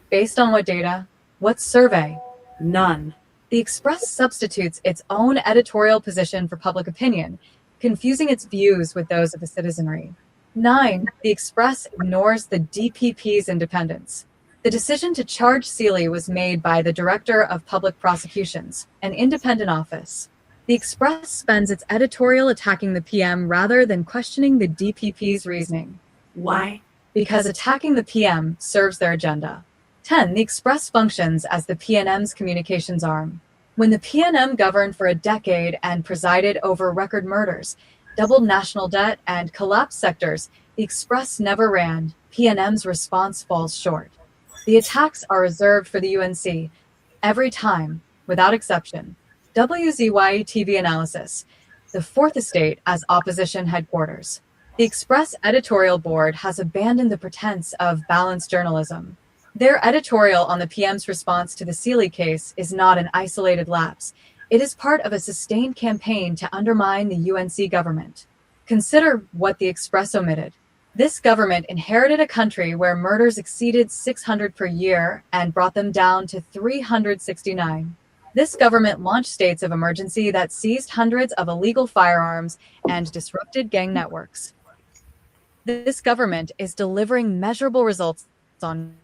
Based on what data? What survey? None. The Express substitutes its own editorial position for public opinion, confusing its views with those of the citizenry. 9. The Express ignores the DPP's independence. The decision to charge Sealy was made by the Director of Public Prosecutions, an independent office. The Express spends its editorial attacking the PM rather than questioning the DPP's reasoning. Why? Because attacking the PM serves their agenda. 10. The Express functions as the PNM's communications arm. When the PNM governed for a decade and presided over record murders, doubled national debt, and collapsed sectors, the Express never ran. PNM's response falls short. The attacks are reserved for the UNC. Every time, without exception. WZYE TV analysis. The Fourth Estate as opposition headquarters. The Express editorial board has abandoned the pretense of balanced journalism. Their editorial on the PM's response to the Sealy case is not an isolated lapse. It is part of a sustained campaign to undermine the UNC government. Consider what the Express omitted. This government inherited a country where murders exceeded 600 per year and brought them down to 369. This government launched states of emergency that seized hundreds of illegal firearms and disrupted gang networks. This government is delivering measurable results on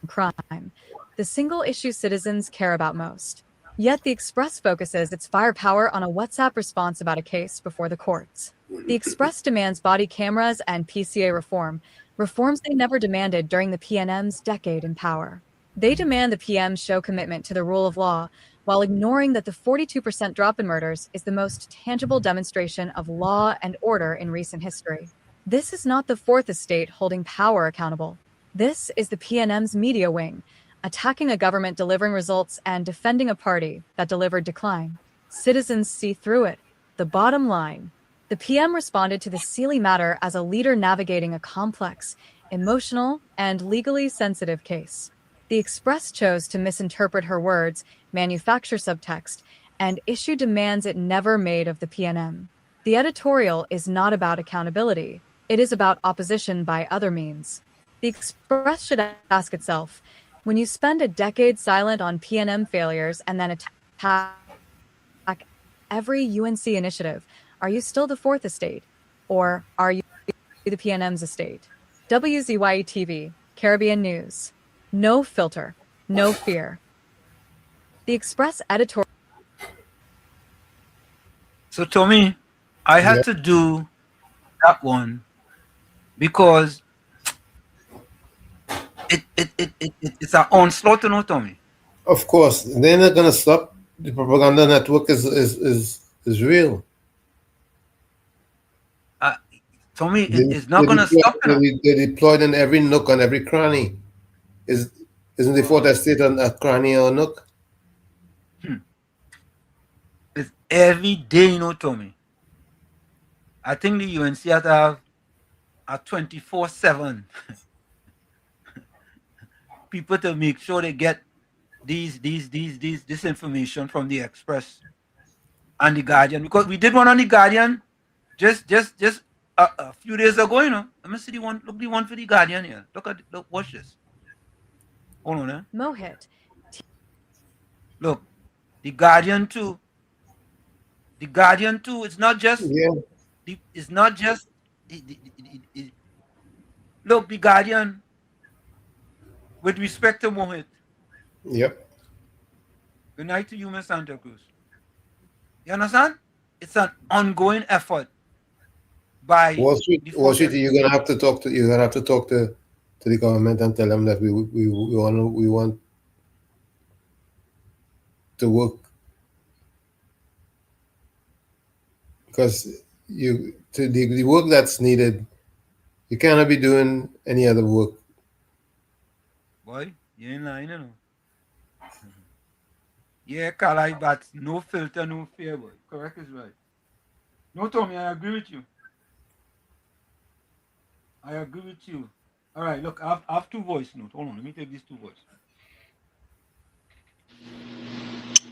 crime, the single issue citizens care about most. Yet the Express focuses its firepower on a WhatsApp response about a case before the courts. The Express demands body cameras and PCA reform, reforms they never demanded during the PNM's decade in power. They demand the PM show commitment to the rule of law, while ignoring that the 42% drop in murders is the most tangible demonstration of law and order in recent history. This is not the Fourth Estate holding power accountable. This is the PNM's media wing, attacking a government delivering results and defending a party that delivered decline. Citizens see through it. The bottom line. The PM responded to the Sealy matter as a leader navigating a complex, emotional, and legally sensitive case. The Express chose to misinterpret her words, manufacture subtext, and issue demands it never made of the PNM. The editorial is not about accountability. It is about opposition by other means. The Express should ask itself, when you spend a decade silent on PNM failures and then attack every UNC initiative, are you still the Fourth Estate? Or are you the PNM's estate? WZYE TV, Caribbean News. No filter, no fear. The Express editorial. So Tommy, I had to do that one because it's an onslaught, you know, Tommy. Of course, they're not gonna stop. The propaganda network is real. Tommy, it's not gonna stop. They're deployed in every nook and every cranny. Isn't the Fourth Estate a cranny or nook? It's every day, you know, Tommy. I think the UNC has to have a 24/7 people to make sure they get this information from the Express and the Guardian, because we did one on the Guardian just a few days ago, you know. Let me see the one. Look, the one for the Guardian here. Look, watch this. Hold on, eh? Mohit. Look, the Guardian too. The Guardian too. It's not just. It's not just. Look, the Guardian. With respect to Mohit. Yep. Good night to you, Miss Santa Cruz. You understand? It's an ongoing effort by Wall Street. You're gonna have to talk to the government and tell them that we want to work, because the work that's needed, you cannot be doing any other work. Boy, you ain't lying, you know. Yeah, Kalai, but no filter, no fear, boy. Correct is right. No, Tommy, I agree with you. I agree with you. All right, look, I have two voice notes. Hold on, let me take these two voice.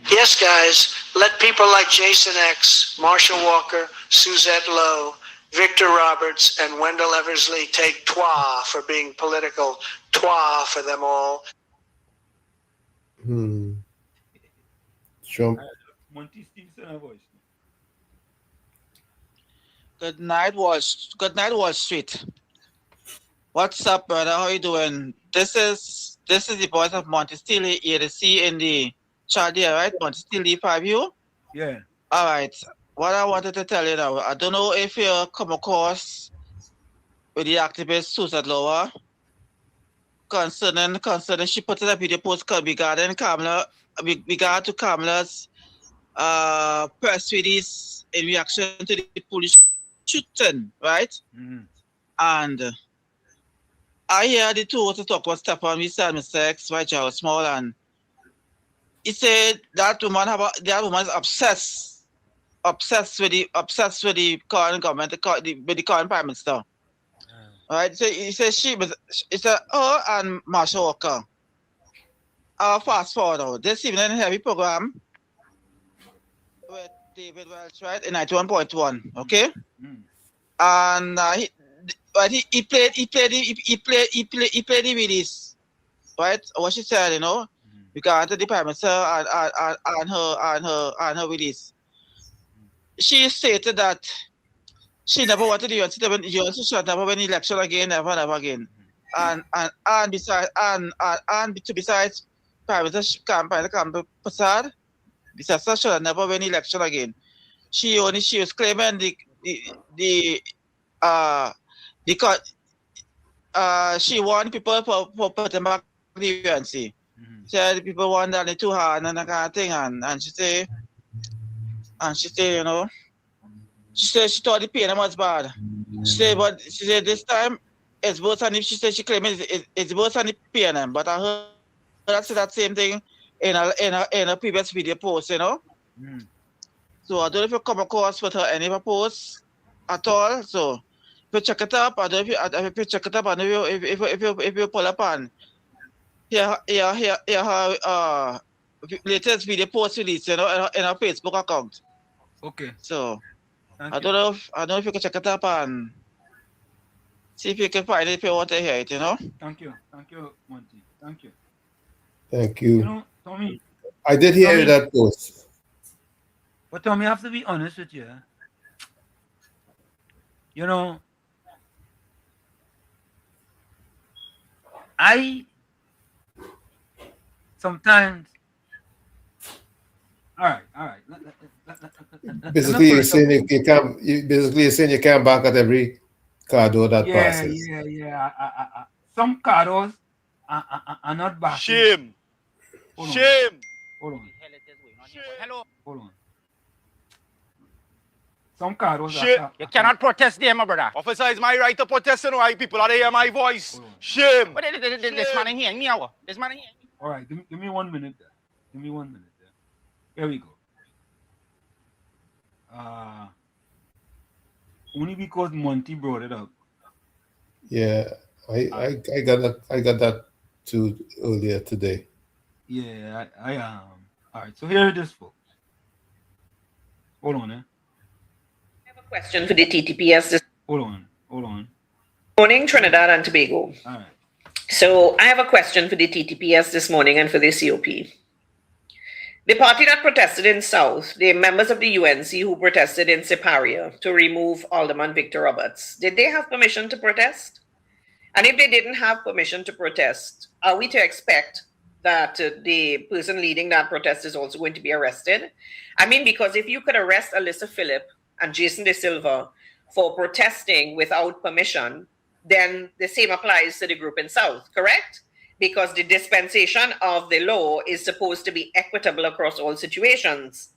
Yes, guys, let people like Jason X, Marshall Walker, Suzette Lowe, Victor Roberts, and Wendell Eversley take twa for being political. Twa for them all. Trump. Monty Stevenson voice. Good night, Wall Street. What's up, brother? How you doing? This is the voice of Monty Steele, EDC in the chat here, right? Monty Steele, 5U? Yeah. All right. What I wanted to tell you now, I don't know if you come across with the activist Suzette Lower concerning she put in a video post regarding regard to Kamala's press release in reaction to the police shooting, right? And I hear the two to talk about Stefan Mr. X, White House Small, and he said that woman is obsessed with the current government, with the current prime minister. Right? So he said it's her and Marshall Walker. Fast forward now. This evening heavy program with David Welch, right, in 91.1. Okay? And he played the release, right? What she said, you know, regarding the prime minister and her release. She stated that she never wanted the UNC should never win election again, never again. And besides Prime Minister Campbell Prasad, Bissessar should never win election again. She was claiming she warned people for putting back the UNC. She said people want that too hard and that kind of thing, and she say, you know, she said she thought the pain was bad. She said this time it's worse than if she said she claimed it's worse than the PNM, but I heard her say that same thing in a previous video post, you know. So I don't know if you come across with her any of her posts at all. So if you check it up, I don't know if you check it up, and if you pull up on here her latest video post release, you know, in her Facebook account. Okay. So I don't know if you can check it up and see if you can find it if you want to hear it, you know. Thank you, Monty. Thank you. Thank you. You know, Tommy. I did hear that post. But Tommy, I have to be honest with you. You know, I sometimes. All right. Basically, you're saying you can't. Basically, you're saying you can't bank at every cardor that passes. Yeah. Some cardors are not backing. Shame. Shame. Hold on. Hello. Hold on. Some cardors you cannot protest there, my brother. Officer, it's my right to protest, and why people are hear my voice. Shame. But this man ain't hearing me, this man ain't hearing me. All right, give me 1 minute there. Give me 1 minute there. Here we go. Only because Monty brought it up. Yeah, I got that too earlier today. Yeah, I all right, so here it is, folks. Hold on, I have a question for the TTPS. Hold on. Morning, Trinidad and Tobago. All right. So I have a question for the TTPS this morning and for the COP. The party that protested in South, the members of the UNC who protested in Siparia to remove Alderman Victor Roberts, did they have permission to protest? And if they didn't have permission to protest, are we to expect that the person leading that protest is also going to be arrested? I mean, because if you could arrest Alyssa Phillip and Jason De Silva for protesting without permission, then the same applies to the group in South, correct? Because the dispensation of the law is supposed to be equitable across all situations.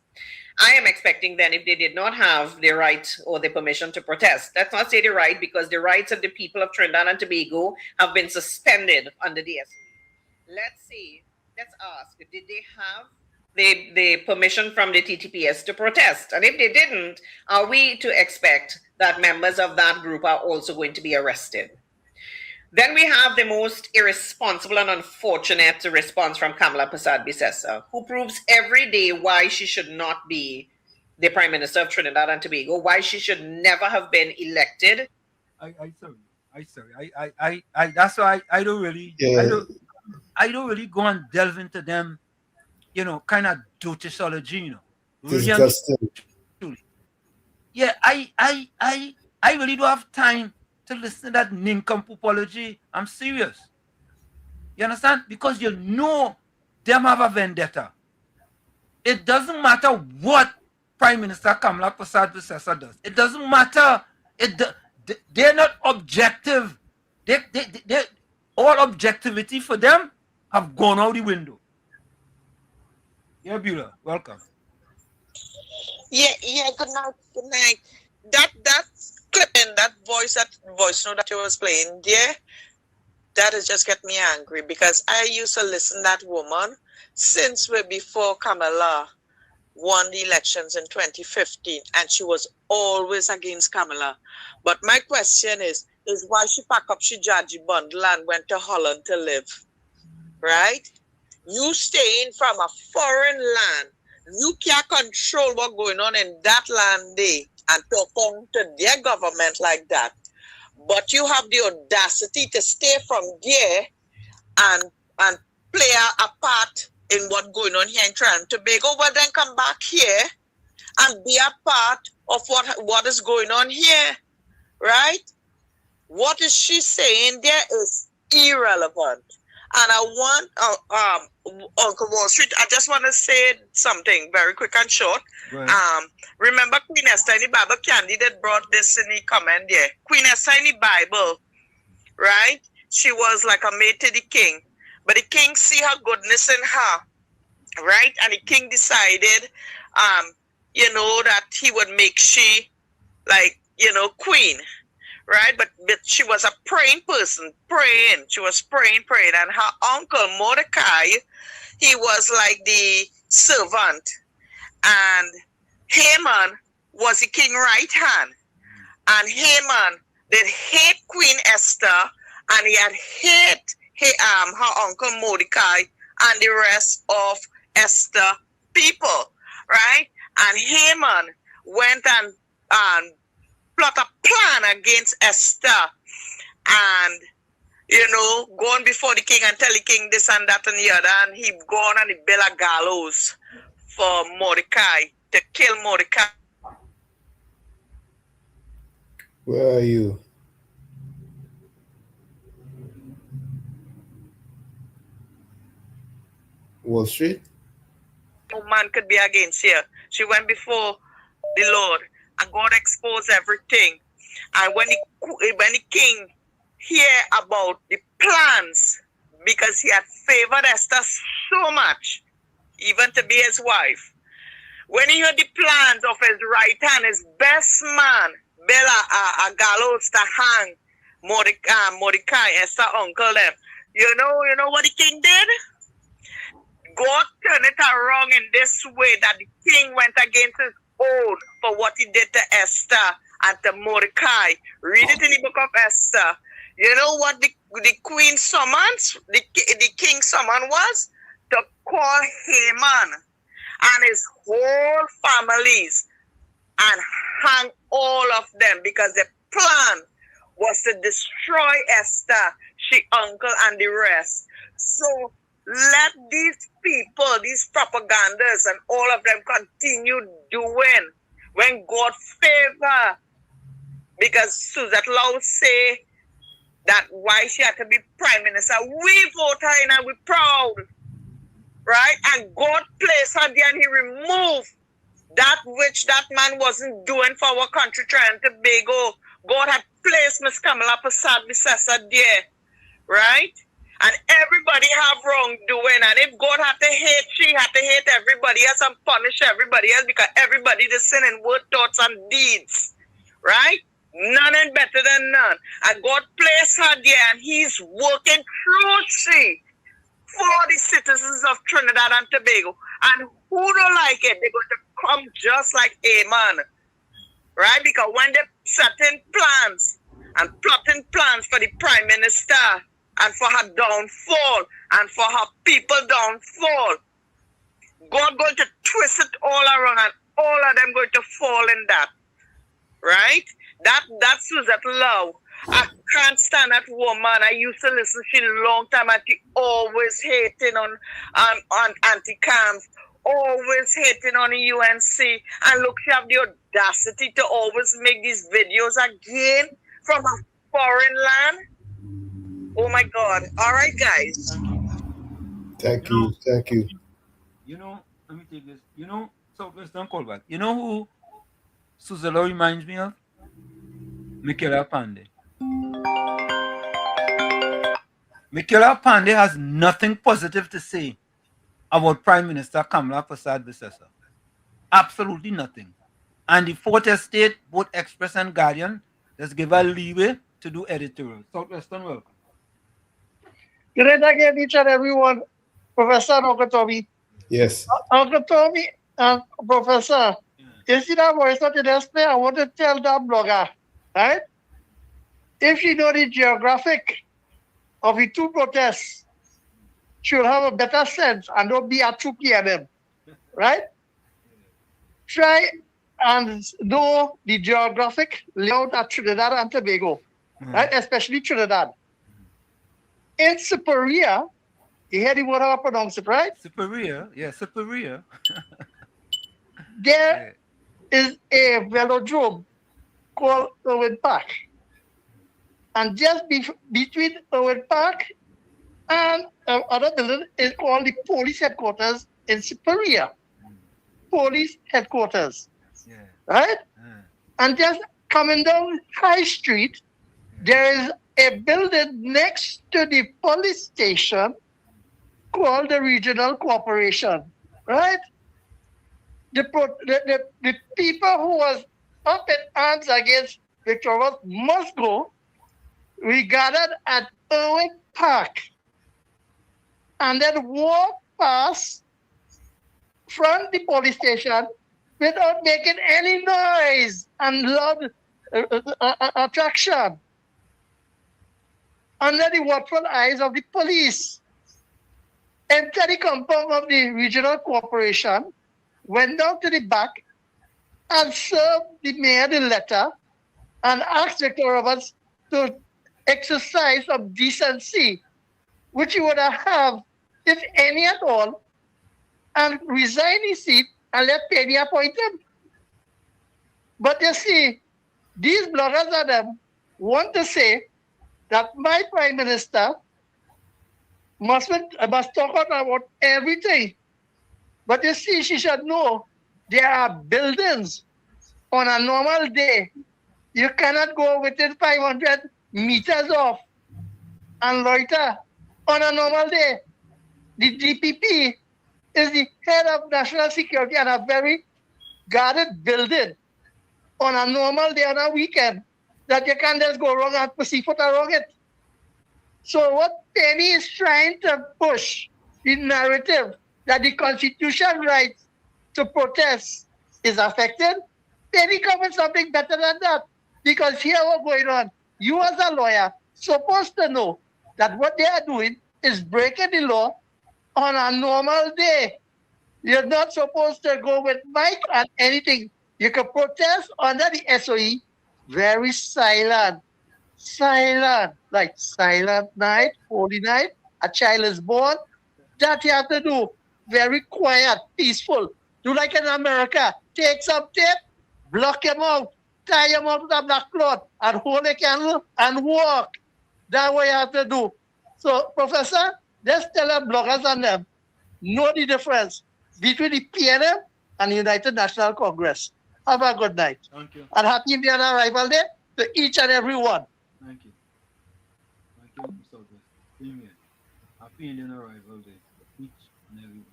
I am expecting then, if they did not have the right or the permission to protest, let's not say the right, because the rights of the people of Trinidad and Tobago have been suspended under the SE. Let's ask, did they have the permission from the TTPS to protest? And if they didn't, are we to expect that members of that group are also going to be arrested? Then we have the most irresponsible and unfortunate response from Kamala Persad-Bissessar, who proves every day why she should not be the Prime Minister of Trinidad and Tobago, why she should never have been elected. That's why I don't really, I don't really go and delve into them, you know, kind of dotisology, you know. Disgusting. Yeah, I really don't have time to listen to that nincompoophology. I'm serious. You understand? Because you know them have a vendetta. It doesn't matter what Prime Minister Kamala Persad-Bissessar does. It doesn't matter. They're not objective. They all objectivity for them have gone out the window. Yeah, Beulah, welcome. Yeah, good night. That clipping, that voice note that you was playing, yeah, that has just get me angry, because I used to listen to that woman since way before Kamala won the elections in 2015, and she was always against Kamala. But my question is why she packed up she Jaji bundle and went to Holland to live, right? You staying from a foreign land, you can't control what's going on in that land there and talk on to their government like that. But you have the audacity to stay from there and play a part in what's going on here in Trinidad and Tobago, but then come back here and be a part of what is going on here, right? What is she saying there is irrelevant. And I want Uncle Wall Street, I just want to say something very quick and short. Remember Queen Esther in the Bible, candidate brought this in the comment there. Queen Esther in the Bible, right? She was like a maid to the king. But the king see her goodness in her, right? And the king decided, that he would make she, queen, right? But she was a praying person, praying. She was praying. And her uncle, Mordecai, he was like the servant. And Haman was the king's right hand. And Haman did hate Queen Esther, and he had hate her uncle Mordecai and the rest of Esther people, right? And Haman went and plot a plan against Esther, and going before the king and tell the king this and that and the other, and he gone and he built a gallows for Mordecai to kill Mordecai. Where are you? Wall Street? No man could be against her. She went before the Lord, and God exposed everything. And when the king hear about the plans, because he had favored Esther so much, even to be his wife, when he heard the plans of his right hand, his best man, Bella, a gallows to hang Mordecai, Esther uncle them. You know what the king did? God turned it around in this way, that the king went against his own for what he did to Esther and to Mordecai. Read it in the book of Esther. You know what the queen summons, the king summon was? To call Haman and his whole families and hang all of them, because the plan was to destroy Esther, she uncle, and the rest. So let these people, these propagandas and all of them continue doing when God favor. Because Suzette Lowe say that why she had to be prime minister. We vote her in and we're proud. Right? And God placed her there and he removed that which that man wasn't doing for our country, Trinidad and Tobago. God had placed Miss Kamala Persad-Bissessar there. Right? And everybody have wrongdoing. And if God had to hate, she had to hate everybody else and punish everybody else, because everybody is sinning word, thoughts, and deeds. Right? None is better than none. And God placed her there, and he's working through she for the citizens of Trinidad and Tobago. And who don't like it, they're going to come just like Amen. Right? Because when they setting plans and plotting plans for the prime minister and for her downfall and for her people downfall, God going to twist it all around, and all of them going to fall in that. Right? That's Suzette Lowe. I can't stand that woman. I used to listen to she a long time, and she always hating on anti-cams, always hating on the UNC. And look, she have the audacity to always make these videos again from a foreign land. Oh my God. All right, guys. Thank you. Let me take this. Southwestern callback. You know who Suzette Lowe reminds me of? Michaela Pandey. Michaela Pandey has nothing positive to say about Prime Minister Kamala Persad-Bissessar. Absolutely nothing. And the Fourth Estate, both Express and Guardian, just give her leeway to do editorial. Southwestern, welcome. Great again, each and everyone. Professor and Uncle Tommy. Yes. Uncle Tommy and Professor, you see that voice that you just play? I want to tell that blogger, right? If she know the geographic of the two protests, she'll have a better sense and don't be at 2 p.m., right? Try and know the geographic layout at Trinidad and Tobago, right? Especially Trinidad. In Superior, you hear the word how I pronounce it, right? Superior, yeah, Superior. There is a velodrome called Irwin Park. And just between Irwin Park and other building is called the police headquarters in Superior. Police headquarters. Right? And just coming down High Street, there is a building next to the police station called the Regional Corporation. Right? The people who was up in arms against Victoria must go. We gathered at Irwin Park and then walk past from the police station without making any noise and loud attraction under the watchful eyes of the police. Enter the compound of the Regional Corporation, went down to the back and served the mayor the letter and asked Victor Roberts to exercise some decency, which he would have, if any at all, and resign his seat and let Penny appoint him. But you see, these bloggers of them want to say that my prime minister must talk about everything. But you see, she should know there are buildings on a normal day. You cannot go within 500 meters off and loiter on a normal day. The DPP is the head of national security and a very guarded building on a normal day on a weekend that you can't just go wrong and pussyfoot around it. So what Penny is trying to push the narrative that the constitution rights to protest is affected, Penny come with something better than that. Because here what's going on, you as a lawyer supposed to know that what they are doing is breaking the law on a normal day. You're not supposed to go with mic and anything. You can protest under the SOE, very silent. Silent, like silent night, holy night, a child is born. That you have to do. Very quiet, peaceful. Do like in America. Take some tape, block him out, tie him out with a black cloth, and hold a candle and walk. That's what you have to do. So, Professor, just tell the bloggers and them, know the difference between the PNM and the United National Congress. Have a good night. Thank you. And happy Indian Arrival Day to each and every one. Thank you. Thank you, Mr. Amen. Happy Indian Arrival Day to each and every one.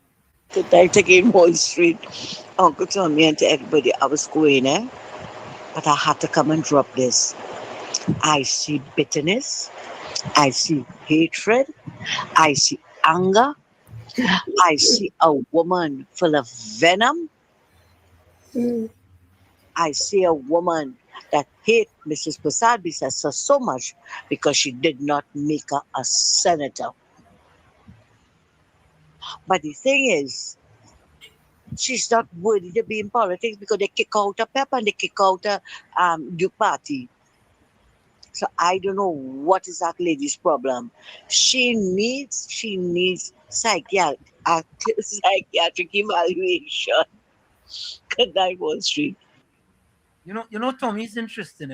Good night again, Wall Street. Uncle Tommy and to everybody. I was going, but I had to come and drop this. I see bitterness. I see hatred. I see anger. I see a woman full of venom. I see a woman that hate Mrs. Prasad-Bissessar so much because she did not make her a senator. But the thing is, she's not worthy to be in politics because they kick out a Pep and they kick out a Duke Party. So I don't know what is that lady's problem. She needs psychiatric evaluation. Good night, Wall Street. You know, Tommy, it's interesting,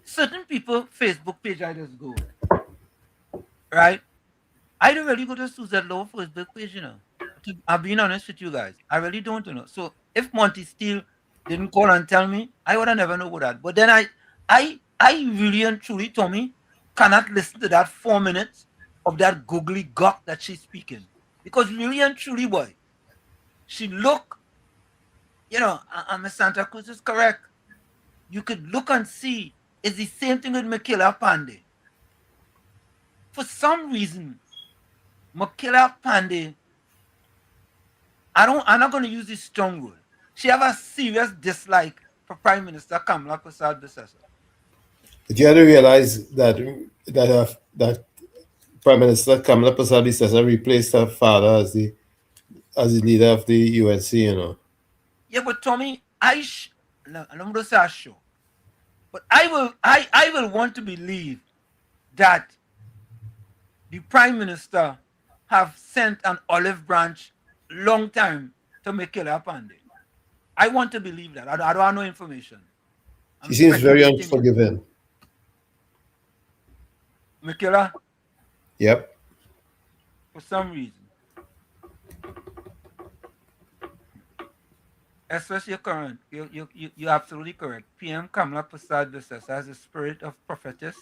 certain people Facebook page I just go, right? I don't really go to Suzette Lowe Facebook page, you know. I'm being honest with you guys. I really don't, you know. So if Monty Steele didn't call and tell me, I would have never known about that. But then I really and truly, Tommy, cannot listen to that 4 minutes of that googly gawk that she's speaking. Because really and truly, boy, she look, you know, and Miss Santa Cruz is correct. You could look and see It's the same thing with Makila Pandey. For some reason, Makila Pandey, I'm not going to use this strong word. She have a serious dislike for Prime Minister Kamala Persad-Bissessar. Did you ever realize that Prime Minister Kamala Persad-Bissessar replaced her father as the leader of the UNC, you know? Yeah, but Tommy, I'm going to say I'm sure. But I will want to believe that the Prime Minister have sent an olive branch long time to Makila Pandey. I want to believe that. I don't have no information. She seems very unforgiving. Makila? Yep. For some reason. Especially current. You're absolutely correct. PM Kamala Persad-Bissessar has the spirit of prophetess.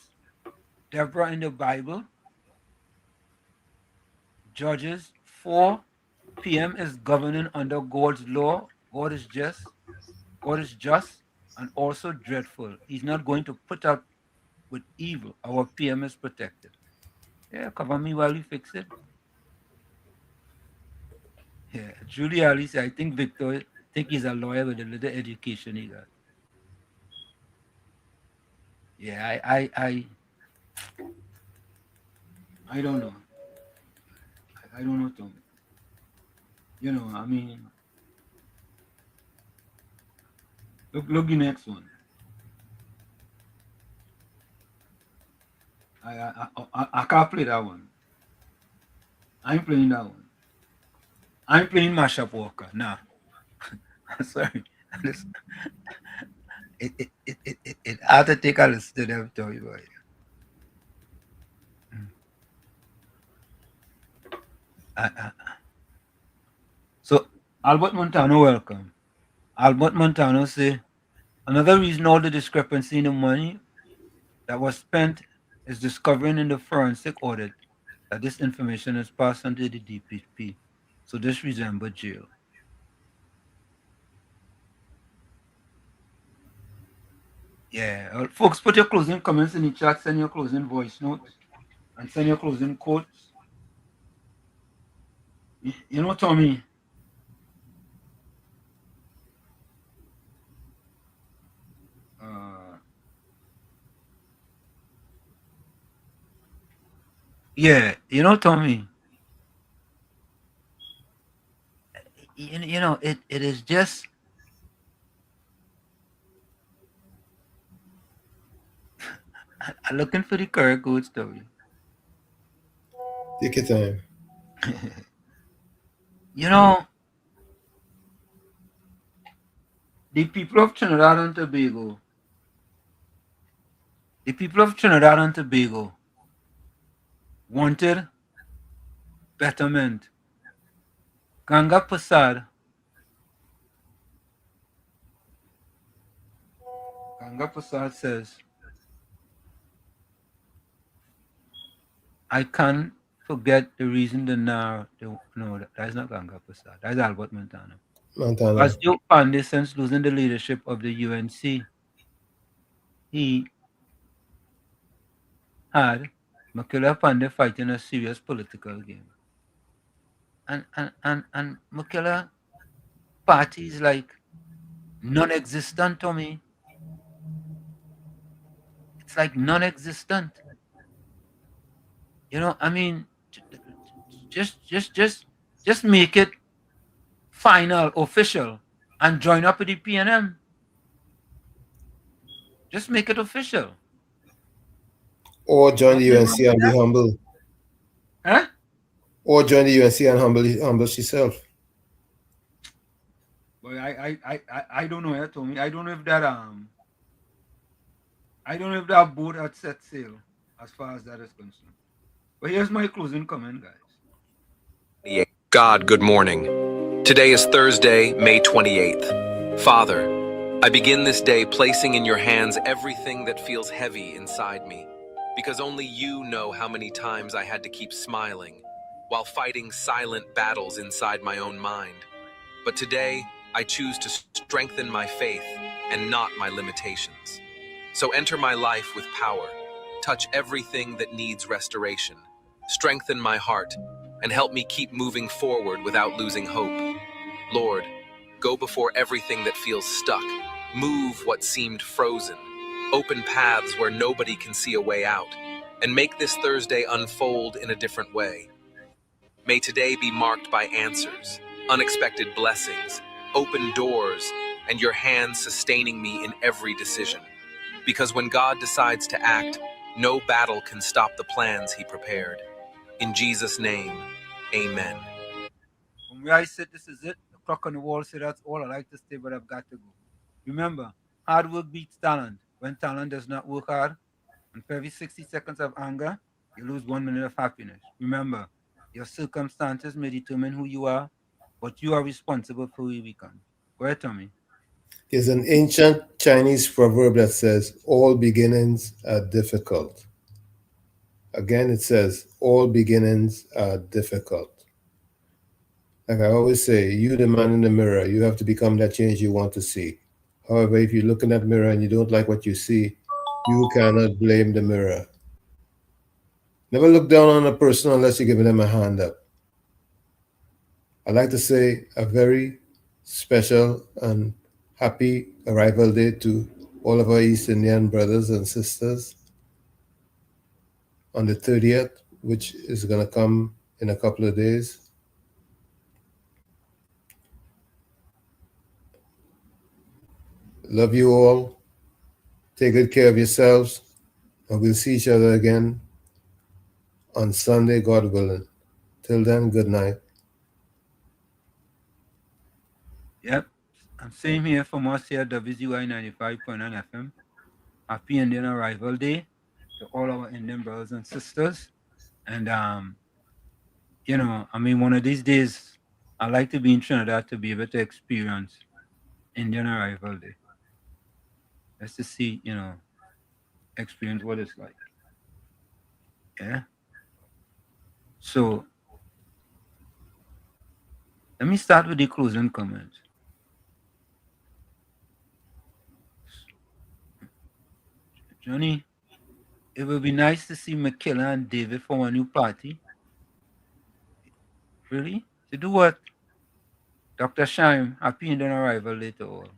Deborah in the Bible. Judges 4. PM is governing under God's law. God is just. God is just and also dreadful. He's not going to put up with evil. Our PM is protected. Yeah, cover me while we fix it. Yeah, Julie Alice, I think Victor think he's a lawyer with a little education he got. Yeah, I don't know. I don't know, Tom. You know, I mean, look the next one. I can't play that one. I ain't playing that one. I ain't playing Mashup Walker. Nah. Sorry. It had to take a listen to them, tell you about it. So Albert Montano, welcome. Albert Montano say another reason all the discrepancy in the money that was spent is discovering in the forensic audit that this information is passed on to the DPP. So this resembles jail. Yeah, folks, put your closing comments in the chat, send your closing voice notes, and send your closing quotes. You know, Tommy, yeah, you know, Tommy, you know, it is just, I'm looking for the correct quotes, Tommy. Take your time. You know, the people of Trinidad and Tobago, wanted betterment. Ganga Prasad says, I can't forget the reason no, that is not Ganga Prasad. That is Albert Montano. As Joe Pandey, since losing the leadership of the UNC, he had Makila Pandey fighting a serious political game. And Makila party is like non-existent to me. It's like non-existent. You know, I mean, just make it final, official, and join up with the PNM. Just make it official. Or join the UNC and be humble. Huh? Or join the UNC and humble yourself. But I don't know, Tommy. I don't know if that boat had set sail as far as that is concerned. But here's my closing comment, guys. God, good morning. Today is Thursday, May 28th. Father, I begin this day placing in your hands everything that feels heavy inside me, because only you know how many times I had to keep smiling while fighting silent battles inside my own mind. But today, I choose to strengthen my faith and not my limitations. So enter my life with power, touch everything that needs restoration, strengthen my heart, and help me keep moving forward without losing hope. Lord, go before everything that feels stuck, move what seemed frozen, open paths where nobody can see a way out, and make this Thursday unfold in a different way. May today be marked by answers, unexpected blessings, open doors, and your hand sustaining me in every decision. Because when God decides to act, no battle can stop the plans he prepared. In Jesus' name, amen. From where I sit, this is it. The clock on the wall said that's all. I like to stay, but I've got to go. Remember, hard work beats talent. When talent does not work hard, and for every 60 seconds of anger, you lose 1 minute of happiness. Remember, your circumstances may determine who you are, but you are responsible for who you become. Go ahead, Tommy. There's an ancient Chinese proverb that says, all beginnings are difficult. Again, it says, all beginnings are difficult. Like I always say, you the man in the mirror, you have to become that change you want to see. However, if you look in that mirror and you don't like what you see, you cannot blame the mirror. Never look down on a person unless you're giving them a hand up. I'd like to say a very special and happy arrival day to all of our East Indian brothers and sisters on the 30th, which is going to come in a couple of days. Love you all. Take good care of yourselves. And we'll see each other again on Sunday, God willing. Till then, good night. Yep. I'm same here from us here at WZYE 95.9 FM. Happy Indian Arrival Day to all our Indian brothers and sisters. And, you know, I mean, one of these days, I'd like to be in Trinidad to be able to experience Indian Arrival Day. Just to see, you know, experience what it's like. Yeah. So, let me start with the closing comments. Johnny, it would be nice to see McKilla and David for a new party. Really? To do what? Dr. Shime, happy Indian Arrival later all.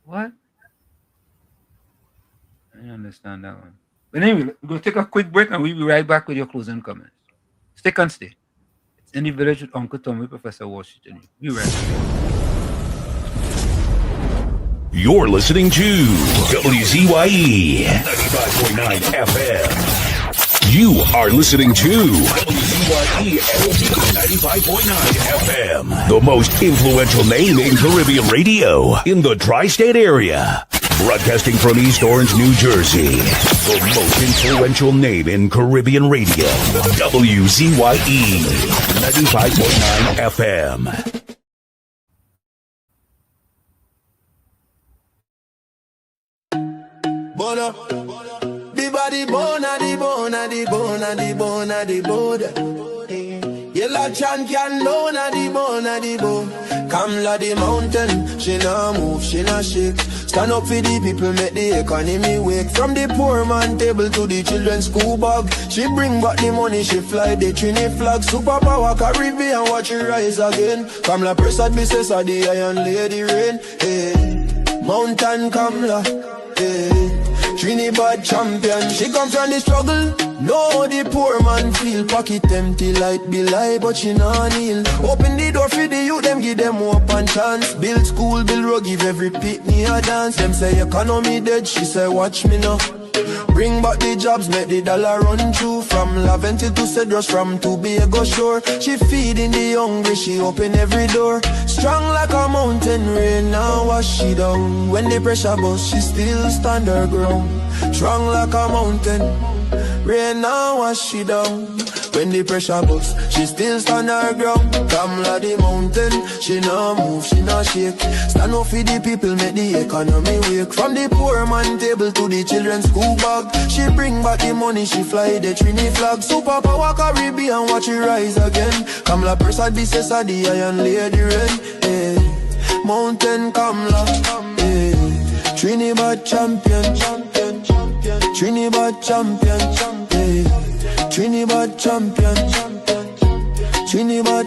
What? I don't understand that one. But anyway, we're going to take a quick break and we'll be right back with your closing comments. Stick and stay. It's In the Village with Uncle Tommy, Professor Washington. Be right back. You're listening to WZYE 95.9 FM. You are listening to WZYE 95.9 FM, the most influential name in Caribbean radio in the tri-state area. Broadcasting from East Orange, New Jersey, the most influential name in Caribbean radio. WZYE 95.9 FM. Bona, the body bona, the bona, the bona, the bona, the bona. Yellow champion, bona, the bona, the bona. Come la the mountain, she nah move, she nah shake. Stand up for the people, make the economy wake. From the poor man table to the children's school bag. She bring back the money, she fly the Trini flag. Superpower Caribbean, watch it rise again. Come la Prasad Business of the Iron Lady Rain. Hey, mountain come la, hey. Trinidad champion, she come from the struggle. No, the poor man feel pocket empty, light be lie, but she nah kneel. Open the door for the youth, them give them hope and chance. Build school, build road, give every pitney a dance. Them say economy dead, she say watch me now. Bring back the jobs, make the dollar run through. From Laventil to Cedros, from Tobago shore. She feeding the hungry, she open every door. Strong like a mountain, rain now wash she down. When the pressure bust, she still stand her ground. Strong like a mountain, rain now wash she down. When the pressure bust, she still stand her ground. Come like the mountain, she nah move, she nah shake. Stand up for the people, make the economy wake. From the poor man table to the children's school bag. She bring back the money, she fly the Trini flag. Superpower Caribbean, watch it rise again. Come la Prasad Business of the Iron Lady Rain. Hey, mountain come la, hey. Trinidad champion, champion, champion. Trinidad champion, champion. Trinidad champion, champion. Trinidad.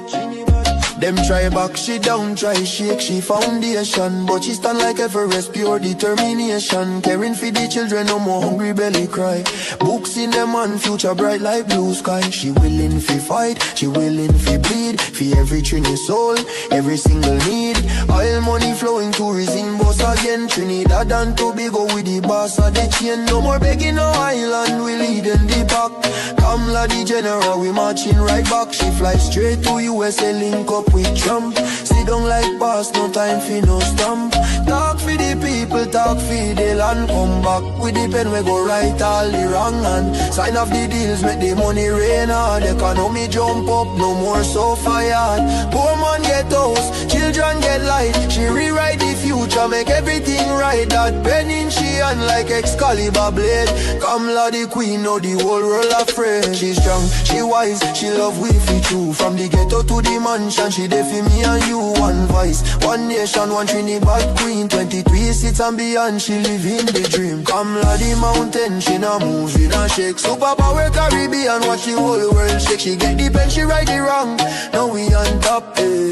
Them try back, she down, try shake, she foundation. But she stand like Everest, pure determination. Caring for the children, no more hungry belly cry. Books in them and future bright like blue sky. She willing fi fight, she willing fi bleed. For every Trini soul, every single need. Oil money flowing, tourism boss again. Trinidad and Tobago with the boss of the chain. No more begging no island, we leading the pack. Kamla the general, we marching right back. She fly straight to USA, link up with Trump. Sit down like boss, no time for no stamp. Talk for the people, talk for the land. Come back with the pen, we go right all the wrong. And sign off the deals, make the money rain hard. Economy jump up, no more so fired. Poor man get house, children get light. She rewrite the future, make everything right. That pen in she hand like Excalibur blade. Kamla the queen, know the whole world afraid. She strong, she wise, she love we fit too. From the ghetto to the mansion, she there for me and you. One voice, one nation, one Trinidad queen. 23 seats and beyond, she live in the dream. Kamla the mountain, she na move, she na shake. Superpower Caribbean, watch the whole world shake. She get the pen, she right the wrong. Now we on top, eh.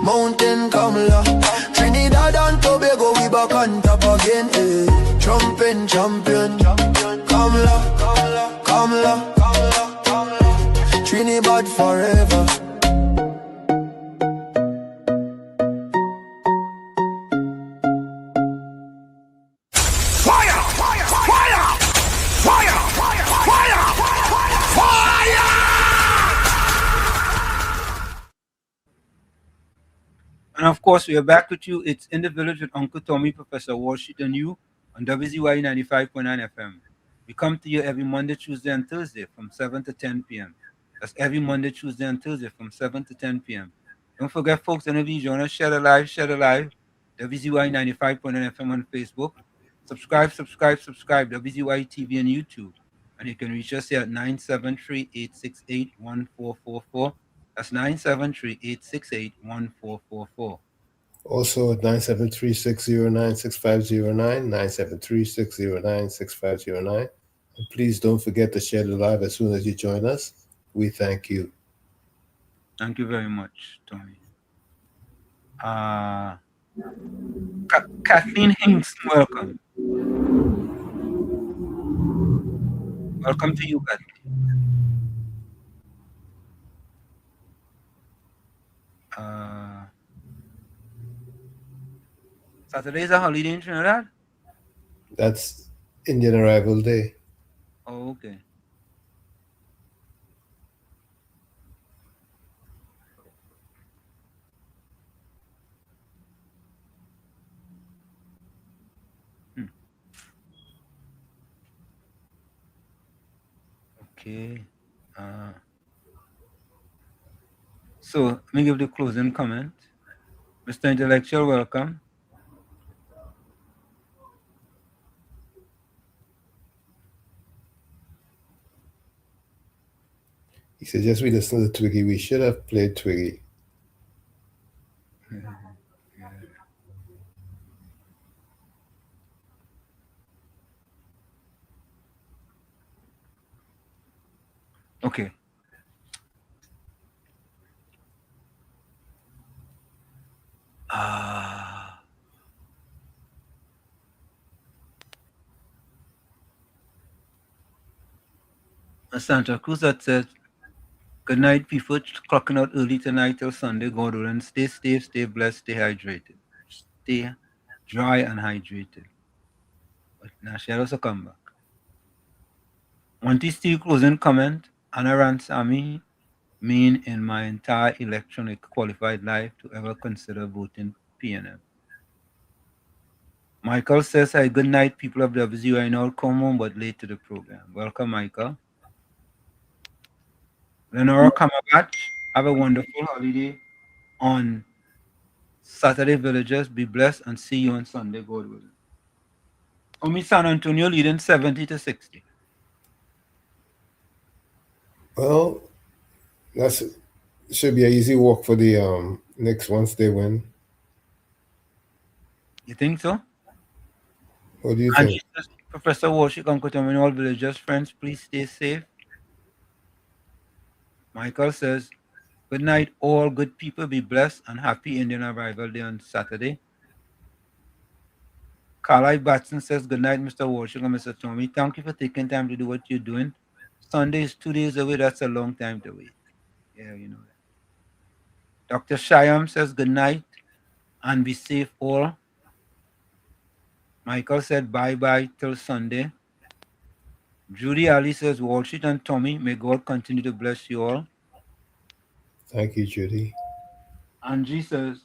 Mountain Kamla, Trinidad and Tobago, we back on top again, eh. Trumping champion, Kamla, Kamla, Kamla, Kamla, Kamla. Trinidad forever. And of course, we are back with you. It's In the Village with Uncle Tommy, Professor Wall Street, and you on WZYE 95.9 FM. We come to you every Monday, Tuesday, and Thursday from 7 to 10 p.m. That's every Monday, Tuesday, and Thursday from 7 to 10 p.m. Don't forget, folks, whenever you join us, share the live, WZYE 95.9 FM on Facebook. Subscribe, WZYE TV and YouTube. And you can reach us here at 973-868-1444. That's 973-868-1444. Also at 973-609-6509, 973-609-6509. And please don't forget to share the live as soon as you join us. We thank you. Thank you very much, Tony. Kathleen Hinks, welcome. Welcome to you, Kathleen. Saturday is a holiday in Trinidad? That's Indian Arrival Day. Oh, okay. Okay. So let me give the closing comment. Mr. Intellectual, welcome. He suggests we listen to Twiggy. We should have played Twiggy. Okay. Santa Cruz that said, good night, people. Clocking out early tonight till Sunday. God willing. Stay safe, stay blessed, stay hydrated. Stay dry and hydrated. But now she also come back. Monty Steve closing comment. Anna Ransami, mean in my entire electronic qualified life to ever consider voting PNM. Michael says, hi, good night, people of WZYE. I know come home, but late to the program. Welcome, Michael. Lenora Kamabat, have a wonderful holiday on Saturday, villagers. Be blessed and see you on Sunday, God willing. Omi San Antonio leading 70-60. Well, that should be an easy walk for the Knicks once they win. You think so? What do you And think? she says, Professor Warshik, Uncle Tom, and all villagers, friends, please stay safe. Michael says, good night, all good people. Be blessed and happy Indian Arrival Day on Saturday. Carly Batson says, good night, Mr. Warshik and Mr. Tommy. Thank you for taking time to do what you're doing. Sunday is 2 days away. That's a long time to wait. Yeah, you know that. Dr. Shyam says, good night and be safe all. Michael said, bye-bye till Sunday. Judy Ali says, Walshit and Tommy, may God continue to bless you all. Thank you, Judy. Angie says,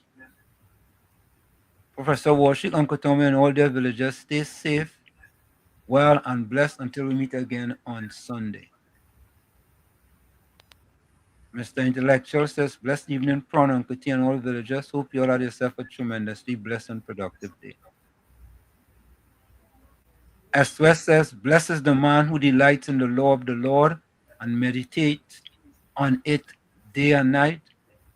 Professor Walshik, Uncle Tommy, and all their villagers, stay safe, well, and blessed until we meet again on Sunday. Mr. Intellectual says, blessed evening, Prawn, Uncle T, and all villagers. Hope you all had yourself a tremendously blessed and productive day. S. West says, blessed is the man who delights in the law of the Lord and meditates on it day and night.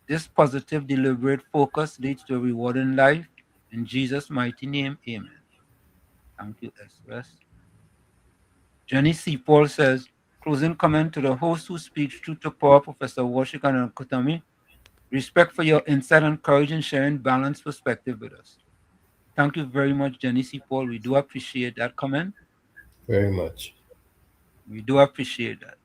This positive, deliberate focus leads to a rewarding life. In Jesus' mighty name, amen. Thank you, S. West. Jenny C. Paul says, closing comment to the host who speaks truth to power, Professor Warshik and Kutami. Respect for your insight and courage in sharing balanced perspective with us. Thank you very much, Jenny C. Paul. We do appreciate that comment. Very much. We do appreciate that.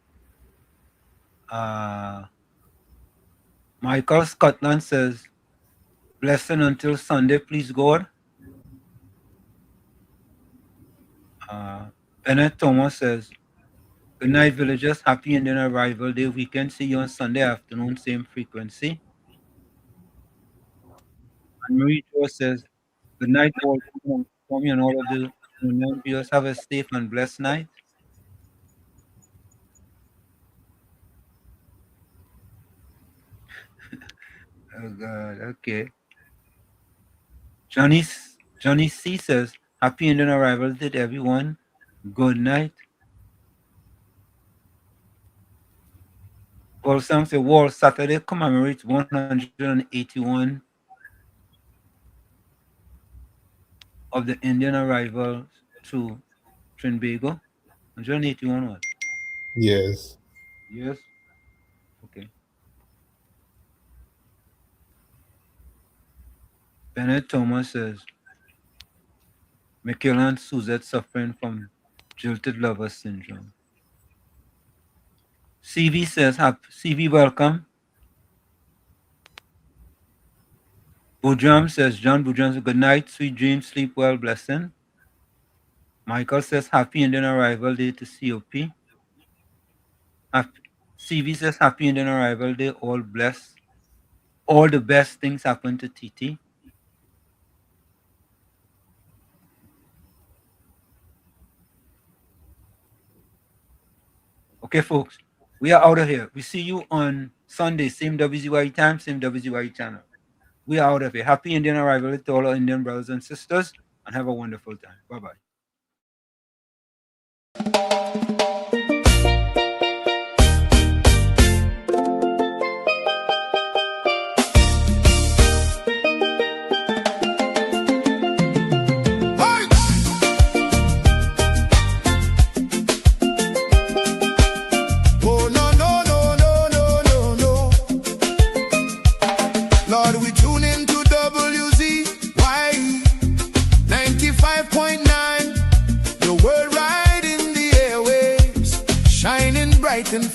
Michael Scotland says, blessing until Sunday, please, God. Bennett Thomas says, good night, villagers. Happy Indian Arrival Day weekend. See you on Sunday afternoon, same frequency. And Marie Jo says, good night, all. Tommy and all of the viewers. Have a safe and blessed night. Oh, God. Okay. Johnny C says, happy Indian Arrival Day, everyone. Good night. Paul Sam says, World Saturday commemorates 181 of the Indian arrivals to Trinbago. 181 what? Yes. Yes. Okay. Bennett Thomas says, Michaela and Suzette suffering from jilted lover syndrome. CV says, CV welcome. Bujam says, John Bujam says, good night, sweet dreams, sleep well, blessing. Michael says, happy Indian Arrival Day to COP. CV says, happy Indian Arrival Day, all blessed. All the best things happen to TT. Okay, folks, we are out of here. We see you on Sunday, same WZYE time, same WZYE channel. We are out of here. Happy Indian Arrival to all our Indian brothers and sisters, and have a wonderful time. Bye-bye. Lord, we tune into WZYE 95.9, the world right in the airwaves, shining bright and